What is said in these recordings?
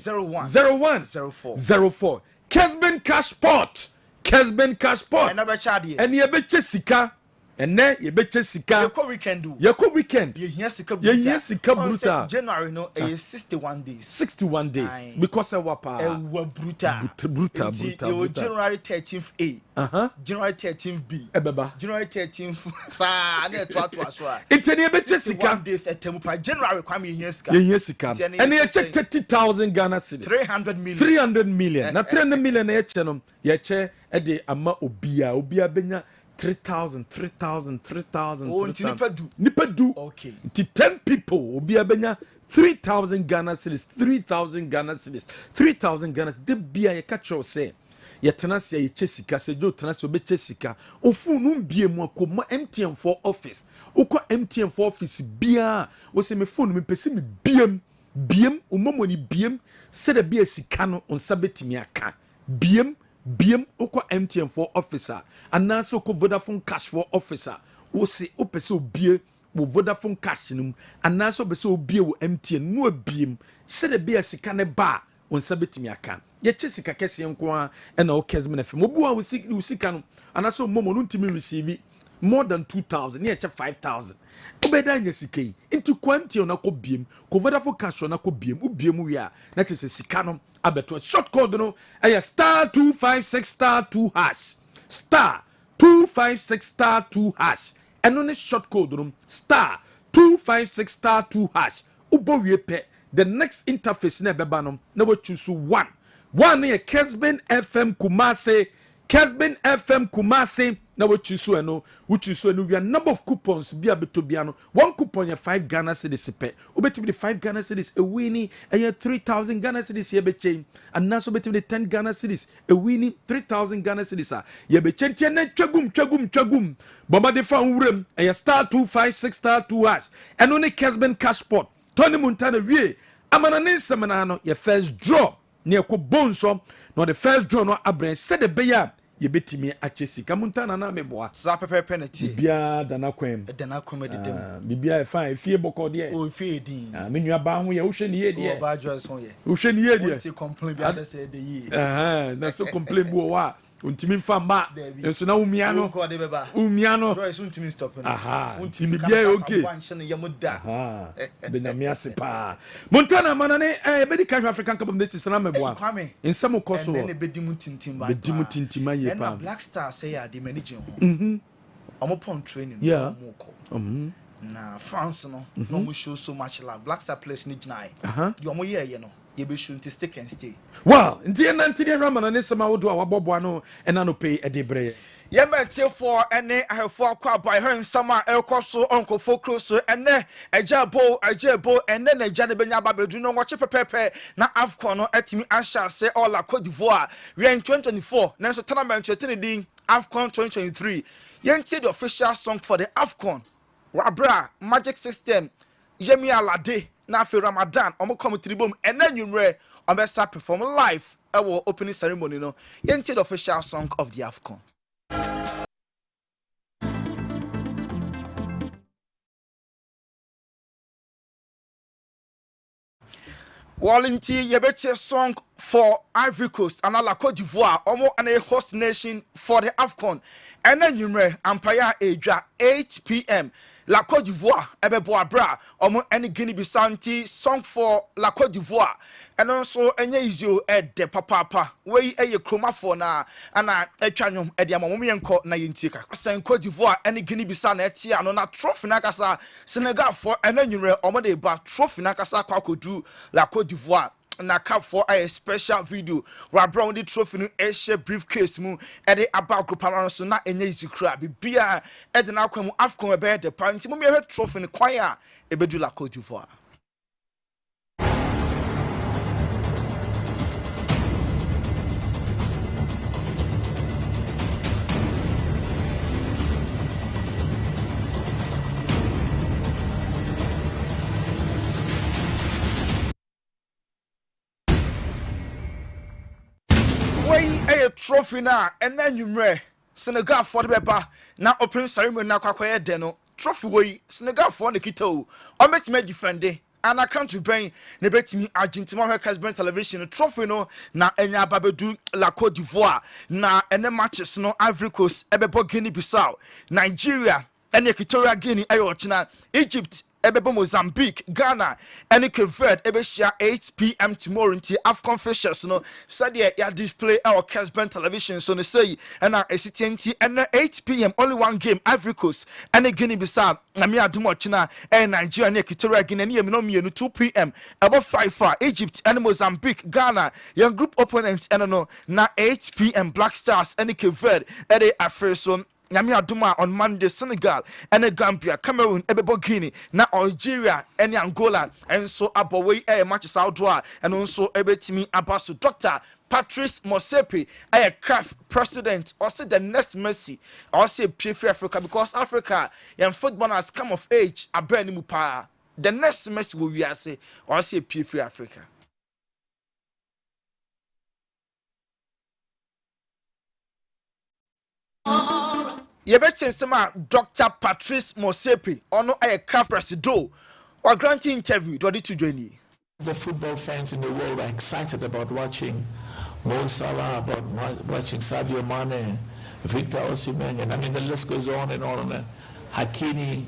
0104 Kessben cash pot and ye beche sika and ne ye beche sika ye weekend ye sika bruta January no 61 days because of wapa bruta January 13th A January 13th B January 13th sa na to so a intene ye beche sika days etemupa January kwa me ye sika and ye check 30,000 Ghana cedis 300 million na 300 million na ye che no ye che e de ama obia benya 3,000 nipa du okay 10 people obia benya 3,000 Ghana cedis 3,000 Ghana cedis 3,000 Ghana de bia ye catch you say ye tenase ye chesika se jo tenase obe chesika ofu nu bie mu akoma MTN4 office ukọ MTN4 office bia wo se me phone me pese me biem umomoni biem se de bia sika no onsa betimi aka biem ukọ MTN4 officer anaso ukọ Vodafone cash for officer wo se opese obie wo Vodafone cash num anaso opese obie wo MTN no abiem se de bia sika ne ba onsa betimi aka ye chesika kese nko a na o Kessben FM obu a wo sika no anaso momo no ntimi receive more than 2,000 near 5,000 obeda nya sika yi into quantity na ko biem ko Vodafone cash na ko biem wi a na chese sika no abeto short code no star 256 *2 *2 eno ne short code no star 256 *2 ubo wie pe the next interface na beba no na we choose one na Kessben FM Kumasi na we choose eno we are number of coupons bia beto bia no one coupon ya 5 Ghana cedis pe obeti be 5 Ghana cedis a winning 3,000 Ghana cedis ye be chain and now so beti 10 Ghana cedis a winning 3,000 Ghana cedis a ye be chain na twagum bomba de fa wurem star 256 *2 eno ne Kessben cash pot Tony Montana wie amana ne semana no ye first draw ne ko bonso no the first draw no abren said the beya ye betimi achesika Montana na meboa za pepe penalty bia dana kwem de dem bibia e fine fie boko de o fie din me nua ba ho ye wo hwe ne ye de o ba joys ho ye wo hwe ne ye de ti complain bia de say de ye na so complain bo wa untimi mfa ma enso na umia no joys untimi stop no untimi bia okay de Nyame ase pa Montana manane bedi ka African Cup of Nations na meboa ensam ko so ne bedi mu tintima ye pa Black Star say ya de manage ho omo pon training omo ko na France no mo show so much love Black Star players ni ginai the omo ye no ye be show to stick and stay wow ntie na ntie rama na sema wodo a waboboa no ena no pay edebre ye mete for ene ahefo akwa by her nsama ekoso onkofo close ene ajabo ene na jane benya babedu no ngoche pepepe na AFCON no atimi asha se all la Cote d'Ivoire we are in 2024 na so tournament din AFCON 2023 yentie the official song for the AFCON Wabra Magic System Yemi Alade na fe Ramadan omo come tribom ene nwumre omesa perform live our opening ceremony no yentie the official song of the AFCON. Wallinti yebete song for Ivory Coast and La Cote d'Ivoire omo and a host nation for the AFCON and then numre Empire Asia 8 p.m. La Cote d'Ivoire ebebo abra omo any Guinea-Bissau song for La Cote d'Ivoire and also enye izio de papa we eye kroma for na ana etwanwom e de amamo yenko na yentika sen Cote d'Ivoire any Guinea-Bissau na etia no na trophy na kasa Senegal for ena numre omo de ba trophy na kasa kwa kodu La Cote d'Ivoire na cap for a special video where brown the trophy no share briefcase mu e de about group around so na enye izikra bibia e de na kwamu AFCON be de panti mu me trophy no kwan a e bedu La Cote d'Ivoire. A trophy na ena nwumre Senegal for the beba na open ceremony na kwakoye de no trophy we Senegal for the kita o metima defende ana country bɛn na betimi Argentina hwɛ Kessben television trophy no na enya babedu la Côte d'Ivoire na ene matches no Ivory Coast ebebo Guinea Bissau, Nigeria ene Equatorial Guinea ayo china, Egypt ebebo Mozambique, Ghana ene Kessben ebeshia 8 p.m. tomorrow nti AFCON fixtures no said ya display our Kessben television so ne say ena esitenti ene 8 p.m. only one game Ivory Coast ene Guinea Bissau na me adumo china Nigeria ene Equatorial Guinea ne yemi no mienu 2 p.m. about 5 Egypt ene Mozambique, Ghana young group opponents ene no na 8 p.m. Black Stars ene Kessben ene afreso Nyame aduma on Monday Senegal and Gambia, Cameroon, Ebebo Guinea, na Algeria and Angola, and so abaway matches outdoor and also ebetimi abasu. Dr. Patrice Motsepe, a CAF president, or say the next Messi, or say PFA Africa, because Africa and football has come of age, a burning mupa. The next Messi will be say, or say PFA Africa. Yebetchen sema Dr. Patrice Motsepe ono a CAF president or granting interview do to join. The football fans in the world are excited about watching Mo Salah, about watching Sadio Mane, Victor Osimhen, and I mean the list goes on and on. And Hakimi.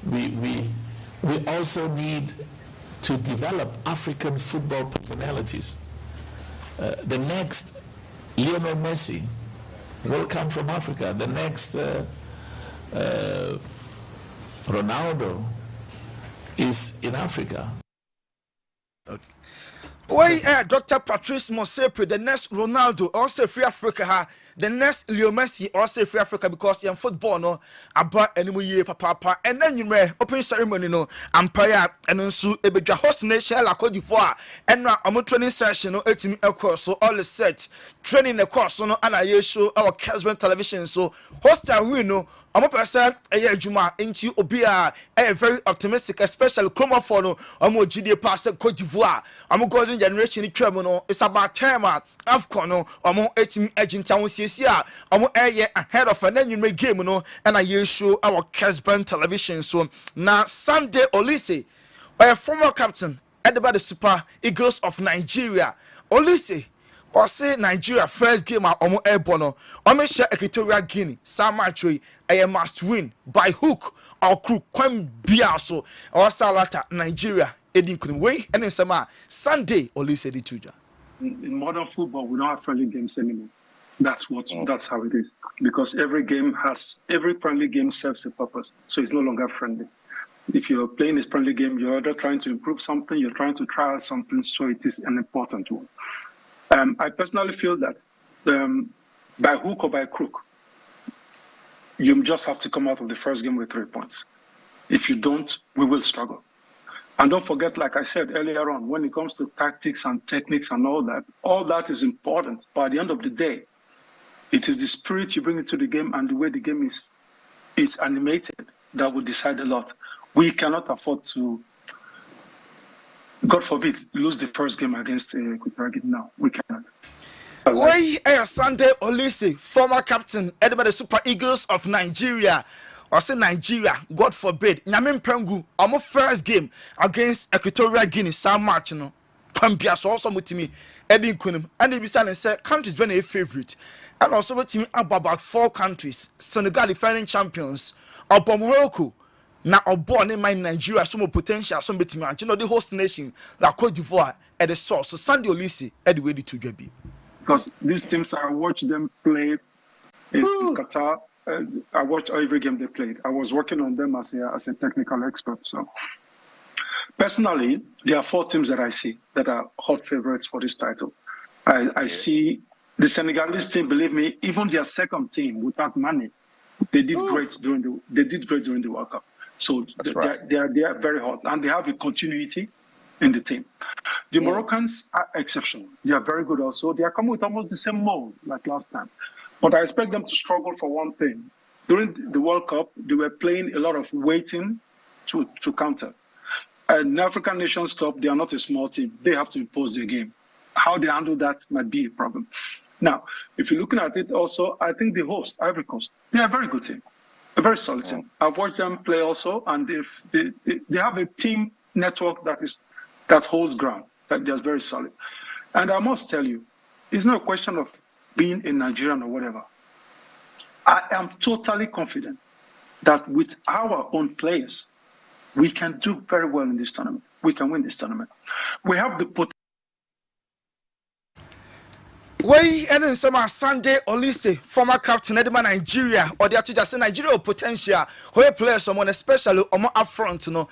We also need to develop African football personalities. The next Lionel Messi will come from Africa. The next Ronaldo is in Africa. Okay. Why Dr. Patrice Motsepe, the next Ronaldo, also free Africa, the next Leo Messi, also free Africa because in football no about any year papa and then you may open ceremony no empire and also a host nation like Côte d'Ivoire and now I'm training session no 18 course so all is set training the course so no and I show our Kessben television so host we know I'm a person a Juma into Obia very optimistic especially Chroma for no I'm a GD pass Côte d'Ivoire I'm golden generation no it's about time AFCON no I'm 18 agent town I'm ahead of an annual game no and I show our Kessben television so now Sunday Olise a former captain at the Super Eagles of Nigeria Olise or say Nigeria first game at Omo Ebono or share Equatorial Guinea Samatri a must win by hook or crook Kwem Biaso or Salata Nigeria Edin Kunwe and in Sama Sunday Olise Dituja. In modern football we don't have friendly games anymore. That's how it is. Because every friendly game serves a purpose. So it's no longer friendly. If you're playing this friendly game, you're either trying to improve something, you're trying to try out something, so it is an important one. I personally feel that by hook or by crook, you just have to come out of the first game with 3 points. If you don't, we will struggle. And don't forget, like I said earlier on, when it comes to tactics and techniques and all that is important. But at the end of the day, it is the spirit you bring into the game and the way the game is animated that will decide a lot. We cannot afford to, God forbid, lose the first game against Equatorial Guinea now. We cannot. Why Sunday Olise, former captain, headed by the Super Eagles of Nigeria. Or say Nigeria, God forbid, Nyame Pengu, our first game against Equatorial Guinea, Sam March, no. Pambia so also mutimi Edin Kunim and they and say countries when a favorite and also with me about 4 countries Senegal defending champions or Morocco now or born in my Nigeria some potential some betimi and you know the host nation like Côte d'Ivoire at the source so Sunday Olise at the way to JB because these teams I watched them play in Qatar. I watched every game they played. I was working on them as a technical expert. So personally, there are 4 teams that I see that are hot favorites for this title. I see the Senegalese team. Believe me, even their second team without Mane, they did great during the World Cup. So they are very hot and they have a continuity in the team. The Moroccans are exceptional. They are very good also. They are coming with almost the same mold like last time. But I expect them to struggle for one thing. During the World Cup, they were playing a lot of waiting to counter. And the African Nations Cup, they are not a small team. They have to impose their game. How they handle that might be a problem. Now, if you're looking at it also, I think the host, Ivory Coast, they are a very good team, a very solid team. I've watched them play also, and they have a team network that holds ground, that is very solid. And I must tell you, it's not a question of being a Nigerian or whatever. I am totally confident that with our own players, we can do very well in this tournament. We can win this tournament. We have the potential. Way and in summer Sunday Olise, former captain Edema Nigeria, or the just Nigeria potential, where players someone especially on up front, none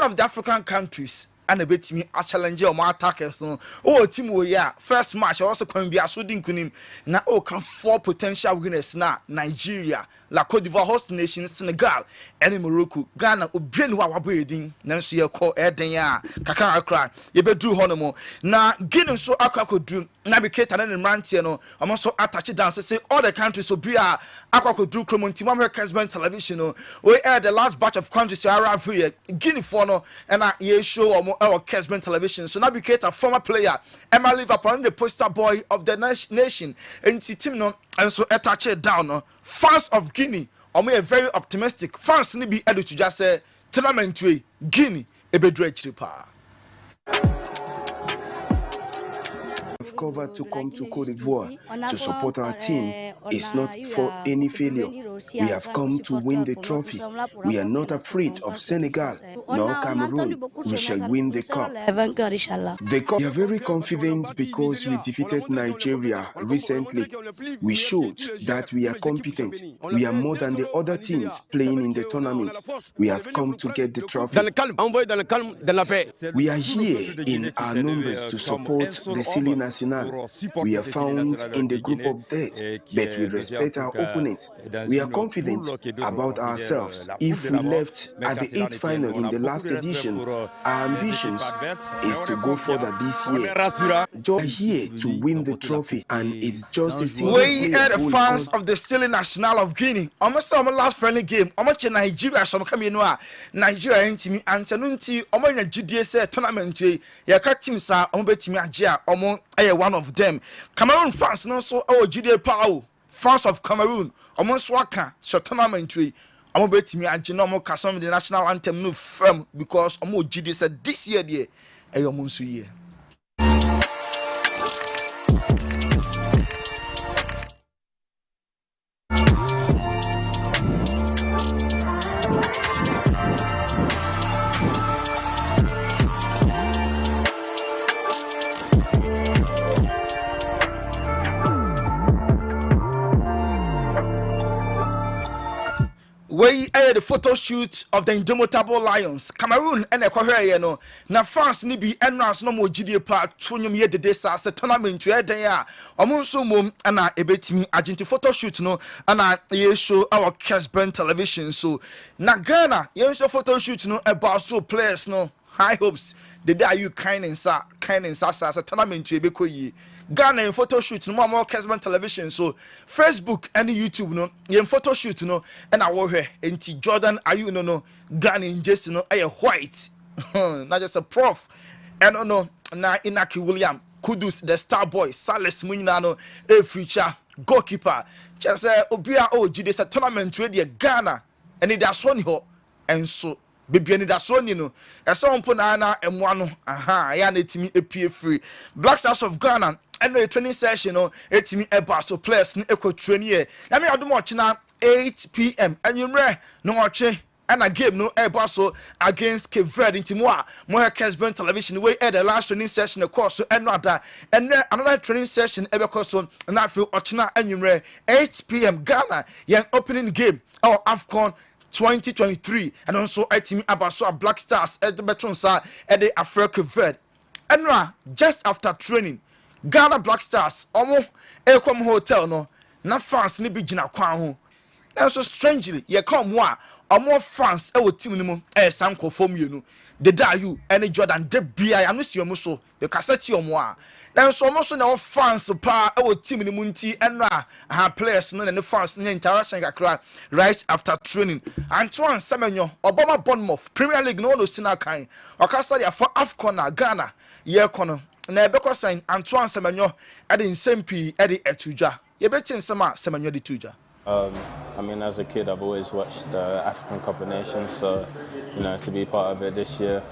of the African countries. And a bit me a challenge or more attackers. Oh, team, yeah, first match also can be a shooting kunim. Now, oh, can 4 potential winners now Nigeria, La Côte d'Ivoire, host nation, Senegal, and Morocco, Ghana, Obenwa Wabeding, Nancy, call Edenya, Kaka cry, you better do Honomo. Now, Guinea so Aqua could do navigate and then Rantiano. I'm also attached down to say all the countries will be Aqua could do Cromontimam Kessben television. We air the last batch of countries to arrive here, Guinea Fono, and I show our Kessben television. So navigate a former player, Emma Liverpool, the poster boy of the nation, and Timno, and so attach it down. Fans of Guinea, or me very optimistic. Fans need be able to just say tournament way Guinea, a bedroom pa. Cover to come to Cote d'Ivoire to support our team is not for any failure. We have come to win the trophy. We are not afraid of Senegal nor Cameroon. We shall win the cup. We are very confident because we defeated Nigeria recently. We showed that we are competent. We are more than the other teams playing in the tournament. We have come to get the trophy. We are here in our numbers to support the silly national. We are found in the group of death, but we respect our opponents. We are confident about ourselves. If we left at the 8th final in the last edition, our ambitions is to go further this year. Just here to win the trophy, and it's just a single we are the fans of the silly national of Guinea. Almost our last friendly game. Almost Nigeria, some come in. Nigeria ain't me. Antanunti, almost a GDS tournament. Ya teams are betimi Ajia. Almost one of them. Cameroon fans no so GDA power. Fans of Cameroon. Almost waka so tournament. I'm betimi Ajia no more kasam the national anthem no firm because almost GDA said this year there. Almost year. We the photo shoot of the indomitable lions. Cameroon and Ecuador, na France ni bi enrans no mo gidie pa tonyum ye dede sa se tournament we den ya. Omonso mom ana ebetimi agenti photo shoot no ana ye show our Kessben television. So na Ghana ye show photo shoot no about so players no high hopes. The day you kind and sa tournament we be ko yi. Ghana in photo shoot no more Kessben television. So Facebook and YouTube no in photo shoot no and I war here enti Jordan are you no Ghana in just no white not just a prof and no na Inaki William Kudus the star boy Salis Munyano a future goalkeeper just obia jide sa tournament we the Ghana and it that's one ho and so baby and that's one some na emwa ya na etimi epie free Black Stars of Ghana and the training session etimi eba so players ni eco training here na me adom ochina 8 p.m. and you no oche and a game no eba so against Kessben intimo mo Kessben television we the last training session of course so another training session ebe course so na feel ochina and you 8 p.m. Ghana yan opening game our AFCON 2023 and also team abaso Black Stars at the Betronsa at the Africa Verde and just after training Ghana Black Stars omo ekom hotel no na fans ni bi gina kwan ho and so strangely ye come wa omo fans e wo team ni mu san kofom yenu the da you any Jordan de bia ya no si omo so you cassette omo a then so omo so na fans pa e wo team ni mu nti enra ha players no na fans ni interaction kakra right after training Antoine Semenyo Obama Bournemouth Premier League no no sina kan okasa dia for AFCON na Ghana ye kono na ebeko sign Antoine Semenyo ade nsempi ade etuja ye beti nsema Semenyo de tuja I mean, as a kid, I've always watched the African Cup of Nations, so, you know, to be part of it this year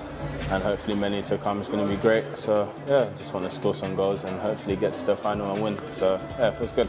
and hopefully many to come is going to be great. So, yeah, just want to score some goals and hopefully get to the final and win. So, yeah, it feels good.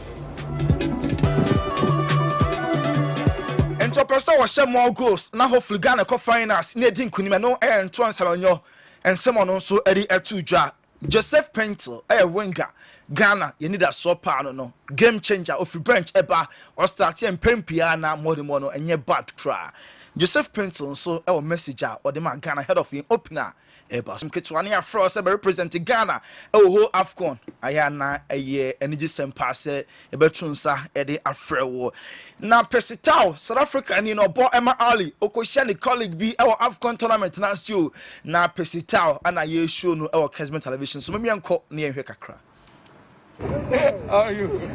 And to person was share more goals. Now hopefully Ghana co finals. Nedin Kunima no and Tuan Saranyo and someone also Eddie Etuja. Joseph Pentel, winger. Ghana, you need a sopa no game changer of bench eba or start and pempiana modimono and ye bad cry. Joseph Pentel so our messenger or the man Ghana head of him opener eba some kitwania frost ever representing Ghana whole AFCON ayana a year energy sempase ebetunsa ede afrewo na pesitao South Africa ni no bo Emma Ali okoshani colleague bi our AFCON tournament last year na pesitao ana ye show no our Kessben television so me anko na ehwe kakra. How are you? Good.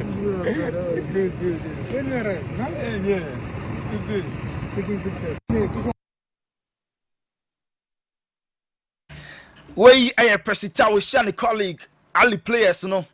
Yeah. Too good. Taking pictures. Wey pesita we share the colleague Ali players no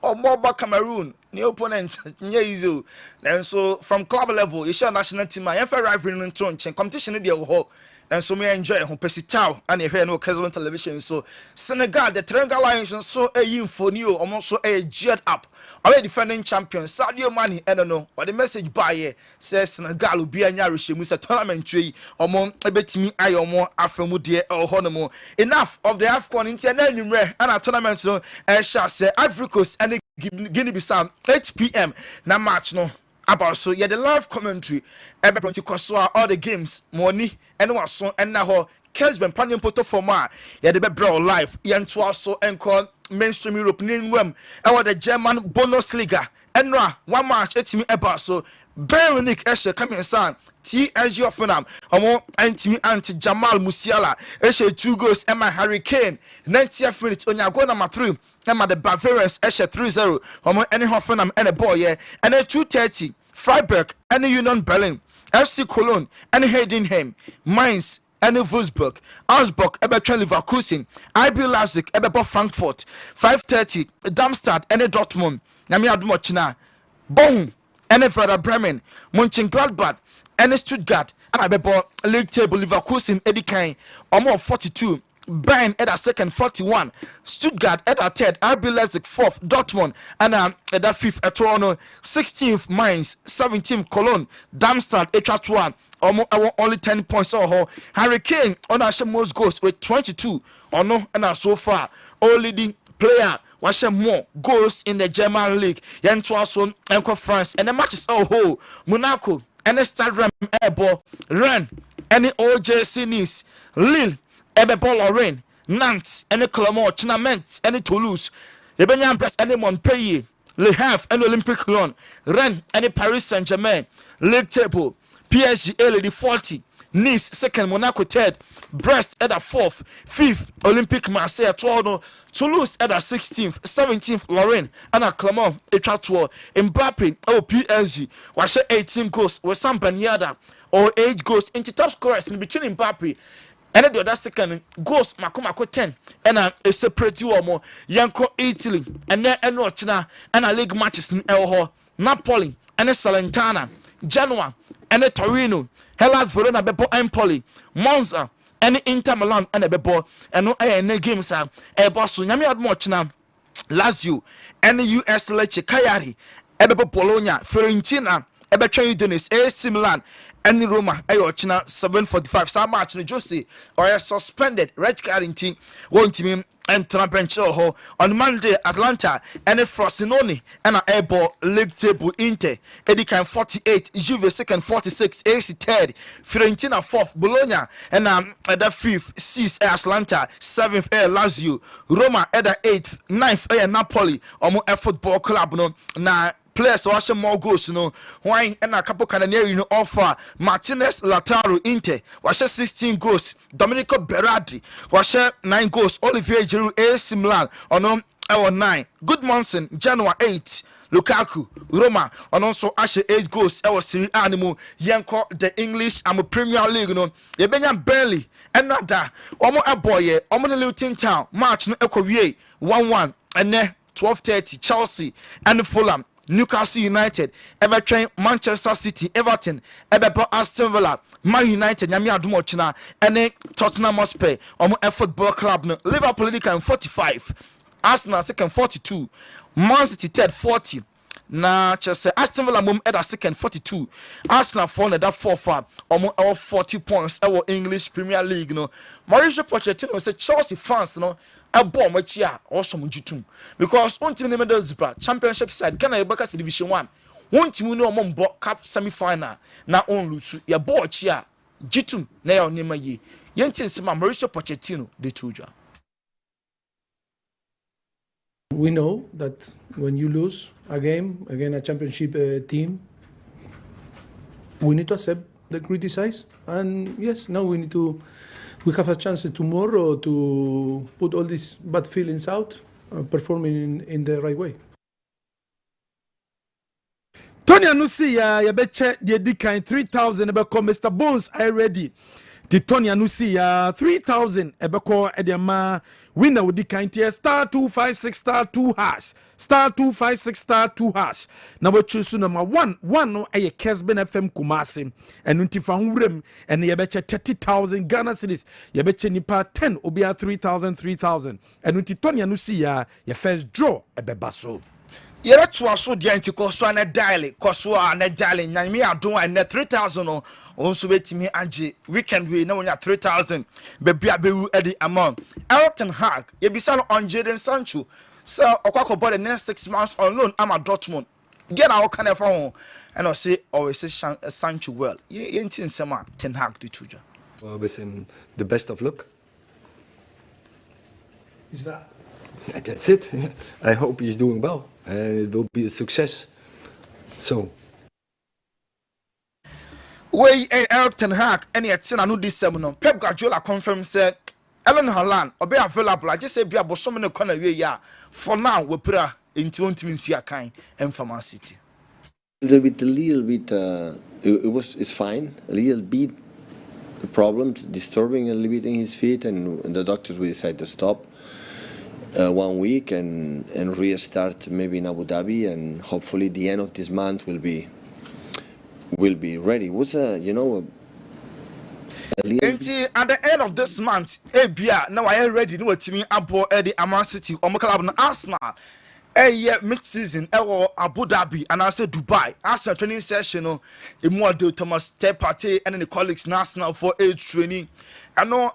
or more back Cameroon the opponent yeah easy then so from club level you share national team I have rivalry in Toronto competition in the and so me enjoy who pesita and you no Kessben television so Senegal the Triangle Lions so a info new almost a jet up already defending champion Sadio Mane I don't know what the message by here says Senegal will be a nyarish musa tournament tree among a bit me I omo afemu de or honomo enough of the AFCON international and a tournament no shall say Ivory Coast and Guinea-Bissau 8 p.m. na match no about so yeah the live commentary everybody all the games money and was so and now Kessben planning poto forma yeah the bro live yanto also encore mainstream European wem and the German Bundesliga and one match etimi about so Berenic Eshe coming son TSG of Funam antimi anti Jamal Musiala Eshe 2 goals and my Hurricane 90th minute on your goal number 3 and the Bavarians Eshe 3-0 any Hoffenheim and a boy yeah and then 2:30 Freiburg and Union Berlin FC Cologne and Heidenheim Mainz and Wolfsburg Augsburg Ebertren Leverkusen IB Leipzig Eberbo Frankfurt 5:30 Darmstadt and Dortmund Nyame Adumochina Bonn and Werder Bremen Mönchengladbach and Stuttgart and Eberbo League table Leverkusen Edikan almost 42 Bayern at a second 41 Stuttgart at a third RB Leipzig 4th Dortmund and at a 5th at Toronto 16th Mainz 17th Cologne Darmstadt at 1 only 10 points or Hurricane on our most goals with 22 or no and so far all leading player was more goals in the German league Yentuason and France and the matches Monaco and the Stade Airborne Rennes and the OJC Nice Lille Ebebo Lorraine, Nantes, and the Clermont, Chinament, and the Toulouse, Ebenian Brest, and the Montpellier, Le Havre, and Olympique Lyon, Rennes, and the Paris Saint-Germain, League table, PSG, the 40, Nice, second, Monaco, third, Brest at the 4th, 5th, Olympique Marseille, Toulouse at the 16th, 17th, Lorraine, and a Clermont, Etratour, Mbappe, PSG, was 18 goals, with some Banyada, or 8 goals into top scorers in between Mbappe. And the other second goes Makomako 10 and a separate more Yanko Italy and then and China and a league matches in El Napoli and a Salernitana Genoa and a Torino Hellas Verona Bebo Empoli Monza and Inter Milan and a Bebo and no games are a boss Nyame Admochina Lazio and the US Lecce Cagliari Ebebo Bologna Fiorentina Ebetwen Dennis AC Milan and Roma China 7:45 some match no Josie or suspended red card in team one team and bench on Monday Atlanta and Frosinone and an airball league table Inter Edikan 48 Juve second 46 AC third Fiorentina 4th Bologna and the 5th 6th Atlanta 7th Lazio Roma at the 8th 9th Napoli football club no na players watch more goals why and a couple Canary offer Martinez Lautaro Inter watch 16 goals Domenico Berardi watch 9 goals Olivier Giroud AC Milan on 9 Goodmanson Genoa 8 Lukaku Roma and also Ashe 8 goals Serie A animal Yanko the English Premier League no Yebenya Burnley and not that a boy Luton Town match no 1-1 and 12:30 Chelsea and Fulham Newcastle United, Everton, Manchester City, Everton, Everton, Aston Villa, Man United, Nyame adom ochina, ene Tottenham Hotspur, omo football club no. Liverpool leader 45, Arsenal second 42, Man City third 40. Na Chelsea Aston Villa mum at second 42, Arsenal for that 4-4, omo 40 points our English Premier League no. Mauricio Pochettino say Chelsea fans no a bomb chia also mujitum because one team name does championship side Ghana Ebaka Division 1 one team no mbo cup semi-final na on lose ya ball chia jitum na ya onema ye yentin sema Mauricio Pochettino de tuja. We know that when you lose a game against a championship team, we need to accept the criticize, and yes, now we have a chance tomorrow to put all these bad feelings out, performing in the right way. Tony Anusi ya beche the decline 3,000 ebeko Mr. Bones I ready. The Tony Anusi 3,000 ebeko edema winner with the kind here star 256 star 2 hash star 256 star 2 hash. Now we choose number 1 no a Kessben FM Kumasi and untifa hurem and ye beche 30,000 Ghana cedis ye beche nipa 10 obia 3,000 and unti Tony Anusi ya first draw ebebaso. Yere to aso dia nti koso na dial koso na dial Nyame adom na 3,000 no onso betimi age weekend we na wonya 3,000 be bia bewu edi amount Elton Hag ye bisa no on Jadon Sancho so okwakobo the next 6 months on loan ama Dortmund get our kind of phone and I say always say Sancho well ye nti nsema Ten Hag do tuja. Well, wish him the best of luck. Is that? That's it. I hope he's doing well. It will be a success. So. We Eric Ten Hag any at no this seminar. Pep Guardiola confirmed said Ellen Haaland will be available. I just say be about so many corner way yeah. For now we put her into one team see a kind and from our city. A little bit it's fine. A little bit the problem disturbing a little bit in his feet and the doctors will decide to stop. 1 week and restart maybe in Abu Dhabi and hopefully the end of this month will be ready. What's at the end of this month, now I am ready. No team abo Eddie Amman City or club na Arsenal. Mid season Abu Dhabi and I said Dubai. Arsenal training session more do Thomas step party and the colleagues national for age training. I know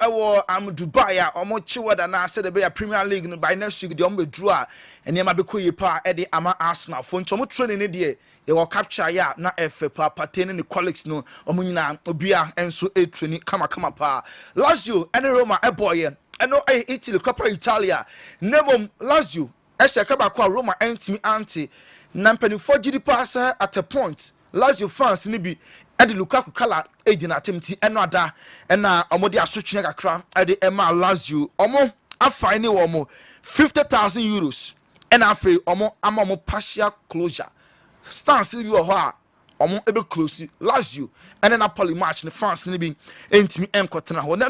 I'm Dubai almost chiwer than I said the Premier League by next week the draw and yama be pa Eddie Ama Arsenal for training in the you will capture ya na efe pa pertaining the colleagues no omunyina obia enso age training kama pa Lazio and Roma boy and no Italy Coppa Italia nemo Lazio Eshekaba kwa Roma entimi anti nampeni 4 GD pass at a point Lazio fans ni bi edi Lukaku kala edi na temti eno ada ena omodi asotwe kakra edi ema Lazio omo afine wo 50,000 euros ena afi omo ama omo partial closure stance bi wo ho a omo ebe close Lazio ena Napoli match ne fans ni bi entimi enkotena ho no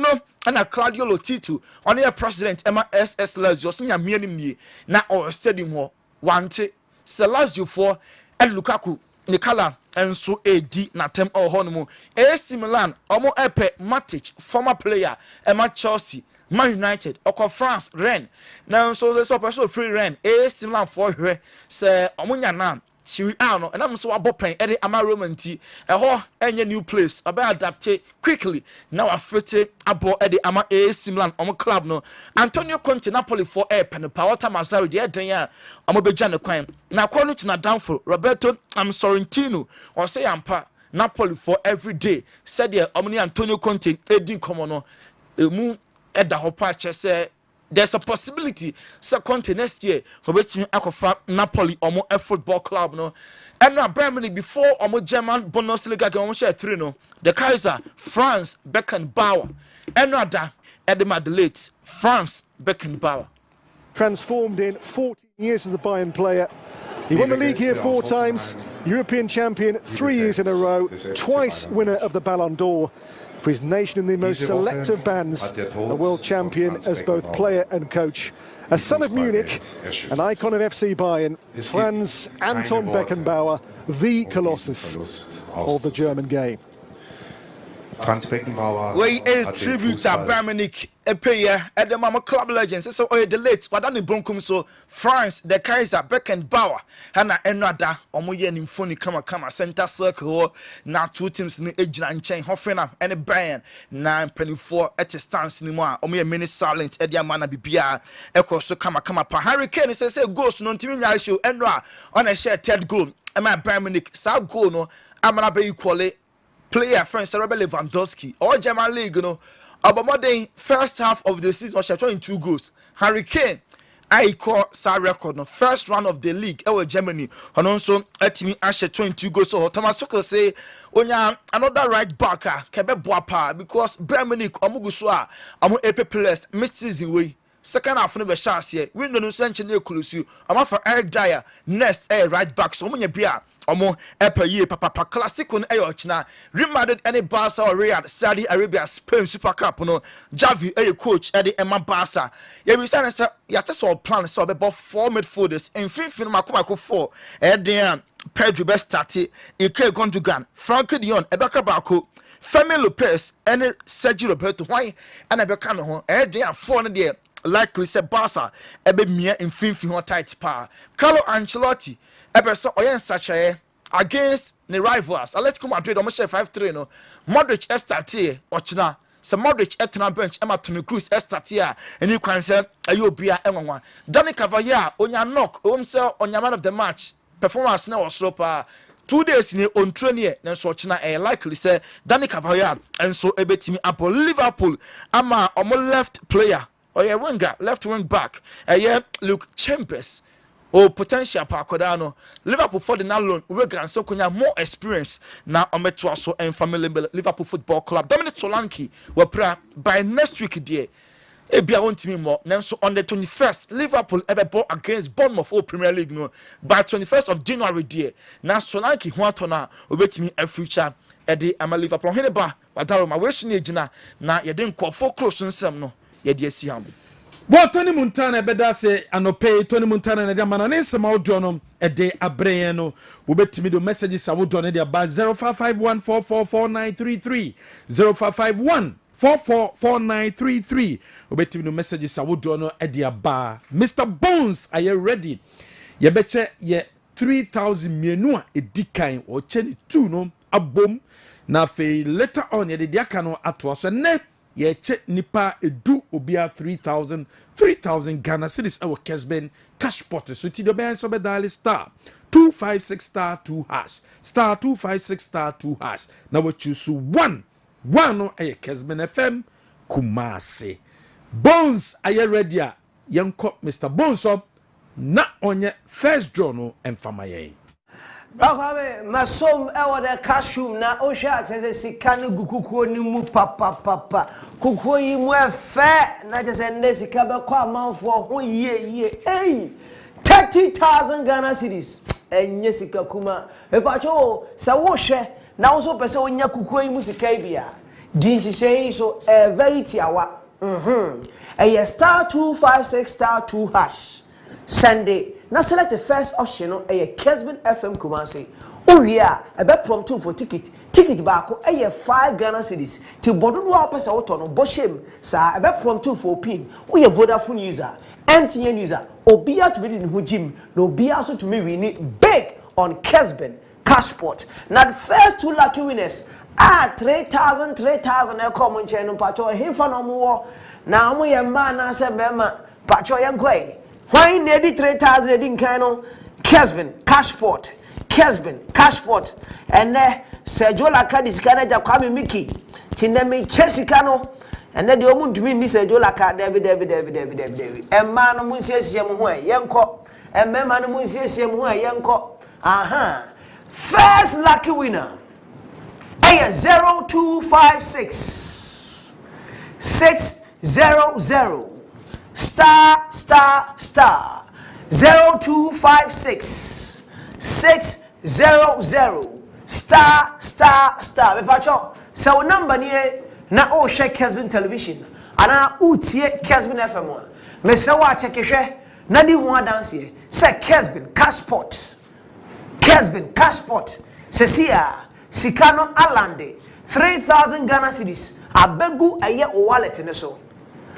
ena Claudio Lotito on the president ema SS Lazio so nya mia nim na o stadium ho wante se Lazio for and Lukaku ne kala enso edi na tem honomu AC Milan omo epe Matic former player ema Chelsea Man United oko France Rennes na so so person free Rennes AC Milan for hwe se omo nya na Serie A no na so abopen ede ama romanti eho enye new place aba adapt quickly now afete abo ede ama AC Milan omo club no Antonio Conte Napoli for pen Paota Mazzari de eden ya omo beja ne kwan na kwa no tina downfall Roberto Sorrentino or say ampa Napoli for every day said there omo Antonio Conte edi komo no emu eda ho pa che there's a possibility Conte next year for betting Akofa Napoli omo a football club no and now Germany before omo German Bundesliga game share 3 no the Kaiser France Beckenbauer and now that at the Madrid France Beckenbauer transformed in 14 years as a Bayern player. He won the league here 4 times, European champion 3 years in a row, twice winner of the Ballon d'Or. For his nation in the most selective bands, a world champion as both player and coach. A son of Munich, an icon of FC Bayern, Franz Anton Beckenbauer, the Colossus of the German game. Franz Beckenbauer. We a tribute to Bayern Munich, a player at the Mama Club Legends. So the late, but then Bonkum so France, the Kaiser Beckenbauer, Hana Enada, Omoyen in Phony Kama Center Circle. Now 2 teams in the Age and Chain Hoffenheim and a Bayern 9.4 at a stance anymore. Omo minute silent Edia Mana Bibia, Echo so Kama Pa Hurricane says a ghost non team show Enra on a shared third goal. And my Bayern Munich, South goal no, Amana be equally. Player friend Robert Lewandowski or German League, you know, about the first half of the season, was 22 goals. Harry Kane, I call sa record no first round of the league. Germany, and also at me Asher 22 goals. So Thomas Tuchel say, "Onya another right backer, Kebe Boapa, because Bayern Munich Omuguswa, Amu EP players mid-season way." Second half never chance here. We don't know Sanchez Kulusu. I'm for Eric Dyer next right back. So many beer. Omo epe papa classic on china Real Madrid any Barca or Real Saudi Arabia Spain Super Cup no Javi coach Eddie Emma Barca yeah we say ya just all plan so about 4 midfielders in fin makoma 4 then Pedro best started Ike Gundogan Frankie Dion Ebeka Bako Femi Lopez and Sergio Roberto why and Ebeka no then 4 no there likely say Barca ebe mia in fin tight pa Carlo Ancelotti so oyen sacha against the rivals. Atletico Madrid almost 5-3 no. Modric start ochina. So Modric etna bench Emma Toni Kroos start here and you can say ayobia enwanwa. Dani Cavalier onya knock himself on your man of the match. Performance na was slow 2 days in on training na so ochina likely say Dani Cavalier and so ebetimi up Liverpool ama omo left player or yeah winger left wing back Luke Chambers. Oh, potential Parkodano. Liverpool for the now loan. We can so more experience now on Metro so and family Liverpool Football Club. Dominic Solanke will pray by next week dear. Ebia won't me more. Now so on the 21st, Liverpool ever bought against Bournemouth for Premier League no. By 21st of January dear. Now Solanke huatona will bet me a future Eddie Ama Liverpool. Oheneba wadaro ma wesu ni ejina na yeden call for close nsem no. Yedi esi hamu. Bo Tony Montana beda se anope Tony Montana na dia manane nsema odo no ede abreye no wo betimi do messages awodo no dia ba 0551444933 0551444933 wo betimi do messages awodo no ede ba Mr Bones are you ready ye beche ye 3000 mienu a edikan o cheni 2 no abom na fe later on ye de aka no ato so ne ye che nipa edu obia 3000 Ghana cedis our Kessben cash pot so ti do ben so be dial star 256 star 2 hash star 256 star 2 hash na we choose one no a Kessben FM Kumasi Bones are you ready yanko Mr Bones up na onye first draw no emfamaye Rakame masom ewo de cashroom na o hwe atese sika ne gukukuo ni mu papa kukuo yi mu efe na tese ne sika be kwa amanfo ho ye 30,000 Ghana cedis enye sika kuma e pa cho se wo hwe na wo so pese onya kukuo yi mu sika bia din hihye so very tiawa star 256 star 2 hash Sunday now select the first option no Kessben FM Kumasi Uria a be prompt for ticket back 5 Ghana cedis till bodo do apesa woto no boshem sa a be prompt for pin we Vodafone user MTN user obia to be in hu gym no obia so to me win big on Kessben Cashport now the first 2 lucky winners 3,000 e come on channel pacho himfa no mo na mo ye ma na se bema pacho ye gwai why nearly 3,000 in Kano Kessben Cashport and Sergio Laka this Canada Kwame Mickey Tinemi Chesikano and then the omun to me Sergio Laka David and man Musias Yamhua Yanko and Memman Musias Yamhua Yanko first lucky winner 0256 600 star 0256 600 star me pacho so number ni na o share Kessben television ana utie Kessben FM Mr. Wachekeshe, Nadi Huadansi, say Kessben, Cashpot. Kessben, Cashpot, Cecia, Sikano Alande, 3,000 Ghana cedis. Abegu a year wallet in so.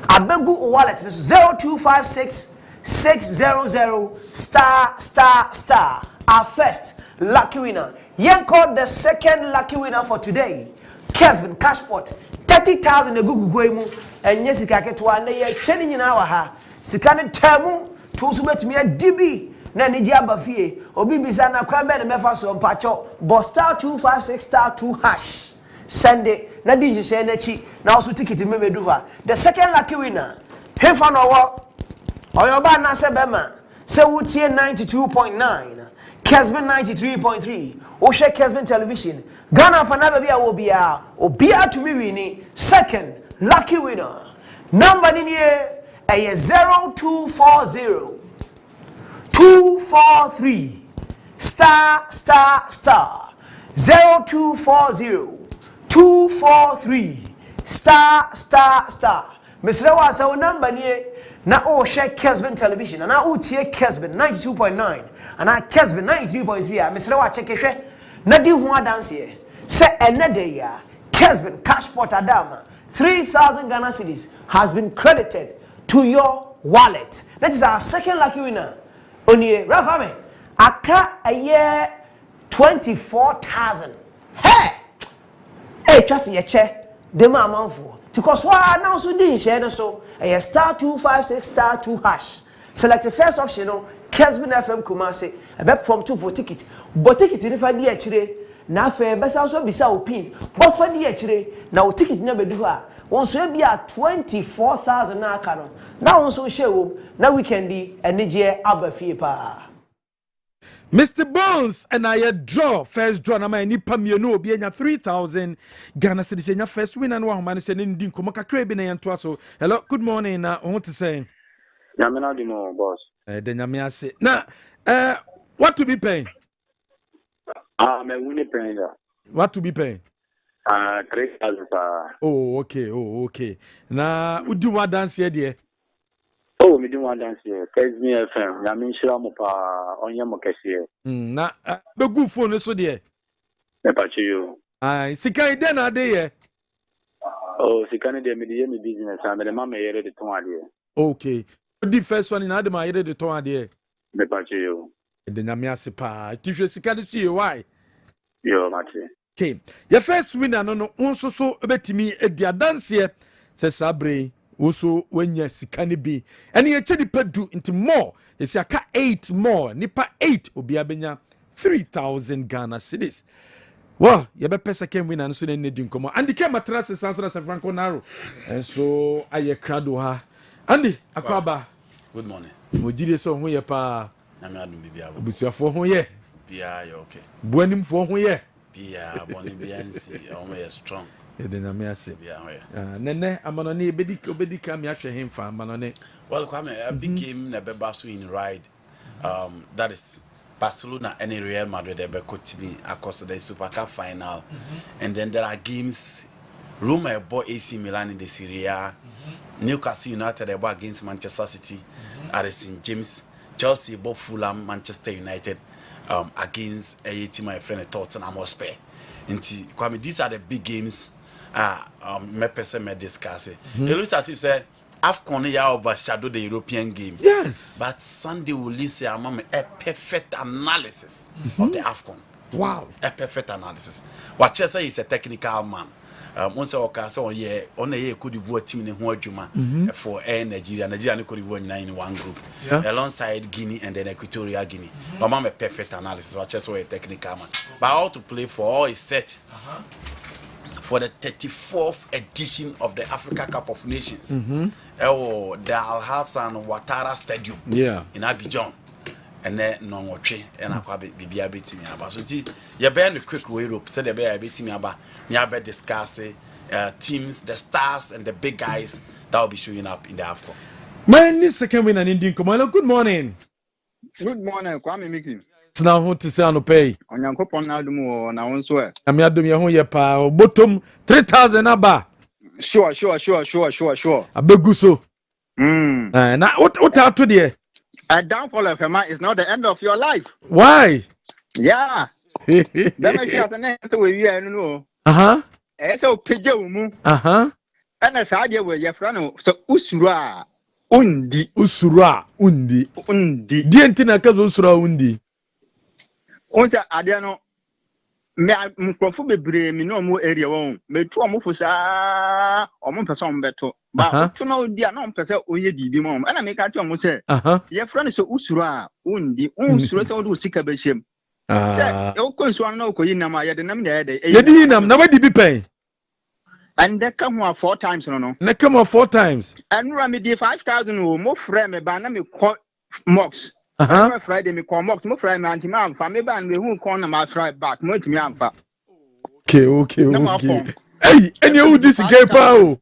Abegu wallet in 0256 600 ****. Our first lucky winner. Yen called the second lucky winner for today. Kessben, Cashpot, 30,000 a Google Guemu, and Yesika Ketwa, and they are chaining in our ha. Sikane Tamu, to submit me a DB. Nani Diaba Fie, Obibisana Kwame and Mefaso Pacho, but *256 *2 hash. Sunday, Nadi Shenechi, now so ticket to Memeduha. The second lucky winner, Hefanowa, Oyoba Nasebema, Sewutie 92.9, Kessben 93.3, Oshe Kessben Television, Ghana for Nabia Obia, Obia to Mirini, second lucky winner. Number in here, a 0240. 243 ** 0240 243 ** Mr. Wasa number near na o share Kessben Television and I would hear Kessben 92.9 and I Kessben 93.3. Mr. Wa check it. Nadi Hua dance here. Say another year Kessben Cashpot Adama 3,000 Ghana cedis has been credited to your wallet. That is our second lucky winner. Onye Rakame aka a year 24,000. Hey, just a check the mamma for because why now so didn't share so a *256 *2 hash. Select the first option, Kessben FM Kumasi, a bet from 2 for ticket, but ticket in if I did today. Now, fair best also be so pin, but for the today, now ticket never do her. Once we be at 24,000 now, canon. Now also show now we can be a Niger Abafipa. Mr. Bones and I draw first draw na my nipa mienu be nya 3,000 Ghana cedis nya first win and one man say ndin komo kakra bi na yanto aso. Hello, good morning na who to say? Nyame na di mo boss. The nyame ase. Na what to be paying? Me win paying ya. What to be paying? 3,000. Oh, okay. Na udi wa dance here there. Oh, me do one dance here. Kessben FM. Nyame nshira mo pa onye mo kese. Na be good phone so there. Me pa chi you. Sika ide na de here. Oh, sika ne de me dey me business and me de ma me yere de ton ade. Okay. The first one in ade ma yere de ton ade. Me pa chi you. The nyame ase pa. Tifwe sika de see why? Yo, mate. Okay. Your first winner no unso so betimi edi dance here. Se sabre also when you sika ne bi. Ene ye chedi pedu into more. You see aka 8 more. Nipa 8 obi abenya 3,000 Ghana cedis. Well, you be second winner so ne di nkomo. Andi ke matras sanso na Franco Naro. And so aye krado ha. Andi akwaba. Good morning. Mojide so ho ye pa. Na me adum bibia. Obusuafo ho ye. Bia ye okay. Buanim fo ho ye. Bia boni bia nsi. Omo ye strong. Ede na me ase. Bia ho ye. Nene amanone obedi ka me ahwe hemfa amanone. Well, Kwame, a big game na beba so in ride. That is Barcelona and Real Madrid they be could be across the Super Cup final. And then there are games Roma bought AC Milan in the Serie A. Newcastle United they bought against Manchester City at St James. Chelsea bought Fulham, Manchester United against a team my friend Tottenham Hotspur. And Kwame, these are the big games me person me discuss it. It looks as if say AFCON ya overshadow the European game. Yes. But Sunday will listen a perfect analysis of the AFCON. Wow. A perfect analysis. What Chelsea is a technical man. Once I say on a year could vote team in Huajuma for Nigeria. Nigeria and Cote d'Ivoire in one group. Alongside Guinea and then Equatorial Guinea. But I'm a perfect analysis. What Chelsea a technical man. But how to play for all is set. For the 34th edition of the Africa Cup of Nations. The Al Hassan Ouattara Stadium in Abidjan. And then no more tree and I probably be a bit me about. So you bear the quick way up, said the bear a bit me about. You better discuss teams, the stars and the big guys that will be showing up in the AFCON. My second winner in Indian Commander. Good morning. Good morning, Kwame Miki. It's now who to say on pay. On your coupon now, do more now on swear. I'm your home your pa bottom 3,000 aba. Sure. Abeguso. Na what out to there? A downfall of a man is not the end of your life. Why? Yeah. That makes you the next way you know. So pigeon. And as I do with your friend, so Usura undi. Dientina kazo usura undi. Once I don't know. Me mkrofo bebre me no mo area won me tu omo fusa omo person beto ba tu no dia no pese oye bibi mo na me ka tu omo se ye friend so usuro a undi unsuro se wo sika be hiem se e ko nso no ko yinam a ye de nam na ye de yinam na wadi bi pen and they come 4 times no na come 4 times and ra me di 5,000 o mo frɛ me ba na me mox Friday me come up, Friday man, man, family band, me who corner my Friday back, no to me, okay. Hey, and you this gay power.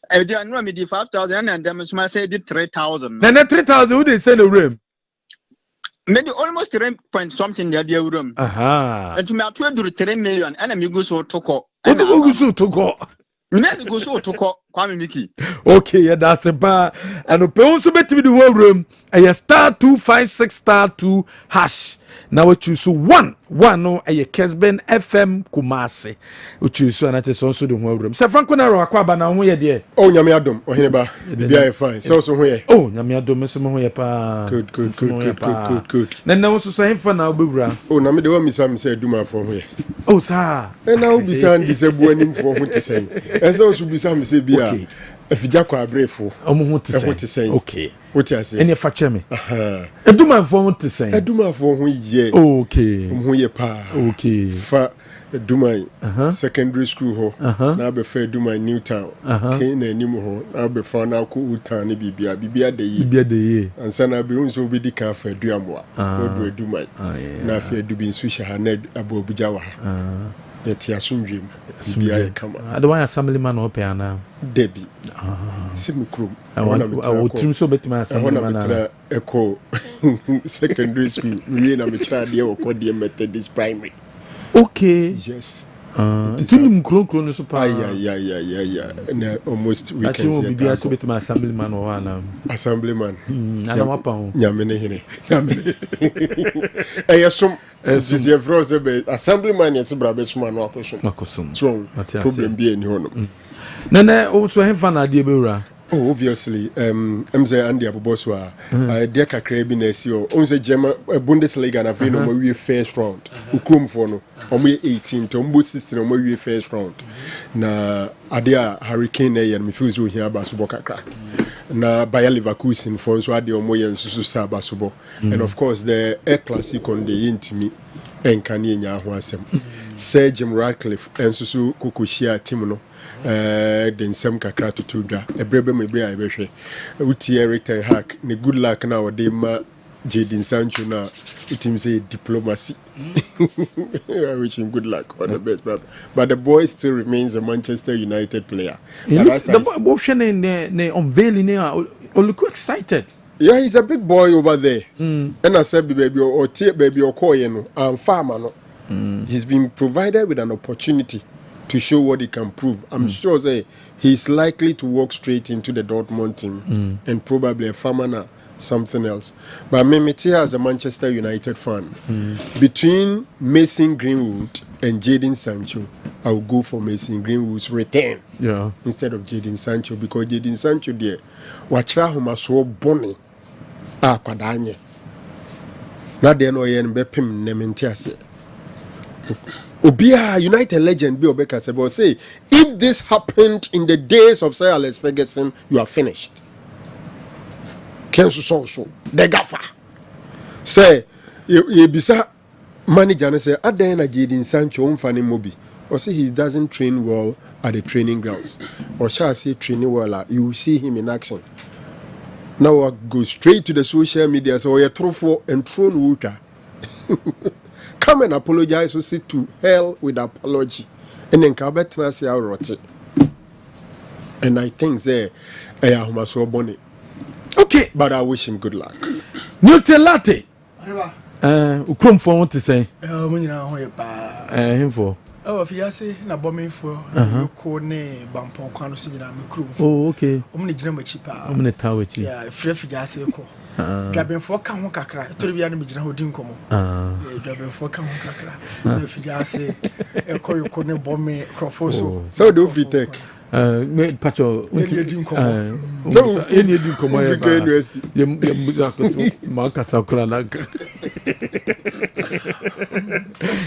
I didn't know me the 5,000 and them say did 3,000. Then 3,000 who they send a room? Maybe almost 3 point something the other room. And to me, I told you 3 million, and I'm go so to call. What do you go to call? Me go so to call Kwame Mickey. Okay, yeah, that's a bar. And open also bet me the one room. A *256*2#. Now we choose one no a Kessben FM Kumasi. We choose one at the also the one room. Sir Franco na ro akwa ba na ho ye de. Oh Nyame adom Oheneba. Bia fine. So so ho ye. Oh Nyame adom so ho ye pa. Good. Na na so so hemfa na obewura. Oh na me de wa misa me say aduma for ho ye. Oh sir. E na obisa ndi se bu anim for ho tesen. E so so bisa me say bia. Afija kwa abrefo. Omo ho tesen. Okay. What you say? Any fache me. Eduma for ho tesen. Eduma for ho ye. Okay. Ho ye pa. Okay. Fa Eduma secondary school ho. Na be fa Eduma Newtown. Ke na anim ho. Na be fa na ko utan ne bibia de ye. Bibia de ye. Ansa na be unso be di kan fa Eduamoa. Odu Eduma. Na fa Edubi nsu sha na abobuja wa ha. Yeti asumdwem bibia ye kama. Adwan assemblyman open ana. Debi. Simukrum. I want to so bet my assemblyman echo secondary school. We na me child here or the Methodist primary. Okay. Yes. Tunum kron so pa. Yeah. Na almost weekends. Actually bibia so bet my assemblyman o ana. Assemblyman. Ana wapa ho. Nyame ne hene. Eyesom this is froze be assemblyman yet brabe suma no akosom. So problem be any hono. Nene also hemfa na de bewura. Oh, obviously, MZ Andy Aboboswa, dear Kakrebi Nesio, only German Bundesliga na Vino, we first round. Ukrum for no, on we 18 to Umbu system, we first round. Na Adia Hurricane and Mifuzu here Basubokakra. Na Bayer Leverkusen for so Adia Moya and Susa Basubo. And of course, the Air Classic on the Intimi and Kanye Wasem. Sir Jim Radcliffe and Susu Kukushia Timono. Den sem kakra to dwa ebrebe me bia ebehwe uti Eric Ten Hag ne good luck na o de ma Jadon Sancho na it him say diplomacy. I wish him good luck on the best but the boy still remains a Manchester United player. The option in unveiling look excited. Yeah, he's a big boy over there. And I said baby or baby or call farmer no. He's been provided with an opportunity to show what he can prove. I'm sure he's likely to walk straight into the Dortmund team and probably a farmer something else. But Memeti as a Manchester United fan, between Mason Greenwood and Jadon Sancho, I will go for Mason Greenwood's return instead of Jadon Sancho because Jadon Sancho there, wachra homa so boni kwadanye. Na de no yen bepim nementi ase. Obia United legend be Obeka Sebo say if this happened in the days of Sir Alex Ferguson, you are finished. Kensu so the gaffer say you bisa manager and say Adena Jadon Sancho umfani mobi or say he doesn't train well at the training grounds or shall I say training well you will see him in action. Now I go straight to the social media so you're truthful and thrown water. Come and apologize, we sit to hell with apology. And then Kabet Nasi rotte. And I think bonnet. Okay. But I wish him good luck. Nutelate. Ukrum for what to say. Him for. Oh, if you say na bomb for ko ne bampon kwano so nyina me kuro. Oh, okay. Omne gina ma chipa. Omne tawechi. Yeah, if you say ko. Dwabenfo ka ho kakra. Tori bia na me gina ho din komo. Dwabenfo ka ho kakra. If you say e ko ne bomb crofo so. So do we take me pacho any din komo. No, any din komo ya. Ye ma kasa kula na.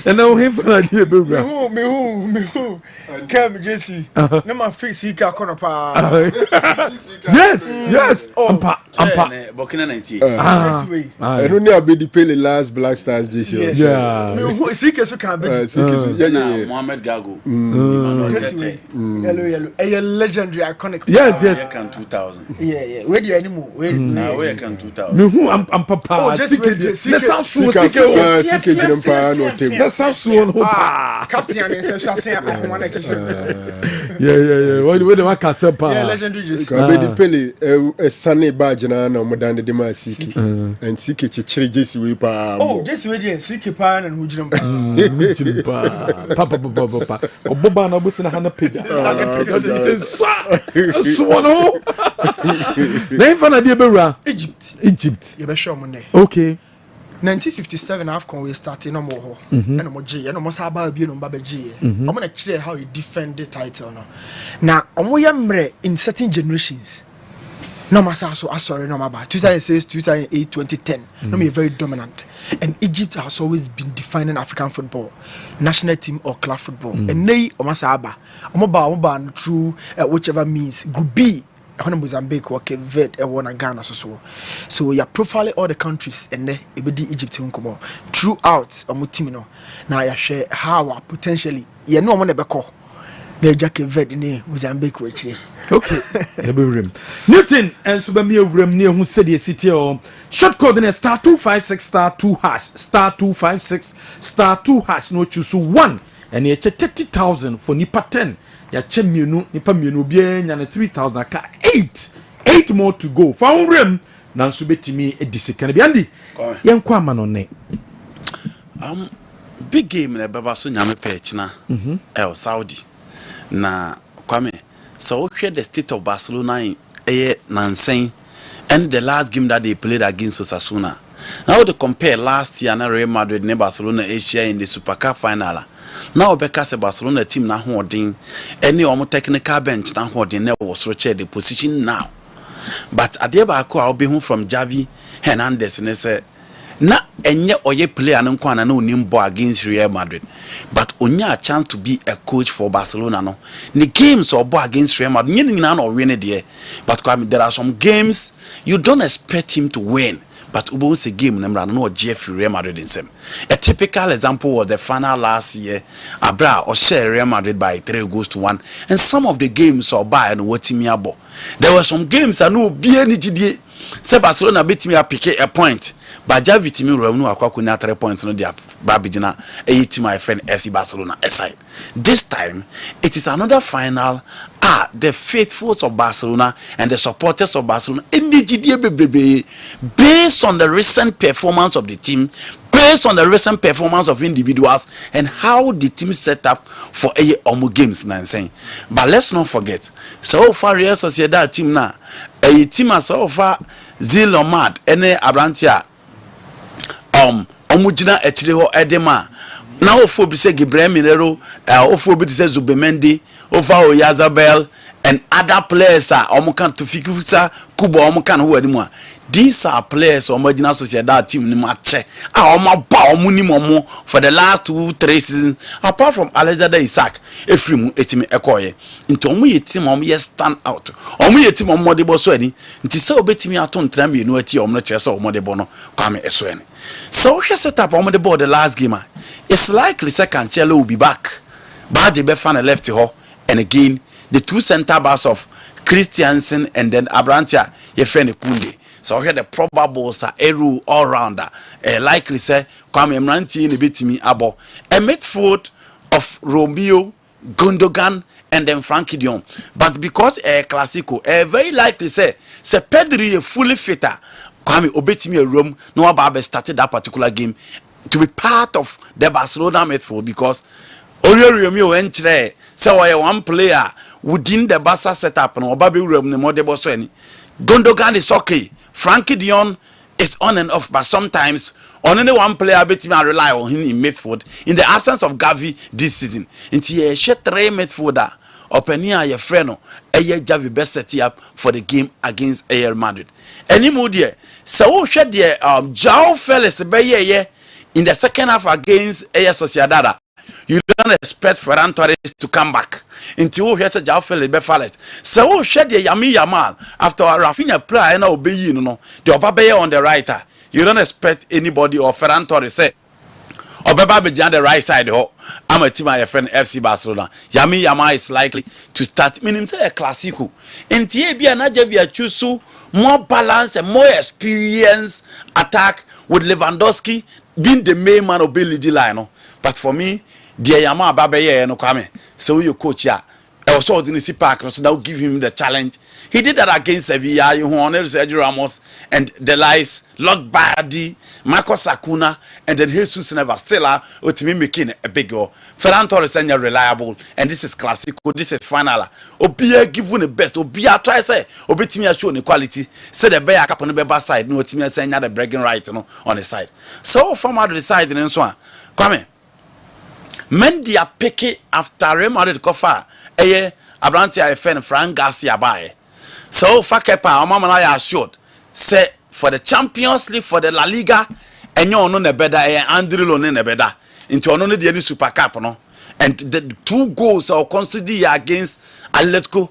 And now him for idea be bra. Me who come Jesse. Na ma fix he ka kono pa. Yes. Ampa. Burkina 98. I don't know be the Pele last Black Stars this year. Yeah. Me who CK so can be. Yeah. Mohamed Gago. Yellow. A legendary iconic. Yes. Can 2000. Yeah. Where do you anymore? Where can 2000? Me who am papa. Oh, just let's have so CK Jimpa no team. Let's have so hopa. Captain and social say I want to Yeah. Where the waka sepa. Yeah, legendary just. Because be the Pele Sunday badge na mo dan de ma CK. And CK chichire Jesse we pa. Oh, Jesse we dey CK pa na hu jinam pa. Papa. Oboba na busi na hana pega. So no. Then for na dey bewura. Egypt. You be sure mo ne. Okay. 1957 AFCON we started no more and mo G and mo saba bi no ba G. I'm gonna share how he defend the title no. Now omo yamre in certain generations. No massa so sorry no maba 2006 2008 2010 no me very dominant, and Egypt has always been defining African football, national team or club football. And nay omo saba omo ba through whichever means. Group B when Mozambique or Kessben won Ghana so you profile all the countries and then it be Egypt come throughout omo team no. Now you share how potentially you know omo na beko na Kessben ni Mozambique we. Okay, Eberim. Newton and Subami Ram near who said the city or short coordinate *256*2#*256 *2# no choose 1 and you 30,000 for nipa 10. Ya chemienu nipa mienu bia nya 3,000 aka 8 more to go. Found rem na nso betimi edisika na biandi. Yenkwa manone. Big game na baba so nyame page na El Saudi. Na kwame so we the state of Barcelona in Nansen and the last game that they played against Osasuna. Now to compare last year na Real Madrid and Barcelona Asia in the Super Cup final. Now because the Barcelona team na holding any technical bench na holding na was the position now. But adeba ko obi hu from Javi Hernandez ne say na enye oye player no kwana na onim ball against Real Madrid, but onya a chance to be a coach for Barcelona no. The games or ball against Real Madrid nyina na win there, but there are some games you don't expect him to win, but ubo say game na no Jeffrey Real Madrid in same. A typical example was the final last year Abra or share Real Madrid by 3-1, and some of the games or by and what team abo. There were some games I know be any GD say Barcelona beat me pick a point, but Javi team no akwa na 3 points no dia babidina team my friend FC Barcelona aside. This time it is another final. The faithfuls of Barcelona and the supporters of Barcelona based on the recent performance of the team, based on the recent performance of individuals and how the team set up for omo games na saying. But let's not forget, so far Real Sociedad team na team as so far Zilomad ene Abrantia omujina echire ho edema na ofo bi se Gabriel Minero ofo bi se Zubemendi over Oyazabel and other players are omukan to fikusa kubo omukan who anymore. These are players omujina Sociedad team ni matche ba omuni momo for the last 2-3 seasons, apart from Alexander Isaac Efrimu etimi ekoye into omu yetim omu ye stand out omu yetim omu de bo so ani nti se obetimi aton tra me no ati omu no kire se omu de bo no kwame eso ani. So we set up omu de bo the last game. It's likely second Cancelo will be back, but the Befana left here, and again the two center backs of Christiansen and then Abrantia Yefrene Kunde. So here the probables are Eru all rounder. Likely say Kwame Mranti in a bit me abo. A midfield of Romeo, Gundogan, and then Frankie Dion. But because Classico, very likely say Pedri a fully fitter. Kwame Obetimi a room, no Ababe started that particular game to be part of the Barcelona midfield because Oriori mi o enchre say oye one player within the Barca setup no oba be wuram ne modebo so ani. Gundogan is okay. Frankie Dion is on and off, but sometimes only one player bet me rely on him in midfield in the absence of Gavi this season. Into a three midfielder openia your friend no Javi best set up for the game against Real Madrid. Any mood there. So shed the João Felix be in the second half against Sociedad. You don't expect Ferran Torres to come back until here's a João Felix be Felix. So shed the Yamal after Rafinha play and obey you know the Obabe on the right. You don't expect anybody or Ferran Torres say Obaba be on the right side. I'm a team my friend FC Barcelona. Yamal is likely to start. Meaning say a classico. In Tibia Najavia choose more balance and more experience attack with Lewandowski being the main man of Billy D line. But for me, dear Yama Babaye no come. So you coach here. Also in the park, so now give him the challenge. He did that against Sevilla, who honored Sergio Ramos and the lies, Lord Bardi, Marcos Acuna, and then Jesus Never Stella, with me making a big goal. Ferran Torres is reliable, and this is classic. This is final. Obia given the best. Obia try say, Obitimia show the quality. Say the bear cap on the back side, no Timia saying the bragging right on the side. So from other side and so on. Come in. Men they are picky after Real Madrid kofa Abranti IFN Frank Garcia by. So Fakepa Mama I assured say for the Champions League, for the La Liga, and you know better Andrew Lone better into only the Super Cup no. And the 2 goals are considered against Atletico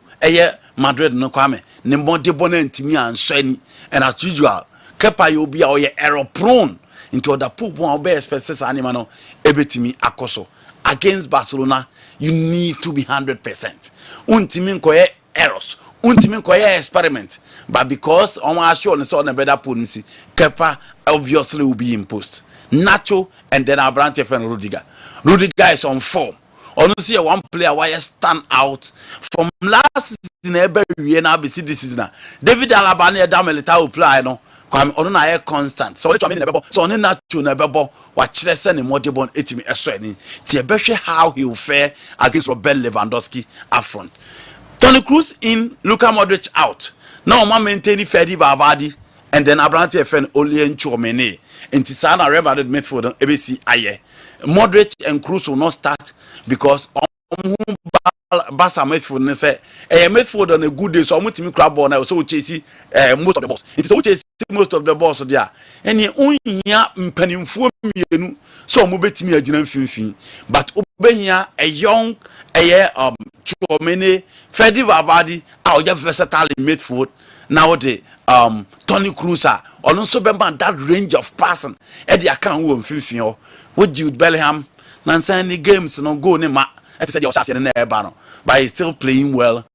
Madrid no kwame. Nembo de bonent me and Shani and as usual Kepa you be our error prone into the poop one be expected animal no ebetimi akoso. Against Barcelona, you need to be 100%. Untimin koye errors, untimin koye experiment. But because on my show and saw the better policy, Kepa obviously will be imposed. Nacho and then Abrante and Rudiger. Rudiger is on form. Honestly, one player why stand out from last season. Every year now, this season. David Alaba and Damelita will play no. On na constant so let me never so on na to never watch lesson in modern etimi eswani ti ebehwe how he will fare against Robert Lewandowski up front. Toni Kroos in, Luka Modric out. Now man maintaining Fede Valverde and then Abrante FN Olien Chouameni. Inti sana Real Madrid midfield ABC aye. Modric and Kroos will not start because Barca midfield ne say midfield on a good day so mutimi crab ball now so chase most of the balls. It is so chase most of the balls there. And ye unya mpanimfo mienu so mo betimi agina mfimfin but obehia a young Chouameni Fede Valverde our versatile midfield now the Toni Kroos on also remember that range of passing e dey account wo mfimfin with Jude Bellingham nansani games no go ne ma I said your chance in the but he's still playing well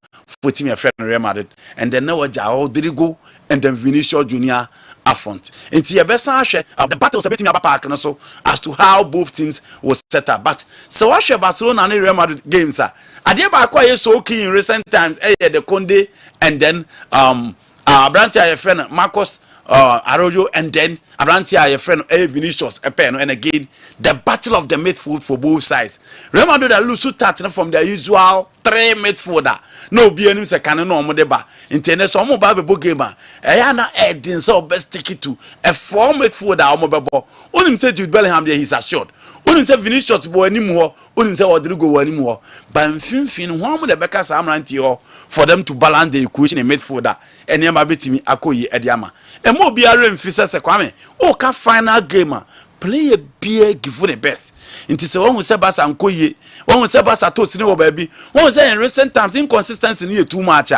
for team friend Real Madrid. And then now Rodrigo and then Vinicius Junior up front. Into your best the battles a bit in the park and so as to how both teams was set up. But so I share Barcelona and Real Madrid games are there by quite so key in recent times. The Conde and then Brantia friend Marcos Arroyo and then Abrantia your friend Vinicius and again the battle of the midfield for both sides. Real Madrid are lose to from their usual 3 midfielder. No be any second no modeba. Internet so mo ba be gamer. Na Edin so best stick it to a 4 midfielder or mobile. Unim say Jude Bellingham there he's assured. Unim say Vinicius boy anymore. Unim say Rodrigo anymore. But fin one of the Beckers Amranti for them to balance the equation in midfielder. And yama betimi akoyi ediama. And more be a remfisa se kwame. Oh, ka final gamer. Play a beer, give for the best. It is one who said Basa and Koye, one who said Basa to Sino baby, one who said in recent times inconsistency near too much.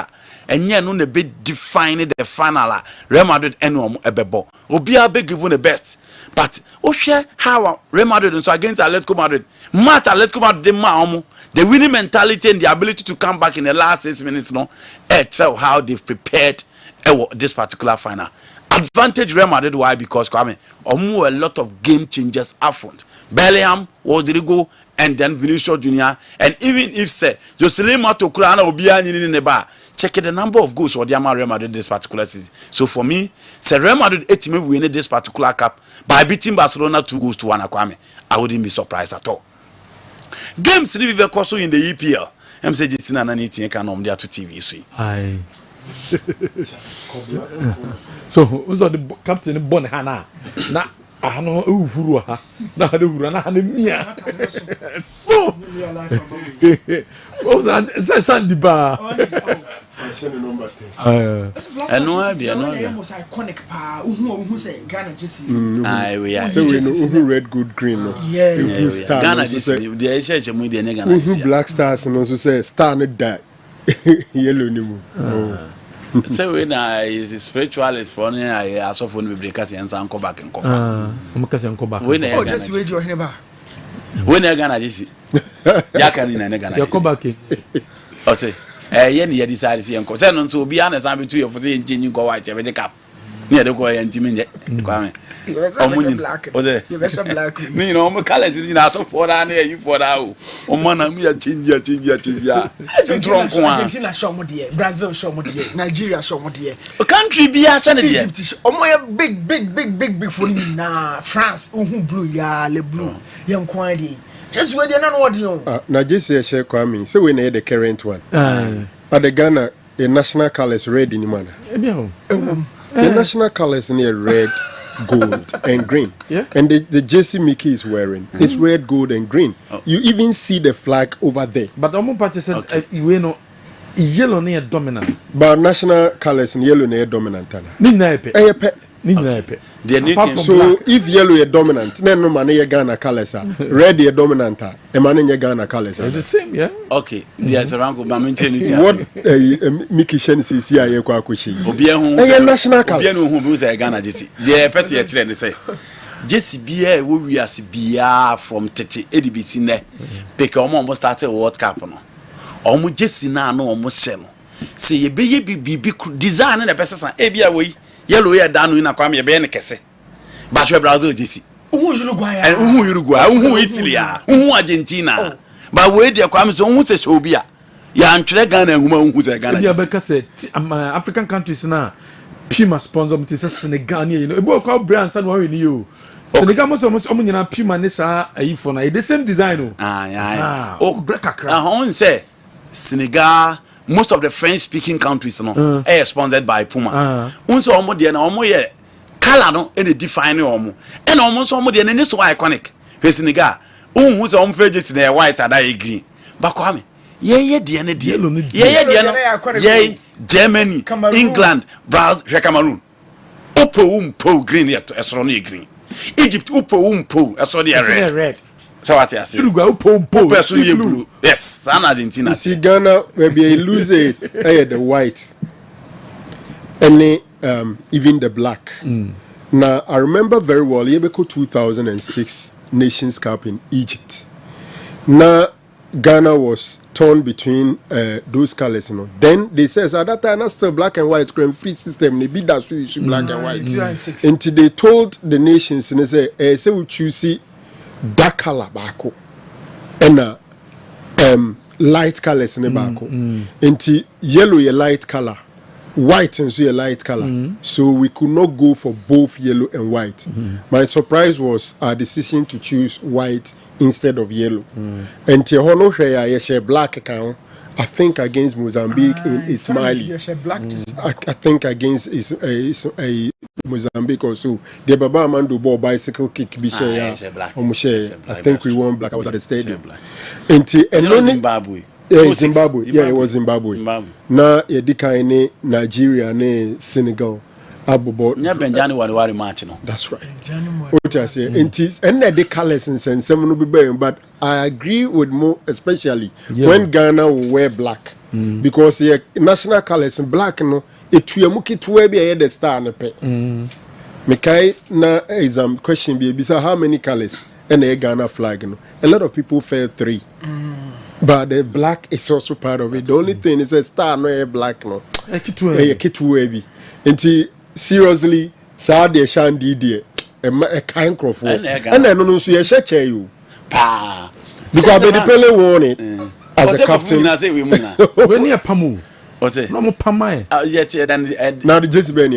And yet, no, the bit defining the final Real Madrid and Ebebo. Obia big give the best. But share how Real Madrid and so against Atletico Madrid. Match Atletico Madrid, the winning mentality and the ability to come back in the last 6 minutes, no, tell how they've prepared this particular final. Advantage Real Madrid why because a lot of game changers up front. Bellingham, Rodrigo, and then Vinicius Junior, and even if say Jocelyn Matokula will be in the bar, check the number of goals for the Real Madrid this particular season. So for me, say Real Madrid 8 team win this particular cup by beating Barcelona 2 goals to 1. I wouldn't be surprised at all. games ni be koso in the EPL em say Jitina na need can on there to TV so aye so who's the captain bon hana na ano uhuru ha na de uhuru na na mia so o Sandy ba no be most iconic pa who say Ghana just aye we are so we know red gold green no Ghana just the issue mu de Ghana black stars no so say star no die yellow ni mu so when is spiritualist for me I so for me be case and san come back and come back when oh just wait your Oheneba when Ghana just ya kan na Ghana ya come back o say ye ne ye decide say enko say no so obi an san betu ye for say enjin go white e be cap ne de ko ye ntimi nje kwa me omunyi o say you better black me no mo colors ni na so for na you for that o man na me ya change drunk one Argentina show mo de Brazil show mo de Nigeria show mo de country bi asa ne de Egypt omo ye big for ni na France blue ya le blue ye nkwan de just where they na no de na just share Kwame say we na the current one at the Ghana the national colors red in man the national colors in red gold and green and the jersey Mickey is wearing is red gold and green you even see the flag over there but omo party said we no yellow near dominance but national colors in yellow near dominant ni na epe so if yellow is dominant then no man Ghana colors red is dominant man Ghana colors the same okay there's around go maintain it what Mickey Shen see here kwa kushi obi ehun national colors obi ehun bi say Ghana jesi the person here kire ne say jesi bia wo wiase bia from 30 ADBC ne pick omo started World Cup no omo jesi na no omo hye no say ye be ye bibi design na person san e bia we yellow ya danu na kwam ye be ne kese ba hwe Brazil jesi Uruguay Italy Argentina ba we de kwam so hu se so bia ya ntwere Ghana ehuma hu se Ghana ya be kase African countries na Puma sponsor me say Senegal you know e bo kwa brand san we ni yo Senegal mo nyina Puma ne sa ayi for na the same design o break akra on say Senegal most of the French speaking countries no sponsored by Puma unso omo de na omo ye color no e define omo e na omo so omo de na so iconic we Senegal unhu so omo fages na white and green bakwa me ye de ne de ye de no ye Germany Cameroon. England Brazil Cameroon upo green esoro no green Egypt upo esoro de red so what you say Uruguay upo so ye blue yes San Argentina see Ghana maybe a lose the white and even the black now I remember very well Yebeko 2006 Nations Cup in Egypt now Ghana was torn between those colors you know then they says at that time that's still black and white crime free system they be that so black and white until they told the nations and they say we choose dark color bako and light colors in the bako until yellow a light color white and so a light color so we could not go for both yellow and white my surprise was our decision to choose white instead of yellow and Tihono share black account I think against Mozambique in Ismaili I think against a Mozambique also the Baba Mando ball bicycle kick be share I think we won black I was at the stadium and Zimbabwe Zimbabwe it was Zimbabwe na yedika ine Nigeria ne Senegal abobo nya Benjani wari match no that's right what I say and the colors and some no be but I agree with more especially when Ghana will wear black because the national colors in black no etuamuki tuwe be the star na pe mekai na exam question be bisa how many colors and the Ghana flag no a lot of people felt 3 but the black is also part of it the only thing is a star no black no ekituwe bi enti seriously Saudi Shandi die a kind crop and then no so ye share you pa because the Pele won it as a captain when you pamu What's it? No more pamai. Yet then now the Kessben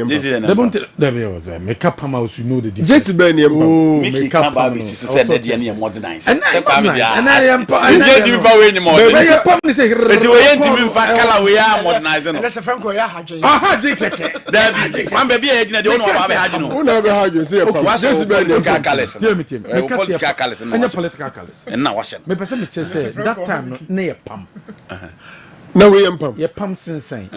They won't make up pama you know the difference. Kessben oh make up pama so said that the modernize and I am anymore it we ain't even fa color we are modernizing let's franco ya haje keke there be one baby e na de ono ba be haje no una be haje say Kessben colors political colors and political colors and now wash me person me say that time no na pam na we pam ye pam sensen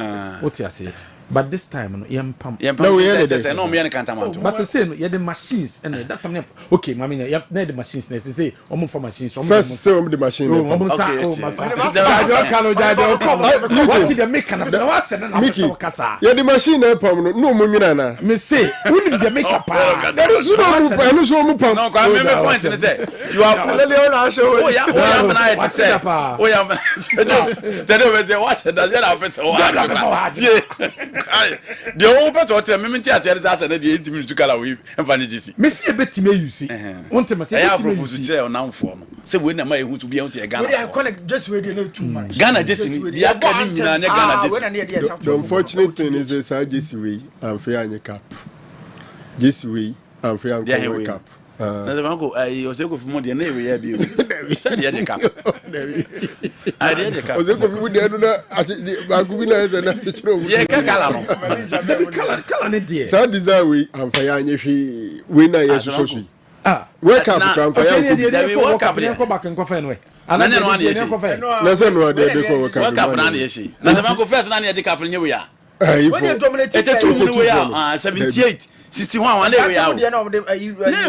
what you say but this time no ye pam no we no me can tam but say no ye the machines and that time okay I mean you the machines na say omo for machines first say omo the machine omo sa what the make na say what say na so kasa ye the machine na pam no mo nwina na me say who the make up there is no so mo pam no kwa me point is say you are oh yeah na it say oh yeah tell watch that you are better the whole person tell me tia tell that na the 8 minutes to kala we emfani gc me see betime you see won't me say I propose to tell now for no say we na ma ehu to be on te Ghana we are connect just we dey no too much Ghana just the academy na Ghana just the unfortunate thing is that just we am fair anye cap just we am fair anye cap na the man go I was go for money na we here bi say the cap I dey cap o say go dey no na bagu bi na say na chiro ye kala no kala ne dey say design we am fair anye hwe we na yes so so wake up from fire we wake up ne ko back nko fa no ana ne no an yesi na say no dey ko wake up na yesi na the man go first na ne dey cap ne we ya when you dominate it 2 we ya 78 61 one day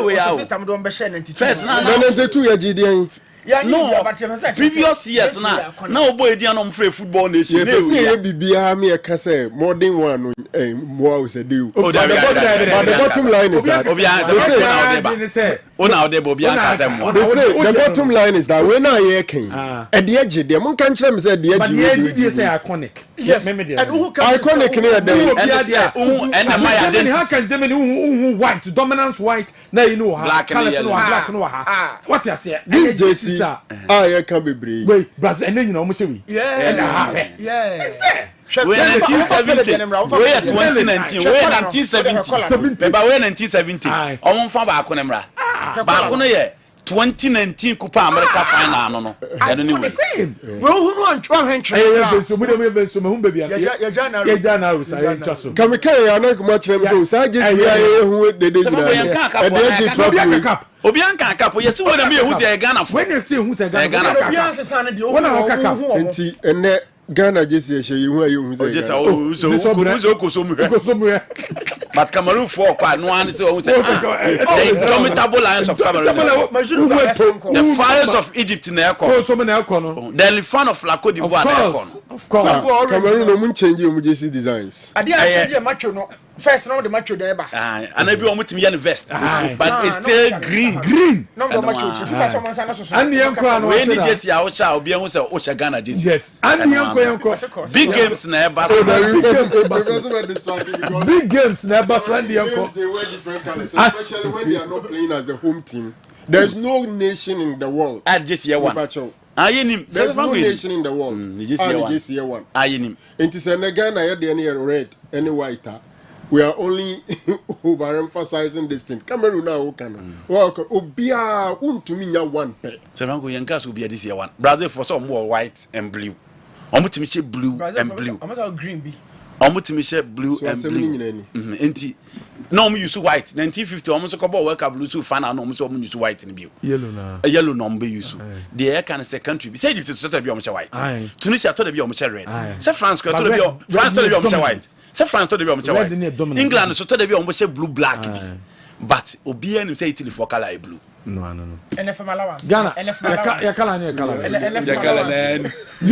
we out first time don be share 92 first na 92 ya gideon no previous years na obo edian no mfre football nation na we ya bibia me e ka say modern one more we say do but the bottom line is that the bottom line is that we na here king and the gide mon kan kire me say the gide say iconic yes and who can iconic near them and my identity how can Germany who white dominance white na you know black no ha what you say this JC I can be brave wait Brazil and you know say we yeah is there we 1970 we 2019 we 1970 but we 1970 omo fa ba ko nemra ba ko no ye 2019 Copa America final no anyway we who no antwa so me hu baby ya jana rusa ya twaso kamika ya na kuma kire me so sa je we ya hu de obi anka cap yes we na me hu se Ghana for when you say hu se Ghana obi anse sana de o nti ene Ghana jesi ehye yu ayu hu se so ko but Cameroon for kwa no an say hu se the indomitable lions of Cameroon the fires of Egypt na ekon the elephant of La Côte d'Ivoire na ekon of course Cameroon no mun change mu jesi designs ade a say macho no first now the macho there ba and every one mutimi yan vest but it's still green no go macho FIFA so man sana so and the yanko no we need jesi a wo sha obi ehun se o sha Ghana jesi yes and the yanko big games na eba big games na eba so and the yanko they wear different colors especially when they are not playing as the home team there's no nation in the world at jesi one ayenim there's no nation in the world jesi one ayenim enti se na Ghana ya de na red any white we are only overemphasizing this thing. Cameroon now can. Obia untumi nya one pair. Semango yanka so obia this year one. Brazil for some more white and blue. Omutimi she blue and blue. I'm not green be. Omutimi she blue and blue. Enti no me use white. 1950 omo ko ball work blue so final no omo use white in bio. Yellow na. Yellow no mbe use. The air can say country. Say Egypt so to be omo white. Tunisia to be omo red. Say France to be omo white. Say France to the be white. England so to the be on blue black but obi any say Italy for color blue. No. NFM allowance. Ghana. Ya color. Ya color na.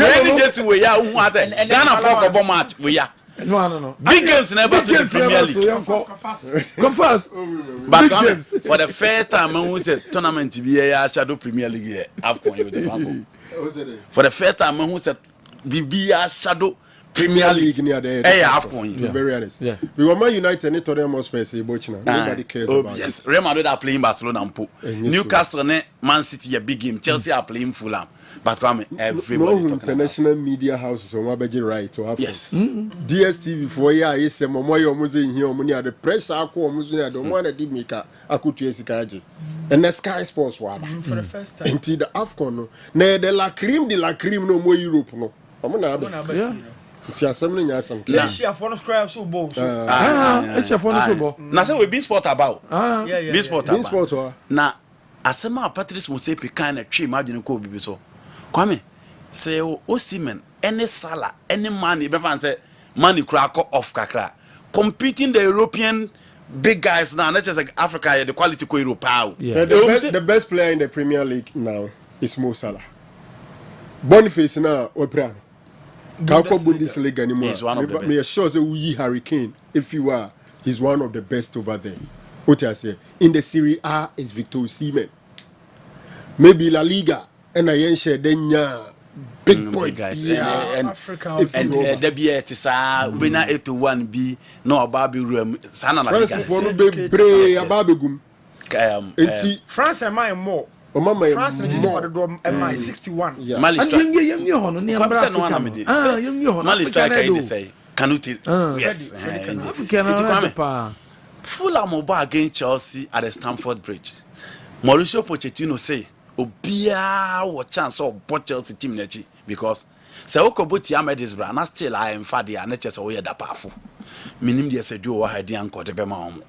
Any just we ya hu ate. Ghana for go match we ya. No. Big games never to the Premier League. Come first. But for the first time when say tournament be ya shadow Premier League here. AFCON you the bank. For the first time when say be shadow Premier League near the AFCON. To be very honest. Yeah. Because Man United and Tottenham Hotspur say nobody cares about yes. it. Real Madrid are playing Barcelona and Newcastle and Man City a big game. Chelsea are playing Fulham. But everybody talking international about media houses on Wabeji right to have. Yes. DSTV for is a momo almost in here money the pressure almost near the one that did make a akutu and the Sky Sports for the first time. Until the AFCON no the la cream no more Europe no. Yeah. It's a something else. Let's share for the crowd so bold. It's your phone so bold. Now say we be sport about. Yeah. Be sport about. Now asema Patrice Motsepe kind of tree imagine ko bibi so. Kwame say Osimhen any Salah any money be fan say money crack off kakra. Competing the European big guys now, not just like Africa, the quality ko Europe. Yeah. The best player in the Premier League now is Mo Salah. Boniface now Oprano. Kako Bundesliga anymore. Me sure say we Hurricane. If you are, he's one of the best over there. What I say in the Serie A is Victor Osimhen. Maybe La Liga and I share denya big point guys. And the BT sa winner 8-1 B no Ababi room sana La Liga. France for no be brave Ababegum. France am I more. France more MI 61. Mali striker say Kanute. Yes. Fulham oba against Chelsea at the Stamford Bridge. Mauricio Pochettino say obia wo chance of Chelsea team nechi because say okoboti Amedis bra na still I am fadi na chese wo yeda pafo. Minim de say do wo hadi anko de be ma omo.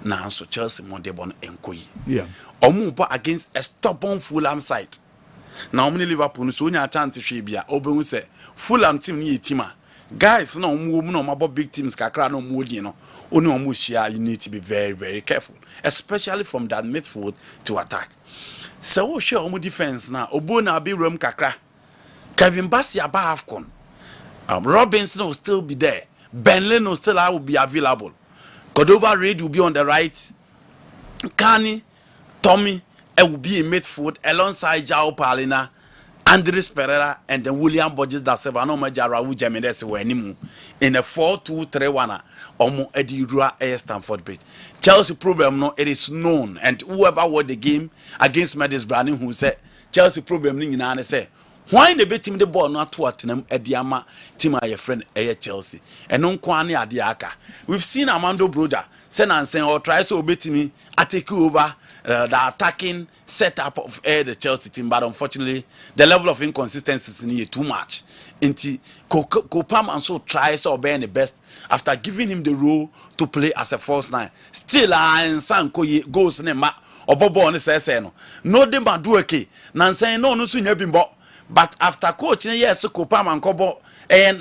Na so Chelsea mo de bon enkoyi. Yeah. Omo against a stubborn Fulham side. Now many Liverpool so nya chance hwe bia obehun say Fulham team ni team guys na omo no mabo big teams kakra na omo di no oni omo hia you need to be very very careful especially from that midfield to attack. So we show omo defense na obo na be room kakra. Kevin Bassey aba AFCON. Robinson will still be there. Benley will still will be available. Cordova Reid will be on the right. Kani, Tommy, will be in midfield alongside João Palina, Andres Pereira, and then William Borges da Silva. No major Raul Jimenez were anymore in a 4-2-3-1. Omo Edirua Air Stamford Bridge. Chelsea problem no, it is known, and whoever won the game against Middlesbrough who said Chelsea problem ni na say. Why the bet team the ball not to Tottenham Ediama team your friend Chelsea and non kwani adiaka. We've seen Armando Broja send and saying or try to bet me take over the attacking setup of the Chelsea team, but unfortunately the level of inconsistency is near too much. Inti Kopam and so tries to obey the best after giving him the role to play as a false nine. Still and Sanko goes in a Obobo on the say no de madueke nan saying no sunya bimbo. But after coach yes Kopam and Kobo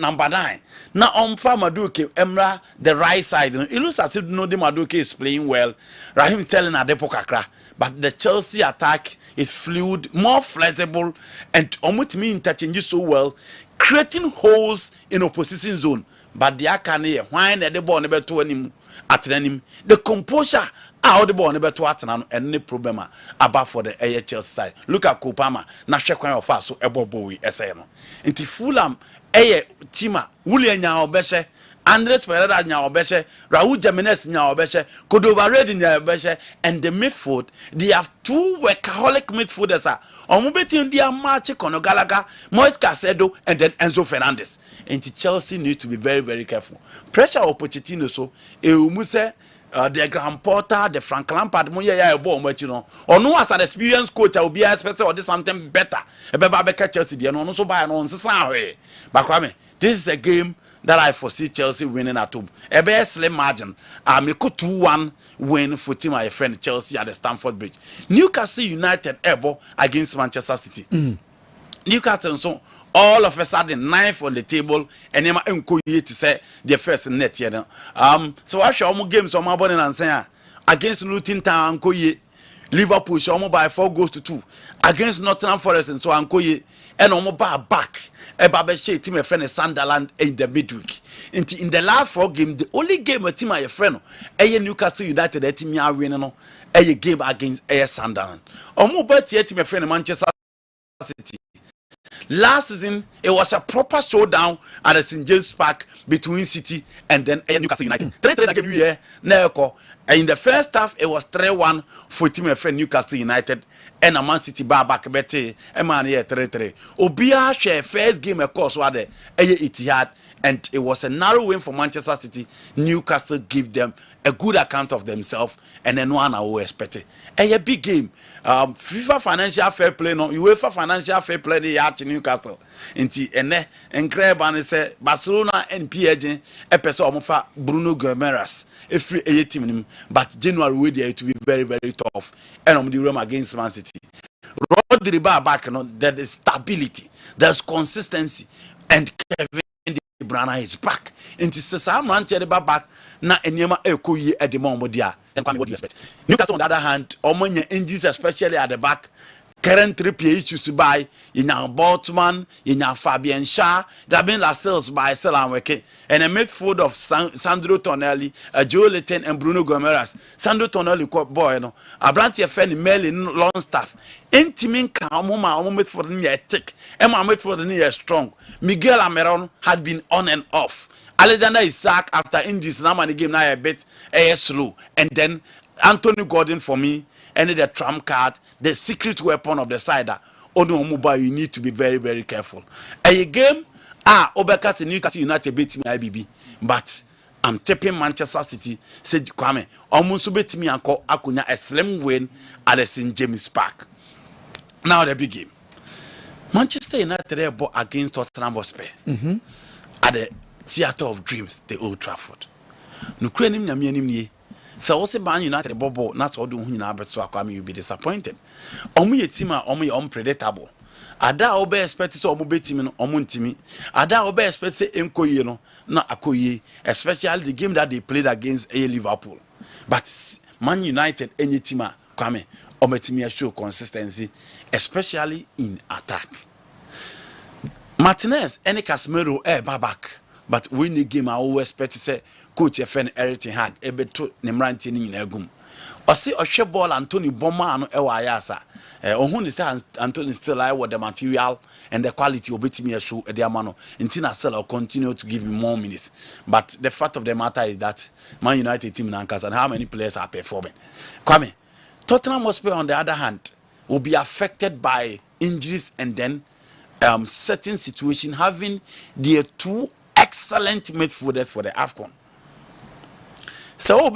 number 9 now Maduke Emra the right side it looks as if no de Maduke is playing well. Rahim telling Adepo Kakra, but the Chelsea attack is fluid, more flexible, and Omutimi interchanges so well, creating holes in opposition zone. But the Akane why the ball never to him at him the composure out the ball never to Atenam and no problem about for the AHL side. Look at Kopama, na shekwan of us so ebo boy SN. Inti Fulham Tima, William Nyao Andres Pereira Nyao Raul Jimenez Nyao Cordova Reid Nyao and the midfield, they have 2 workaholic midfielders. Omubeti Ndia Marche Kono Gallagher, Moise Caicedo, and then Enzo Fernandez. And Chelsea need to be very, very careful. Pressure of Pochettino so Muse the Graham Potter, the Frank Lampard, or no as an experienced coach, I will be expected or do something better. A Chelsea, they are so by an on Saturday. But this is a game that I foresee Chelsea winning at home. A very slim margin. I make 2-1 win for team my friend Chelsea at the Stamford Bridge. Newcastle United able against Manchester City. Newcastle so all of a sudden 9th on the table and Emma Nkoye to say the first net here. So I show more games on my body and say against Luton Town Nkoye, Liverpool show by 4-2 against Nottingham Forest and so Nkoye and Omo back. Ebabeshe team a friend Sunderland in the midweek. In the last 4 games, the only game a team a friend Newcastle United team are winning a game against Sunderland. Omo bet team a friend Manchester City. Last season, it was a proper showdown at the St. James Park between City and then Newcastle United. 3-3 again, yeah, Nerko. And in the first half, it was 3-1 for team and friend Newcastle United and a Man City bar back bete. And man, yeah, 3-3. Obia share first game, of course, what the Etihad, and it was a narrow win for Manchester City. Newcastle give them a good account of themselves, and then one I will expect it. A big game. FIFA financial fair play, no UEFA financial fair play. They are to Newcastle. Inti ene encreba ne say Barcelona and PSG. A person omofa Bruno Guimaraes. Every a team, but January we there to be very very tough. And the room against Man City. Rodri back, no, there is stability, there's consistency, and Kevin De Bruyne is back. Inti Sam Ranche back. Na enyema ekoyi at the moment dia. Then what do you expect? Newcastle on the other hand, omonya injuries especially at the back. Current 3 issues to buy. You know Boltman, you know Fabian Shah. There have been Lascelles by Selan Weke. And a midfield of Sandro Tonelli, Joe Letton and Bruno Guimaraes. Sandro Tonelli boy, no. Abranti Fanny Melly long staff. Intimate Kamuma midfield near thick. Emma midfield near strong. Miguel Ameron had been on and off. Alexander Isaac after injuries now and the game now a bit slow, and then Anthony Gordon for me and the trump card, the secret weapon of the side. Onuomuba, you need to be very very careful. A game Obekas and Newcastle United beat me IBB, but I'm tipping Manchester City. Said Kwame almost beat me and call Akunya a slim win at the St. James Park. Now the big game. Manchester United bought against Tottenham Hotspur at the Theatre of Dreams, the Old Trafford. No creating Nyame. So also Man United bobo not all doing but so you'll be disappointed. Omu team are unpredictable. Ada obe expected to omu team in omuntimi. Ada obe expected enkoye no not akoye, especially the game that they played against Liverpool. But Man United any team come ometimi show consistency, especially in attack. Martinez any Casemiro back. But when the game, I always expect to say, Coach FN everything had a bit to Nemranti in a gum. Or see a share ball Anthony Bomano Ewayasa. Ohun is Anthony still I with the material and the quality of it me a show at the amano. Until I sell or continue to give me more minutes. But the fact of the matter is that Man United team Nankas and how many players are performing. Kwame, Tottenham Hotspur on the other hand will be affected by injuries and then certain situation having their two excellent midfielders for the AFCON. So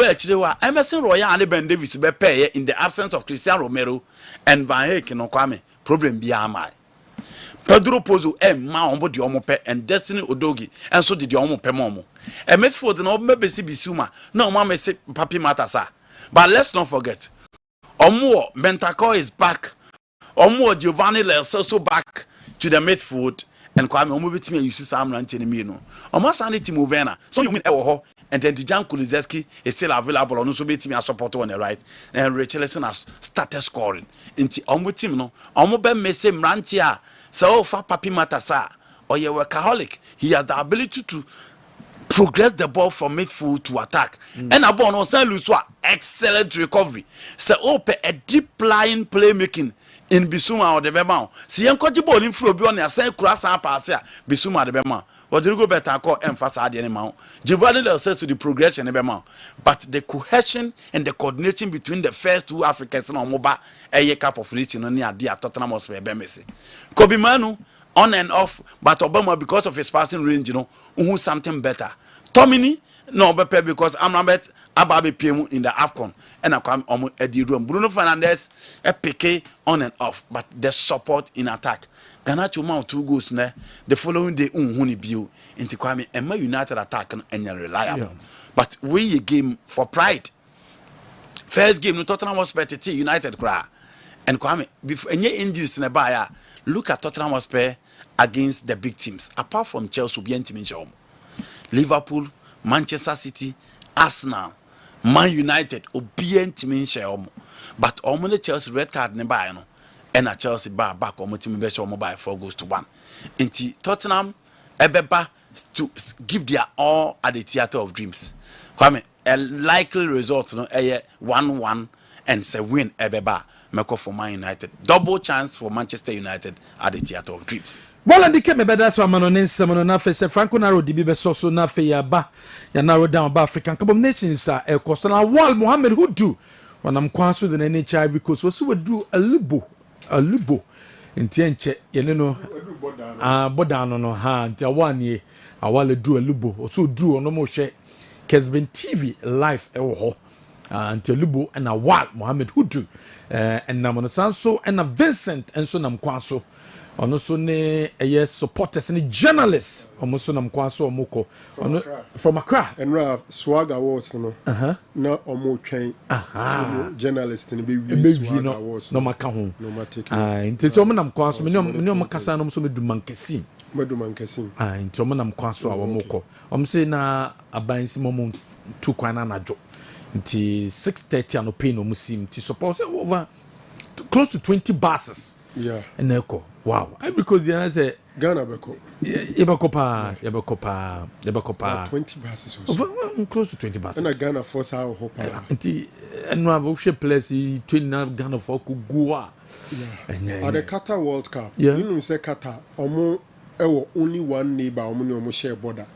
Emerson Royal and Ben Davis be pay in the absence of Cristiano Romero and Van Eyck no Kwame. Problem be amai. Pedro Pozo ma ombo di omo pe and Destiny Odogi and so did the omo pe momo. A midfield no maybe see Bisuma. No mama say Papi Matasa. But let's not forget. Omo Bentancur is back. Omo Giovanni Lo Celso back to the midfield. And Kwame omo betimi use Sam Ranche ni no. Omo sani Timo Werner. So you mean ewo and then Dejan Kulusevski is still available on so betimi support on the right. And Richarlison has started scoring. Inti omo team no. Omo be mese Ranche a so fa Papi Matasa or ye workaholic. He has the ability to progress the ball from midfield to attack. And abon on Saint Louis excellent recovery. So open a deep line playmaking in Bisuma or the Bema. See, Uncle Ball in Frobion, a same cross and pass here, Bisuma the Bema. What do you go better call emphasis the animal? Giovanni says to the progression in Bema. But the cohesion and the coordination between the first two Africans and Moba, a cup of reaching on near dear Tottenham was Bemese. Kobe Manu on and off, but Obama because of his passing range, you know, who something better. Tomini, no, better because Amrabat Ababi PM in the AFCON. And I come on Eddie Room. Bruno Fernandes, a PK on and off, but the support in attack. Ganacho mount 2 goals ne. The following day, Huni Biu into Kwame and my United attack and you're reliable. Yeah. But we a game for pride. First game, no Tottenham Hotspur United cry. And Kwame, before any injuries in a buyer, look at Tottenham Hotspur against the big teams. Apart from Chelsea, Liverpool, Manchester City, Arsenal, Man United, obedient team share but almost Chelsea red card ne buy no, and a Chelsea bar back almost team be show by 4-1. Inti Tottenham ebeba to give their all at the Theatre of Dreams. Kwame, a likely result no 1-1 and say win ebeba. meko for Man United. Double chance for Manchester United at the Theatre of Dreams. Well, and the came better so amano nensam na fe se Franco Naro di be so na fe ya ba ya narrow down ba African Cup of Nations e cost na wall Mohammed Hudu wanam kwanso de na HIV coast so we do a lubo nti enche yene no bodano no ha nti awani awale do a lubo so do ono mo hwe Kessben TV live e wo ho nti lubo na wall Mohammed Hudu and na mono sanso and na Vincent enso nam kwanso ono so ne supporters and journalists omo so nam kwanso omoko ono from Accra and swag awards no na omo twen journalist ni be swag awards no maka ho no matake nti so omo nam kwanso me omo kasa no so medumankesim nti omo nam kwanso awomoko omo se na abansi momo tu kwana na jo nti 6:30 ano pay no musim nti suppose over close to 20 buses and echo wow because the say Ghana beko Yebakopa 20 buses close to 20 buses and Ghana force how hope nti enu abushe place 20 Ghana for ku go at the Qatar World Cup you know say Qatar omo only one neighbor omo share border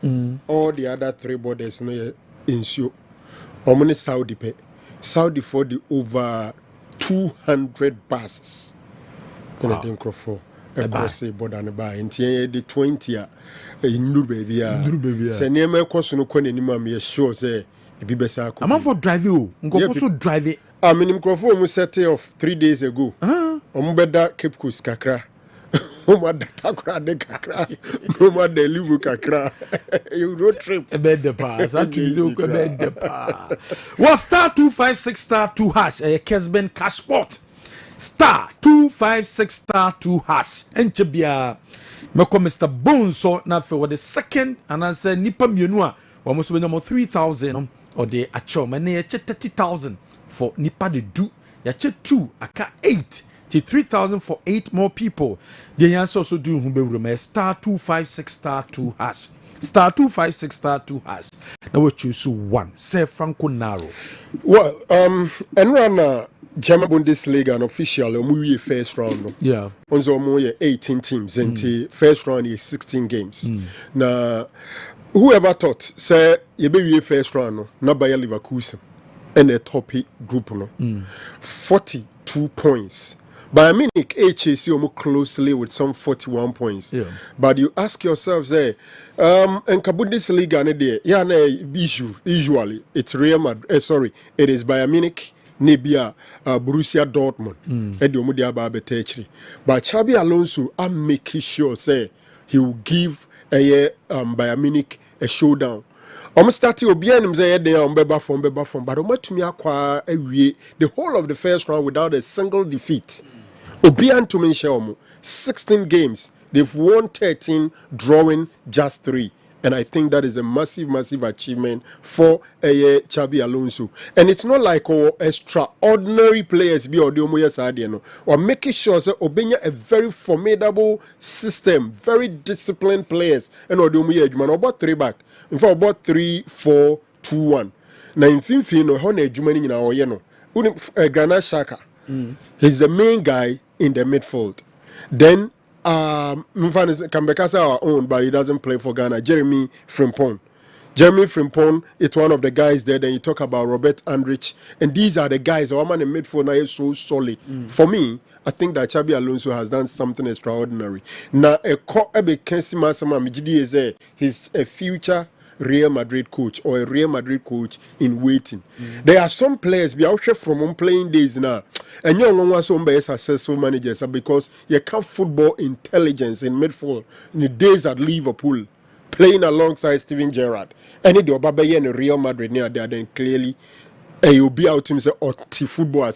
all the other 3 borders no ensure omo Saudi for the over 200 buses and I think for across the border and by in the 20 in Nubebia say near my course no kwan anima me sure say e be besa ko am for drive you go so drive it I mean microphone mu set off 3 days ago omo beda Cape Coast kakra omo da takra de kakra omo da livu kakra you road trip e be the pass at you say ko be the pass what star 256 star 2 hash Kessben cashport star 256 star 2 hash enche bia meko Mr Bonso na fe with the second and I say nipa mienu a wo mo so be no 3000 or the acho me na ye 30,000 for nipa de do ya che 2 aka 8 to 3,000 for 8 more people the answer also do hu be wuro star 256 star 2 hash star 256 star 2 hash now we choose one say Franco Naro well and run German Bundesliga and officially we first round no yeah onzo mo 18 teams and the first round is 16 games na whoever thought say you be first round no na Bayer Leverkusen and a top group no 42 points Bayern Munich HAC almost closely with some 41 points. But you ask yourself, say, and Bundesliga, usually it's Real Madrid. It is Bayern Munich, Nebia, Borussia Dortmund, but Xabi Alonso, I'm making sure, say, he will give Bayern Munich a showdown. I'm starting obianim say they on beba from but omatumi akwa ewie the whole of the first round without a single defeat. Obian to mention 16 games, they've won 13, drawing just 3. And I think that is a massive achievement for Xabi Alonso. And it's not like extraordinary players be or making sure that Obenya a very formidable system, very disciplined players, and about 3 back. In fact, about 3-4-2-1. Now in Finfino, Hone Jumani in our Granat Xhaka. He's the main guy in the midfield. Then Kambekasa our own, but he doesn't play for Ghana. Jeremy Frimpong, it's one of the guys there. Then you talk about Robert Andrich, and these are the guys. Our man in midfield now is so solid. For me, I think that Xabi Alonso has done something extraordinary. Now he's a future Real Madrid coach or a Real Madrid coach in waiting. There are some players be out from playing days now, and you don't want some successful managers because you can't football intelligence in midfield in the days at Liverpool playing alongside Steven Gerrard. Any do Obaba in Real Madrid near there, then clearly you'll be out to say football.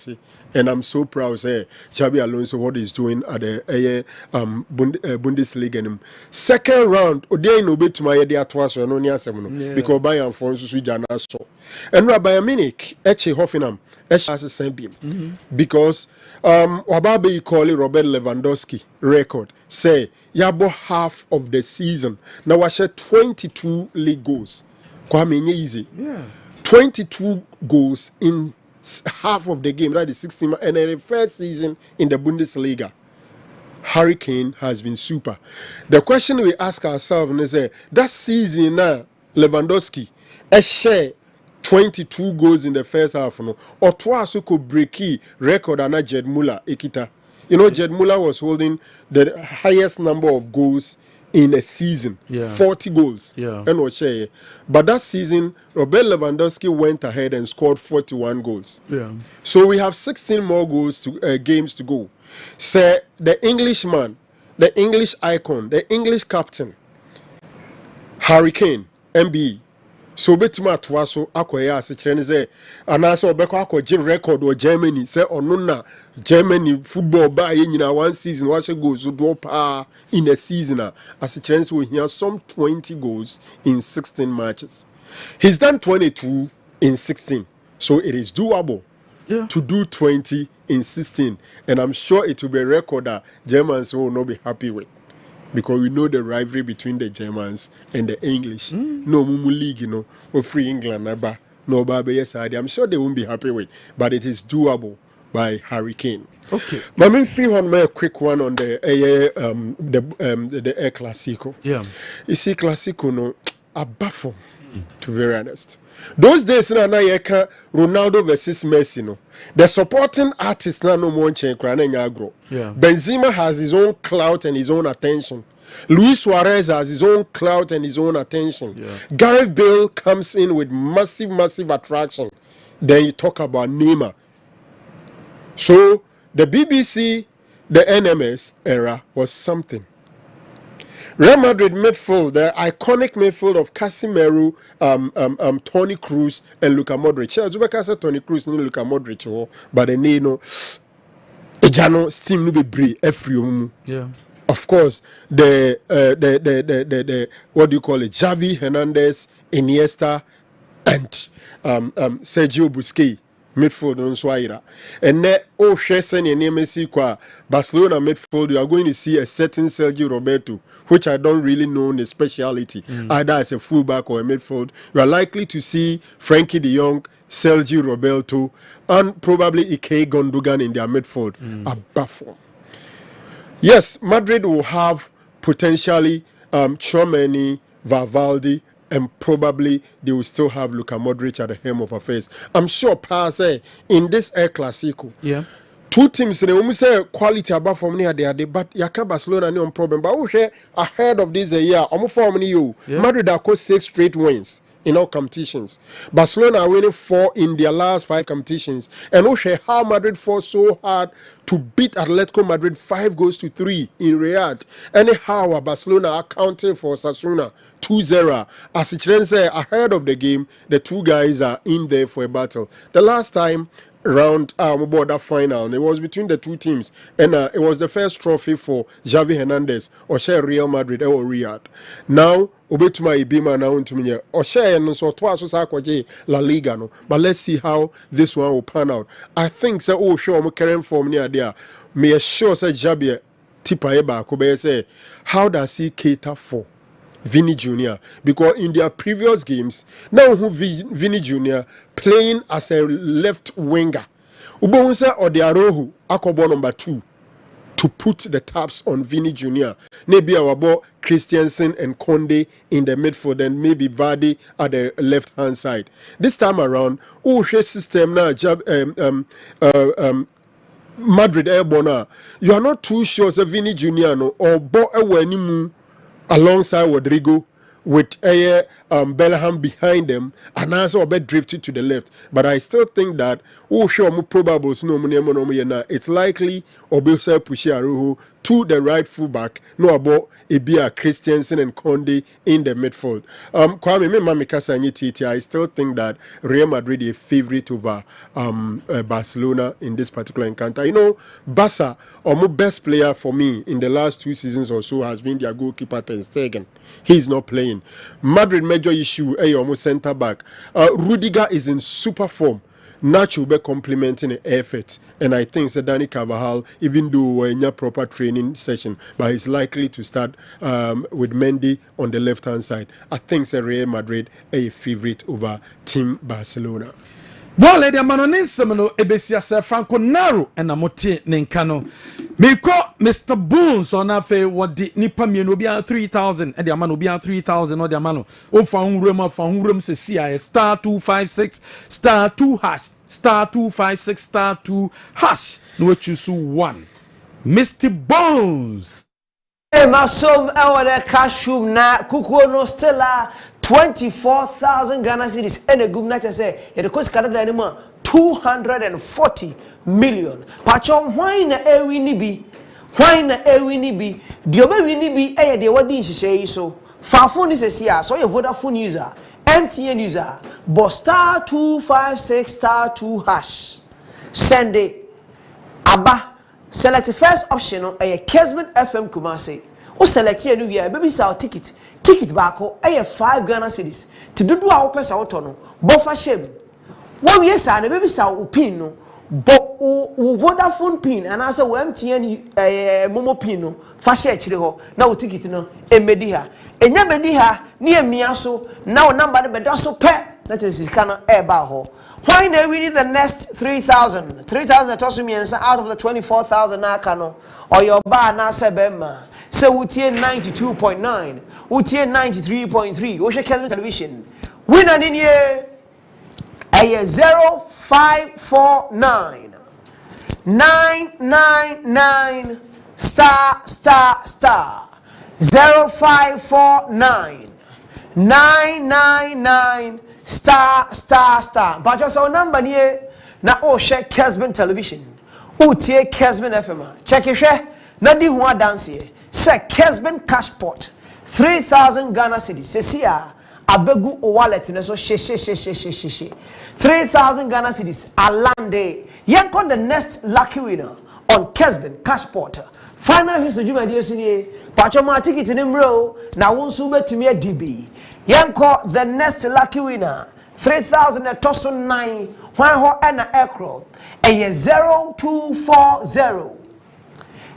And I'm so proud say Xabi Alonso what he's doing at the Bundesliga. Second round, Ode no bet my idea twice or no near seven because Bayern for Jana so. And Bayern Munich, Eche Hoffenheim, Eche has the same beam because Wababe call it Robert Lewandowski record. Say yabo half of the season. Now I share 22 league goals. Kwame easy. 22 goals in half of the game, that is 16, and in the first season in the Bundesliga, Harry Kane has been super. The question we ask ourselves is that season now, Lewandowski, a share 22 goals in the first half, no, or twice could break record and Jed Muller Ekita. You know, Jed Muller was holding the highest number of goals in a season, 40 goals. And was share. But that season, Robert Lewandowski went ahead and scored 41 goals. So we have 16 more goals to games to go. Say the Englishman, the English icon, the English captain, Harry Kane, MBE. So betima twaso akoya asekyerɛ sɛ anaasɛ ɔbɛkɔ akɔgye record wɔ Germany sɛ ɔno na Germany football ba yɛ nyina one season wahyɛ goals so do pa in a season asekyerɛ sɛ ohia some 20 goals in 16 matches. He's done 22 in 16, so it is doable to do 20 in 16, and I'm sure it will be a record that Germans will not be happy with. Because we know the rivalry between the Germans and the English. No mumu league, you know, or free England, no Baba yes, I'm sure they won't be happy with, but it is doable by Harry Kane. Okay. But me free on me a quick one on the Air Clasico. Yeah. You see, Clasico no a baffle, to be very honest. Those days na Ronaldo versus Messi no. The supporting artist na no more change agro. Yeah. Benzema has his own clout and his own attention. Luis Suarez has his own clout and his own attention. Yeah. Gareth Bale comes in with massive attraction. Then you talk about Neymar. So the BBC, the NMS era was something. Real Madrid midfield, the iconic midfield of Casemiro, Toni Kroos, and Luka Modric. Zubeka said Toni Kroos and Luka Modric, but they need no. Ejano steam no be brave every. Yeah. Of course, the what do you call it? Xavi Hernandez, Iniesta, and Sergio Busquets. Midfield on Swaira. And then Shesen and MSC qua Barcelona midfield, you are going to see a certain Sergio Roberto, which I don't really know the speciality, either as a fullback or a midfield. You are likely to see Frankie de Jong, Sergio Roberto, and probably Ike Gundogan in their midfield. A baffle. Yes, Madrid will have potentially Tchouaméni, Valverde, and probably they will still have Luka Modric at the helm of affairs. I'm sure, Pase, in this Air Clasico, two teams, they will say quality above from near there, but Yaka Barcelona no problem. But we ahead of this year, almost for many you, Madrid have got 6 straight wins in all competitions. Barcelona are winning 4 in their last 5 competitions. And we how Madrid fought so hard to beat Atletico Madrid 5-3 in Riyadh. Anyhow, Barcelona accounting for Osasuna 2-0. As it say, ahead of the game, the two guys are in there for a battle. The last time round about that final, it was between the two teams, and it was the first trophy for Xavi Hernandez or share Real Madrid or Riyadh. Now Obetuma Ibima now into me or share no so twice La Liga no, but let's see how this one will pan out. I think so sure I'm carrying form near there. Me sure say Xavi Tipa Eba Kobe say how does he cater for Vinny Jr. Because in their previous games, now who Vinny Jr. playing as a left winger. Ubonsa or the Arohu, Akobo number 2, to put the taps on Vinny Jr. Maybe our boy Christensen and Conde in the midfield, and maybe Vardy at the left hand side. This time around, system now, Madrid Airborne, you are not too sure say Vinny Jr. no or Bo Ewenimu alongside Rodrigo with Bellingham behind them, and also a bit drifted to the left. But I still think that probable it's likely Obese Pushiaruhu to the right fullback, no about Ibia Christensen and Conde in the midfield. Kwame Mamikasa, I still think that Real Madrid is a favorite over Barcelona in this particular encounter. You know, Barca, my best player for me in the last 2 seasons or so has been their goalkeeper Ter Stegen. He's not playing. Madrid major issue, almost centre back. Rudiger is in super form. Nacho will be complementing the effort, and I think that Dani Carvajal, even though we're in a proper training session, but he's likely to start with Mendy on the left hand side. I think that Real Madrid a favorite over Team Barcelona. Bole de manonisem no ebesia se Franco Naro and amote nenkano. Meko Mr. Bones on afe wodi nipa mienu obi 3000 e de amano obi 3000 no de amano. O fa hunrem se cia star 256 star 2 hash star 256 star 2 hash. No choose one. Mr. Bones. Masom the cash room na kukuo no still 24,000 Ghana cedis and a good night say the cost Canada anymore 240 million. Pachon why na ewi ni bi the obe ni bi eh de wadi say so phone is a so your Vodafone user MTN user but star 256 star 2 hash send it aba select the first option on a Kessben FM Kumasi. O select here no via baby sell ticket back o 5 Ghana cedis. To do our person out no. But for shame. One year sa na baby sell pin no. But o Vodafone pin and answer MTN Momo pin no. Fa share chire ho. Na o ticket no emedi ha. Enya medi ha ni emia so na o number no bedo so pe. That is sika no ba ho. Why now we need the next 3,000? 3,000 out of the 24,000 nakano. Or your bar na sebema. So we tie 92.9. We tie 93.3. We should Kessben television. Winner in here. 0549 999 star 0549 999 star. But just our number here. Na o share Kessben television. O tie Kessben FM. Check it share. Na di ho dance here. Say Kessben cash pot 3,000 Ghana cedis. Se sia abegu o wallet ne so she 3,000 Ghana cedis alande. Yen got the next lucky winner on Kessben cash pot. Final his juma die sini. Pacho ma ticket ni mro na wonso betumi adibi. Yen got the next lucky winner 3,000 toso 9 when ho na ekro. Eye 0240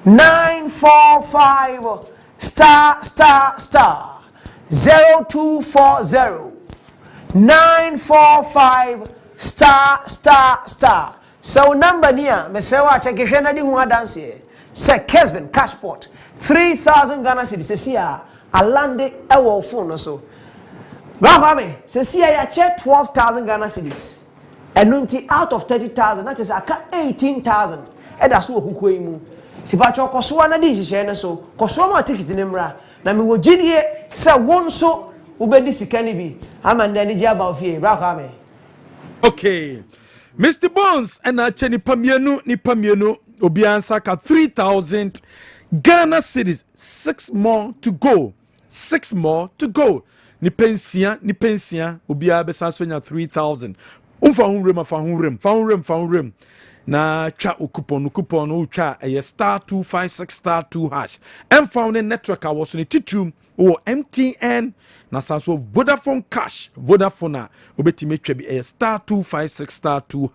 945 star 0240 945 star. So number near mesewa check na di hu dance here. Say Kessben cash pot 3,000 Ghana cedis se sia alande ewo phone so. Bravo se sia ya check 12,000 Ghana cedis. Enunti out of 30,000 that is aka 18,000. E da so okuko imu. Tibacho koso na di hihye ne so. Koso ma ticket ne mra. Na me wogidie se won so ubedi sika ni bi. Amanda ni jia ba ofie. Bravo Okay. Mr. Bones and a nipa mienu obi ansa ka 3,000 Ghana cedis. 6 more to go. Ni pensia obi abesa so nya 3,000. Fa hunrem na twa coupon o twa star 256 star 2 hash and found a network I was on titum o MTN na sanso Vodafone cash Vodafone obetime twa bi star 256 star 2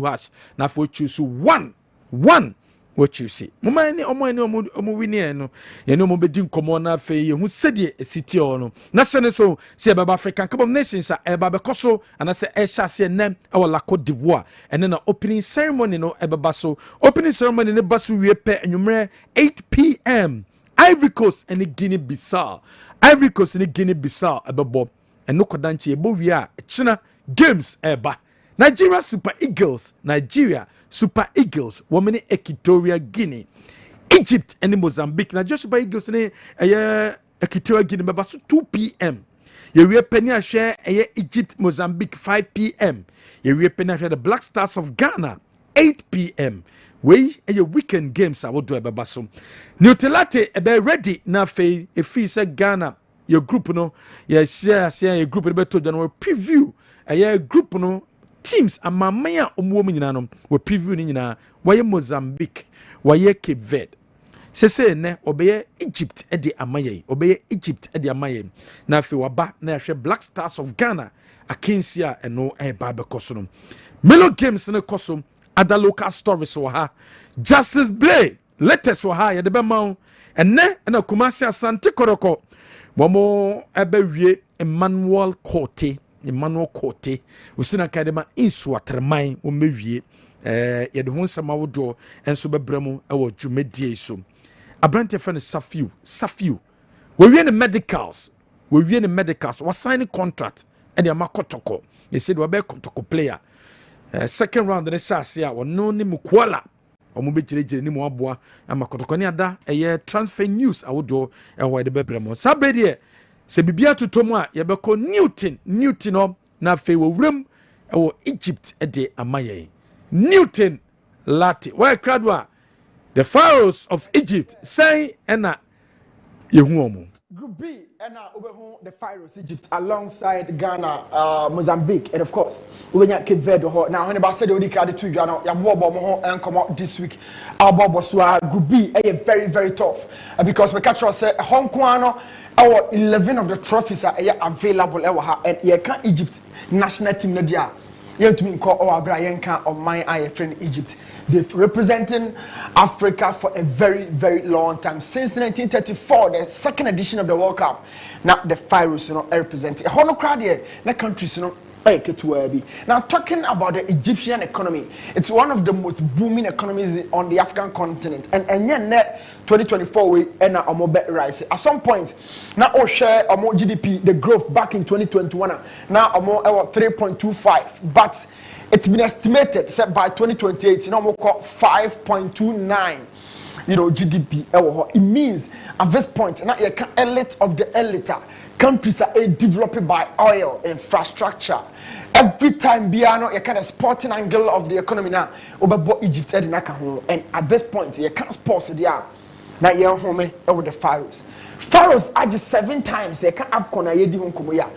hash na for choose one what you see mama ni omo wini no ye no mo bedi nkomo na fe ye hu sedie esiti ono na se so se baba African Cup of Nations a baba koso ana se e hyase nem e wala Côte d'Ivoire and na opening ceremony no e baba so opening ceremony ne basu wie pe anwumre 8 p.m. Ivory Coast and Guinea Bissau ebebo eno kodanche ebo wi a china games eba Nigeria Super Eagles, woman Equatorial Guinea, Egypt and Mozambique. Now just Super Eagles Equatorial Guinea, but 2 p.m. You will penny share Egypt Mozambique 5 p.m. You will penny share the Black Stars of Ghana 8 p.m. We a weekend games I will do a babaso. Nutelate be ready na fe if say Ghana your group no you share your group beto January preview a group no teams amamaya omuo nyina no we preview ni nyina waye Mozambique waye Cape Verde sese ne obeye Egypt e de amaye na fe waba na hwe Black Stars of Ghana akensia eno e ba be koso no Melo games ne koso other local stories wo ha Justice Blay latest wo ha ye de be mawo enne na Kumasi Asante Koroko momo ebe wie Emmanuel Cote Emmanuel Kote usina kadema insu atremai wo mewie ye de ho nsema wodo enso bebremu e wo dwumedie so abrante fe ne Safiu we wie ne medicals we sign contract e de makotoko they said we be kotoko player second round ne chance a wono ne mukwala omo be giregire ni mo aboa amakotoko ne ada transfer news awodo e wo de bebremu sabredie se bibia totomu a ye beko Newton no na fe wo wrem e wo Egypt e de amaye Newton Lati why kradwa the pharaohs of Egypt say ena yehu omo Group B ena obehu the pharaohs Egypt alongside Ghana, Mozambique, and of course ubenya Cape Verde ho na Oheneba said odi ka de two dwa no ya bobo mo ho enkomo this week abobo so group B very very tough because we catch us say Hong Kong our 11 of the trophies are available and you can Egypt national team no dia you to me call our Brian can on my eye friend Egypt they've representing Africa for a very very long time since 1934 the second edition of the World Cup now the Pharaohs represent a whole crowd here na countries now talking about the Egyptian economy, it's one of the most booming economies on the African continent and yet 2024 we end up rise at some point now share more GDP the growth back in 2021 now more 3.25 but it's been estimated set by 2028 more 5.29 GDP it means at this point now you can elite of the elite countries are developed by oil infrastructure. Every time Biano, you can a sporting angle of the economy now. Over Egypt and at this point, you can't sport it. Now you're home over the Pharaohs. Pharaohs are just 7 times. They can't have Kona Yedi Hunkomoya.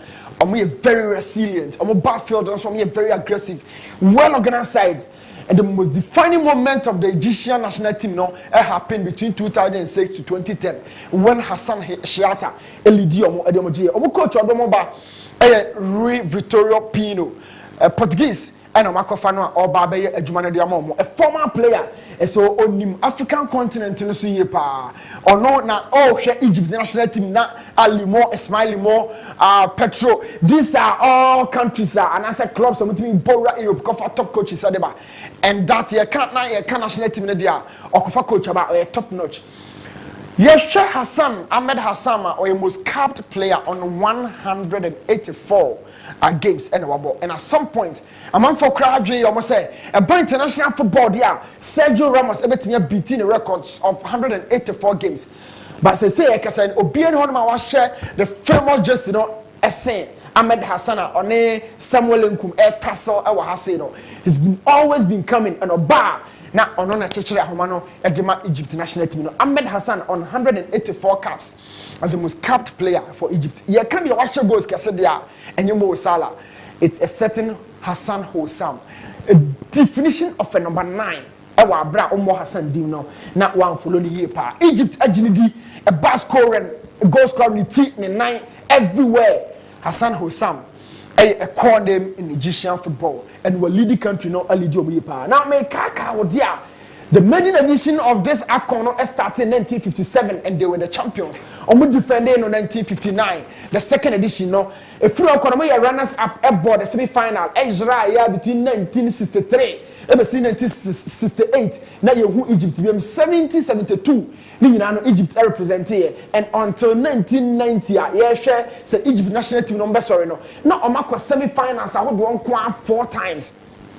We are very resilient. I'm a battlefield, and so we are very aggressive, well organized. And the most defining moment of the Egyptian national team happened between 2006 to 2010 when Hassan Shiata elidi omo coach odomoba Rui Vittorio Pino Portuguese and Omakofano oba be adwuma de amomo a former player so onim African continent no so yepa ono na hwe Egypt national team na Alimo Ismailimo Petro these are all countries and as a clubs so mutimi bora Europe cover top coaches adeba and that you can't national team there okofa coach about top notch. Yes, Hassan Ahmed Hassan or a most capped player on 184 games and at some point a man for crowd almost say about international football there Sergio Ramos everything beating the records of 184 games but say I can say Obian Honma share the famous just essay Ahmed Hassan on a Samuel Nkum tassel our Hassan he's always been coming and a bar now on a church Homano Edema Egypt national team Ahmed Hassan on 184 caps as the most capped player for Egypt. You can be watch goals Kasedia and you Mo Salah. It's a certain Hassan Hossam. A definition of a number 9. Ewa bra Omo Hassan Dino. Not one follow the year pa. Egypt agility a bas scoring a goal scoring 9 everywhere. Hassan Hossam. A core name in Egyptian football and we're leading country no a lead now make kaka dia the maiden edition of this AFCON started in 1957 and they were the champions we defended in 1959 the second edition if you are runners up aboard the semi-final Israel between 1963 and 1968 now you Egypt 1772 Egypt represented and until 1990 said Egypt national team number sorry no now semi-finals I would one 4 times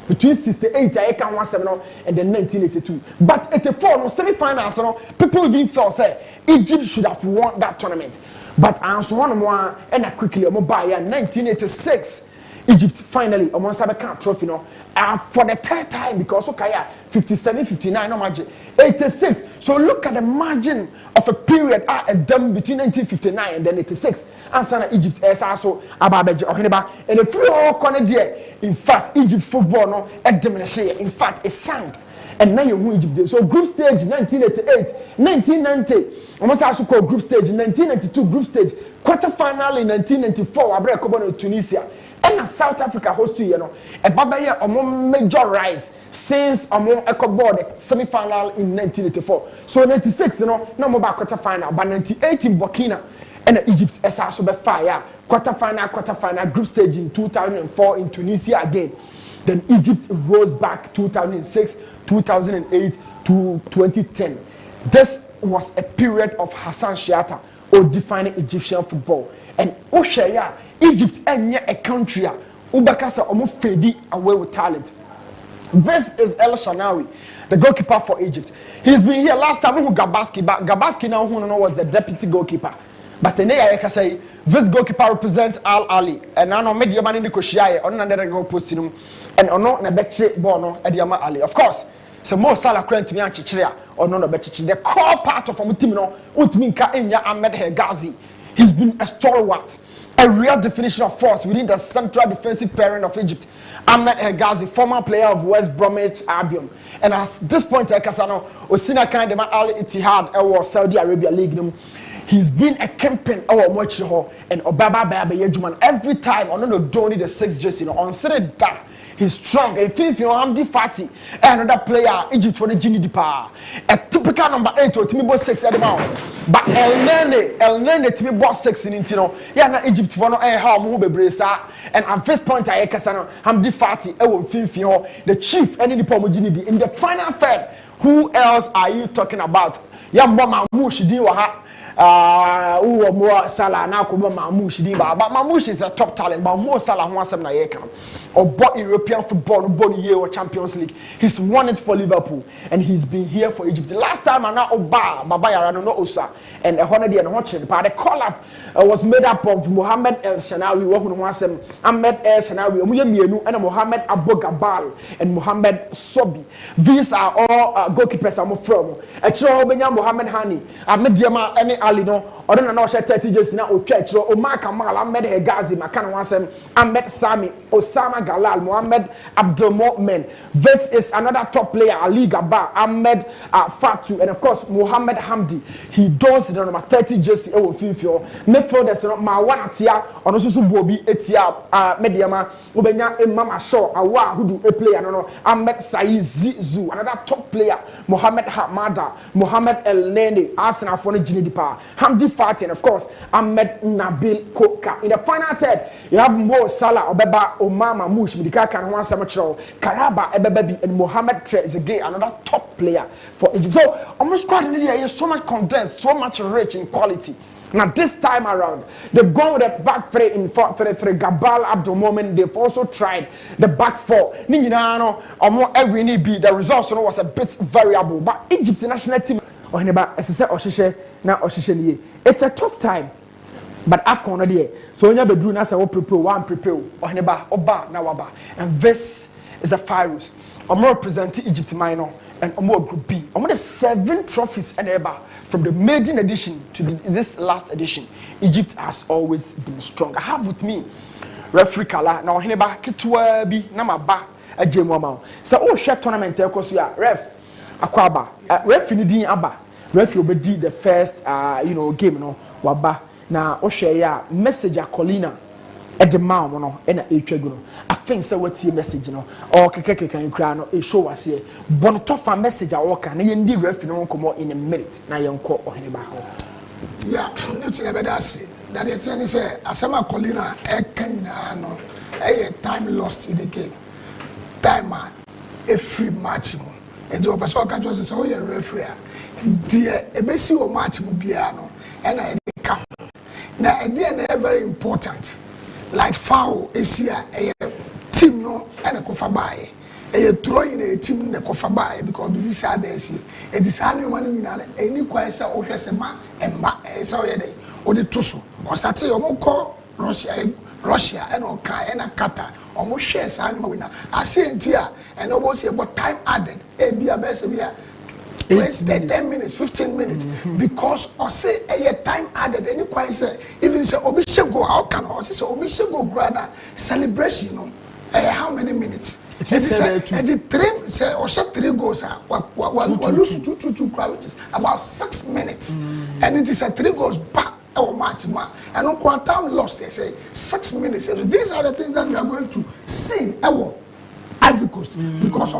between 68 I can 17 and then 1982 but 84 no semi-finals people even felt say Egypt should have won that tournament but I also one more and I quickly buy 1986 Egypt finally almost have a trophy for the third time because okay 57 59 no margin 86 so look at the margin of a period between 1959 and then 86 and sana Egypt also ababeje Oheneba and the free all corner there in fact Egypt football no diminish in fact it sank and now you Egypt so group stage 1988 1990 almost also called group stage 1992 group stage quarter final in 1994 abre kobo Tunisia and South Africa host to a babaya among major rise since among eco board semi-final in 1984 so 96 no more quarter final but 98 in Burkina and Egypt also be fire quarter final group stage in 2004 in Tunisia again. Then Egypt rose back 2006, 2008 to 2010. This was a period of Hassan Shiata or defining Egyptian football. And Oshaya, Egypt ain't a country Ubakasa almost faded away with talent. This is El Shanawi, the goalkeeper for Egypt. He's been here last time who Gabaski, but Gabaski now who was the deputy goalkeeper. But in there I can say this goalkeeper represents Al Ali. And now media man in the Koshia on another goal posting and on not Nebeche Bono Ediama Ali. Of course, so more Salah Krent me Chichria or no Bechi. The core part of Mutimino Utminka Enya Ahmed Hegazi. He's been a stalwart, a real definition of force within the central defensive pairing of Egypt. Ahmed Hegazi, former player of West Bromwich Albion. And at this point, Kasano, Osina Kandema Al Ittihad, or Saudi Arabia League. He's been a campaign our Mochiho and Obaba Baba Yejuman every time on the Donny the 6th jersey on Saturday that he's strong and fifth you Hamdi Fati another player Egypt for the Gini Dipa a typical number 8 or Timibo 6 at the moment but El Nene Timibo 6 in Intino yeah na Egypt for no how move bresa and at this point I Kasano Hamdi Fati fifth the chief and in the Pomogini in the final third. Who else are you talking about? Yeah Mama Mushi Waha more Salah now come Mamouche Diba, but Mamouche is a top talent, but more Salah wants some Nayeka or bought European football, born year or Champions League. He's won it for Liverpool and he's been here for Egypt. The last time I now Oba, Babaya, no Osa, and a Honey and Hotchin, but the call up was made up of Mohammed El Shanawi, who wants him, Ahmed El Shanawi, Muyamienu, and Mohammed Abu Gabal, and Mohammed Sobi. These are all goalkeepers I'm from. Actually, Mohammed Hani, Ahmed Diama, any Alino, or then I 30 years now, or Church, or Mark Amal, Ahmed Hegazi, Makan Wansem, Ahmed Sami, Osama Galal, Mohammed Abdelmomen. This is another top player, Ali Gaba, Ahmed Fatu, and of course, Mohammed Hamdi. He does the number 30 jersey over Fifio. Midfielders, my one atia, on also Bobby, Etia, Mediama, Ubenya, Mama Shaw, Awa, who do a player, no, Ahmed Saïd Zizu, another top player, Mohammed Hamada, Mohammed El Nene, Arsenal for the Ginidipa, Hamdi Fati, and of course, Ahmed Nabil Koka. In the final third, you have Mo Salah, Obeba, Omama Mush, Midikaka, and one Samachro, Karaba, Ebebebi, and Mohammed Trezeguet, another top player for Egypt. So, almost squad in India is so much condensed, so much rich in quality. Now, this time around, they've gone with the back three in 4-3-3. Gabal Abdelmomen, they've also tried the back four. Ninginano, or more every need be. The results was a bit variable. But Egypt national team, Oheneba, as I said, Oshishe, now Oshishe. It's a tough time. But I've already. So when you be doing as I will prepare, one prepare. Oheneba, Oba, Nawaba. And this is a virus. I'm representing Egypt minor and I'm more group B. I'm the 7 trophies and ever. From the maiden edition to this last edition, Egypt has always been strong. I have with me referee Kala. Now, Oheneba, Kitwa bi na maba a game wama. So, oh, share tournament because you are ref akwaba. Ref ni din aba. Ref you be the first game no waba. Na oh share ya message a Colina at the mouth no na etwagu. I think say what your message no or keke kan kra no e show us here. Bon tofa message a work na yendi ref no come in a minute na yenko Oheneba ho. Yeah, it's a better say. That the thing is asama Colina e kanyina no e time lost in the game. Time a free match mo. And the person can just say oh you referee. Dear e be see o match mo bia no e na e ka. Na e dey very important. Like foul is here a team no and a kofabaye. A throwing a team the kofabaye because we said this. It is only one in any question or Hesema and Ma so yede or the Tusu or Stati or call Russia and Okai and a Qatar almost shares animal winner. I say in here and almost about time added. A be a best of 10 minutes, 15 minutes, because or say a time added any question even say Obishego how can or say Obishego brother celebration how many minutes? It is 3 say or 3 goals lose 2 which is about 6 minutes and it is a 3 goals back our match and on quantum lost they say 6 minutes. These are the things that we are going to see our Ivory Coast because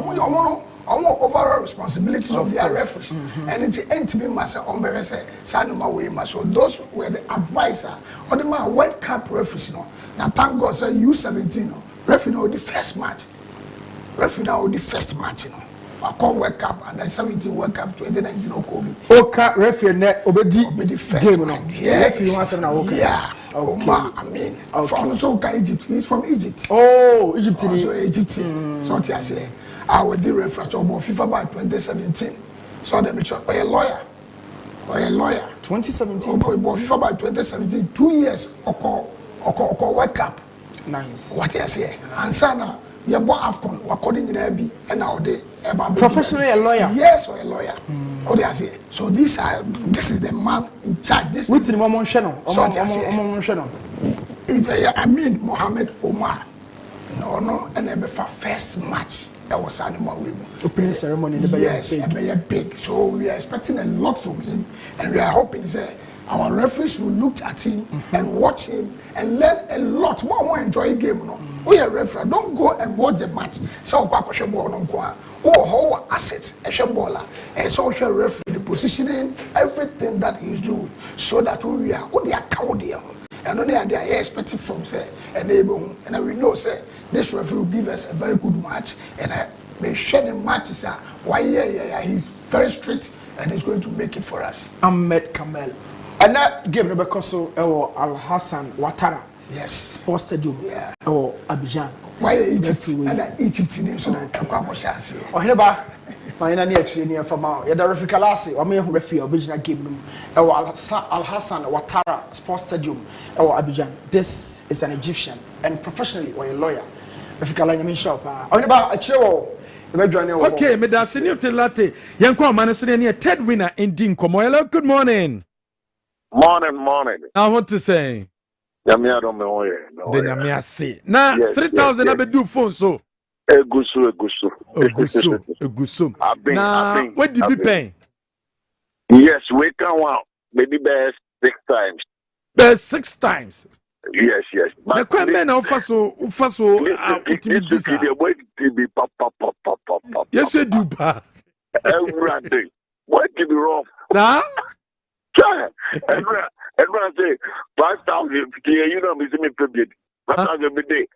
almost overall responsibilities of their referees. And it ain't to be myself on say Sanuma way. So those were the advisor or the man World Cup referees. No, now thank God say U17 referee know the first match. Referee know the first match. You know, I call World Cup and then 17 World Cup 2019 Okobi. Oka referee net obedi first game match. No. Yes. Referee wants to know. Yeah. Okay. I mean, from so Egypt. He's from Egypt. Oh, Egypt. So Egypt. So I say. I was the referee to FIFA by 2017. So they make sure a lawyer. 2017. FIFA by 2017, 2 years oko World Cup. Nice. What I say? And sana you bought Afcon according to the and now they professionally a lawyer. Yes, or a lawyer. What I say? So this is the man in charge. This with the Momon Channel. I mean Mohammed Omar. No, and then before first match. That was animal opening ceremony. Yes, big. So we are expecting a lot from him, and we are hoping that our referees will look at him and watch him and learn a lot more. Enjoy the game, no. We are referee. Don't go and watch the match. So how assets, a baller, and so referee the positioning, everything that he's doing, so that we are what they are counting. And only they are expecting from say and we know say this referee will give us a very good match and we share the matches why he's very strict and he's going to make it for us. Ahmed Kamel. And that game because Al Hassan Ouattara. Yes. Sports Stadium. Yeah. Or Abidjan. Why Egypt? And Egypt in so Oheneba. My nani actually near from out. The referee Kalasi, or me referee original game. Al Hassan Ouattara Sports Stadium. Or Abidjan. This is an Egyptian and professionally or a lawyer. Referee Kalani Nyame shop. Oheneba achiwo. Okay, me da senior latte. Yanko manasene near Ted winner ending komo. Hello, good morning. Morning. I want to say. Nyame adom me hoye. The Nyame ase. Na 3,000 abedu phone so. Egusu. Na what did you pay? Yes, we can wow. Maybe best 6 times. Best 6 times. Yes. Na kwa men ufaso utimidisa. Yes, we do ba. Everything. What could be wrong? Huh? Everyone say 5,000. You know, me see me period. 5,000 a day.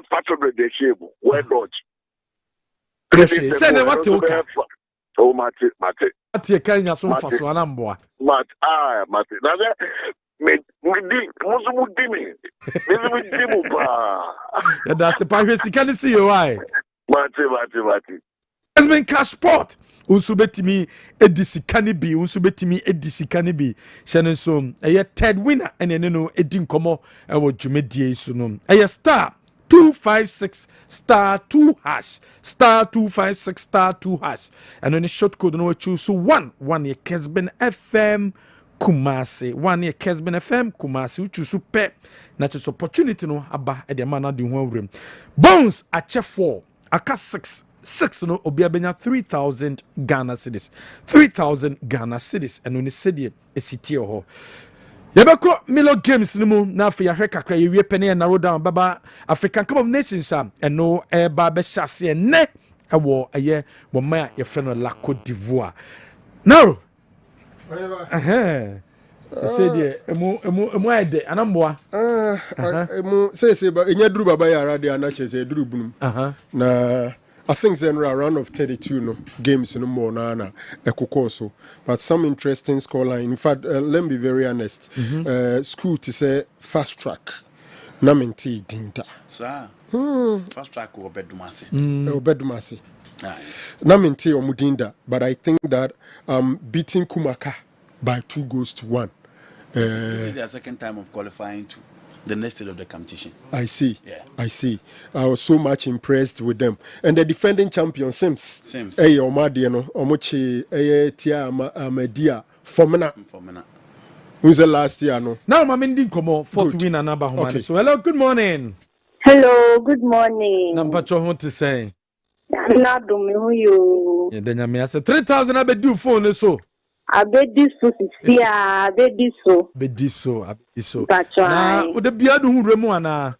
500 a shave. Where dodge? Say what you okay? Oh, Mate. What you can ya so faso anamboa. Mate. Now me yeah, that's a pirate. Can you see you why? Mate. Kessben Passport. Unsu betimi edisi kanibi. Unsu betimi edisi kanibi. Shane so. Eye third winner. Ene no edin komo. Ewo jumedie isu no. Eye star 256 star 2 hash. Star 256 star 2 hash. And on short code no choose one year Kessben FM. Kumasi one year Kessben FM Kumasi uchusu pe na chess opportunity no aba e de mana de ho awrem bones ache 4 aka 6 no obi abenya 3,000 Ghana cedis 3,000 Ghana cedis eno ne sedie esitie ho yebeko Milo Games no mu na afi yahwe kakra yewie pene na narrow down baba African Cup of Nations eno eba be hyase ne ewo eye wo ma ye fe no La Côte d'Ivoire now say there emu ede anamboa emu say ba enya duru baba yara de anache say duru bunum na I think then around of 32 no games no more na ekokoso but some interesting scoreline in fact let me be very honest school to say fast track na menti dinta sir fast track obedumase na menti omudinda but I think that beating Kumaka by 2-1. This is their second time of qualifying to the next stage of the competition. I see. I was so much impressed with them. And the defending champion, Sims. Hey, Omadiano, Omochi, Tia, Amadia, Fomena. Who's the last year? No. Now, Mamindi Komo, fourth winner, number one. Okay. So, hello, good morning. Hello, good morning. Number 2, what to say? Not do me who you. Yeah, then I say 3,000 abedu phone so. Abediso sia, abediso. Bediso. Na o de bia do hunremu ana.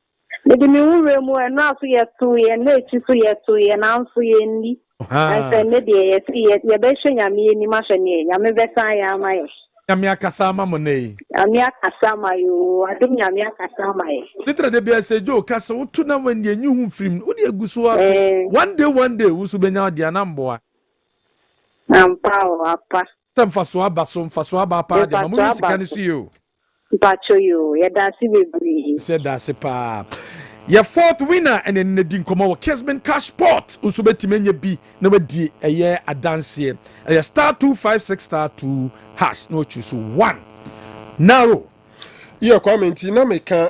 De mi hunremu e na so ye to ye na echi so ye to ye na so ye ndi. I said, maybe a free your best Nyame ni mashani, Nyame besa ya mai. Nyame akasa ma mo nei. Nyame akasa ma yo, adum Nyame akasa ma ye. Litra de bia se jo kasa wotu na wan ye nyu hu frim. Wo de aguso ato. One day wo so benya de anamboa. Ampa o apa. Mfaso aba so mfaso aba pa de ma mo sika ni so yo. Mpacho yo, ye da si bebre. Se da se pa. Your fourth winner and then the Dinkomo Kessben cash pot. Also betimenye bi na wadi eye adanse. A star 256 star 2 hash no choose one. Narrow. Yeah, commenting na me can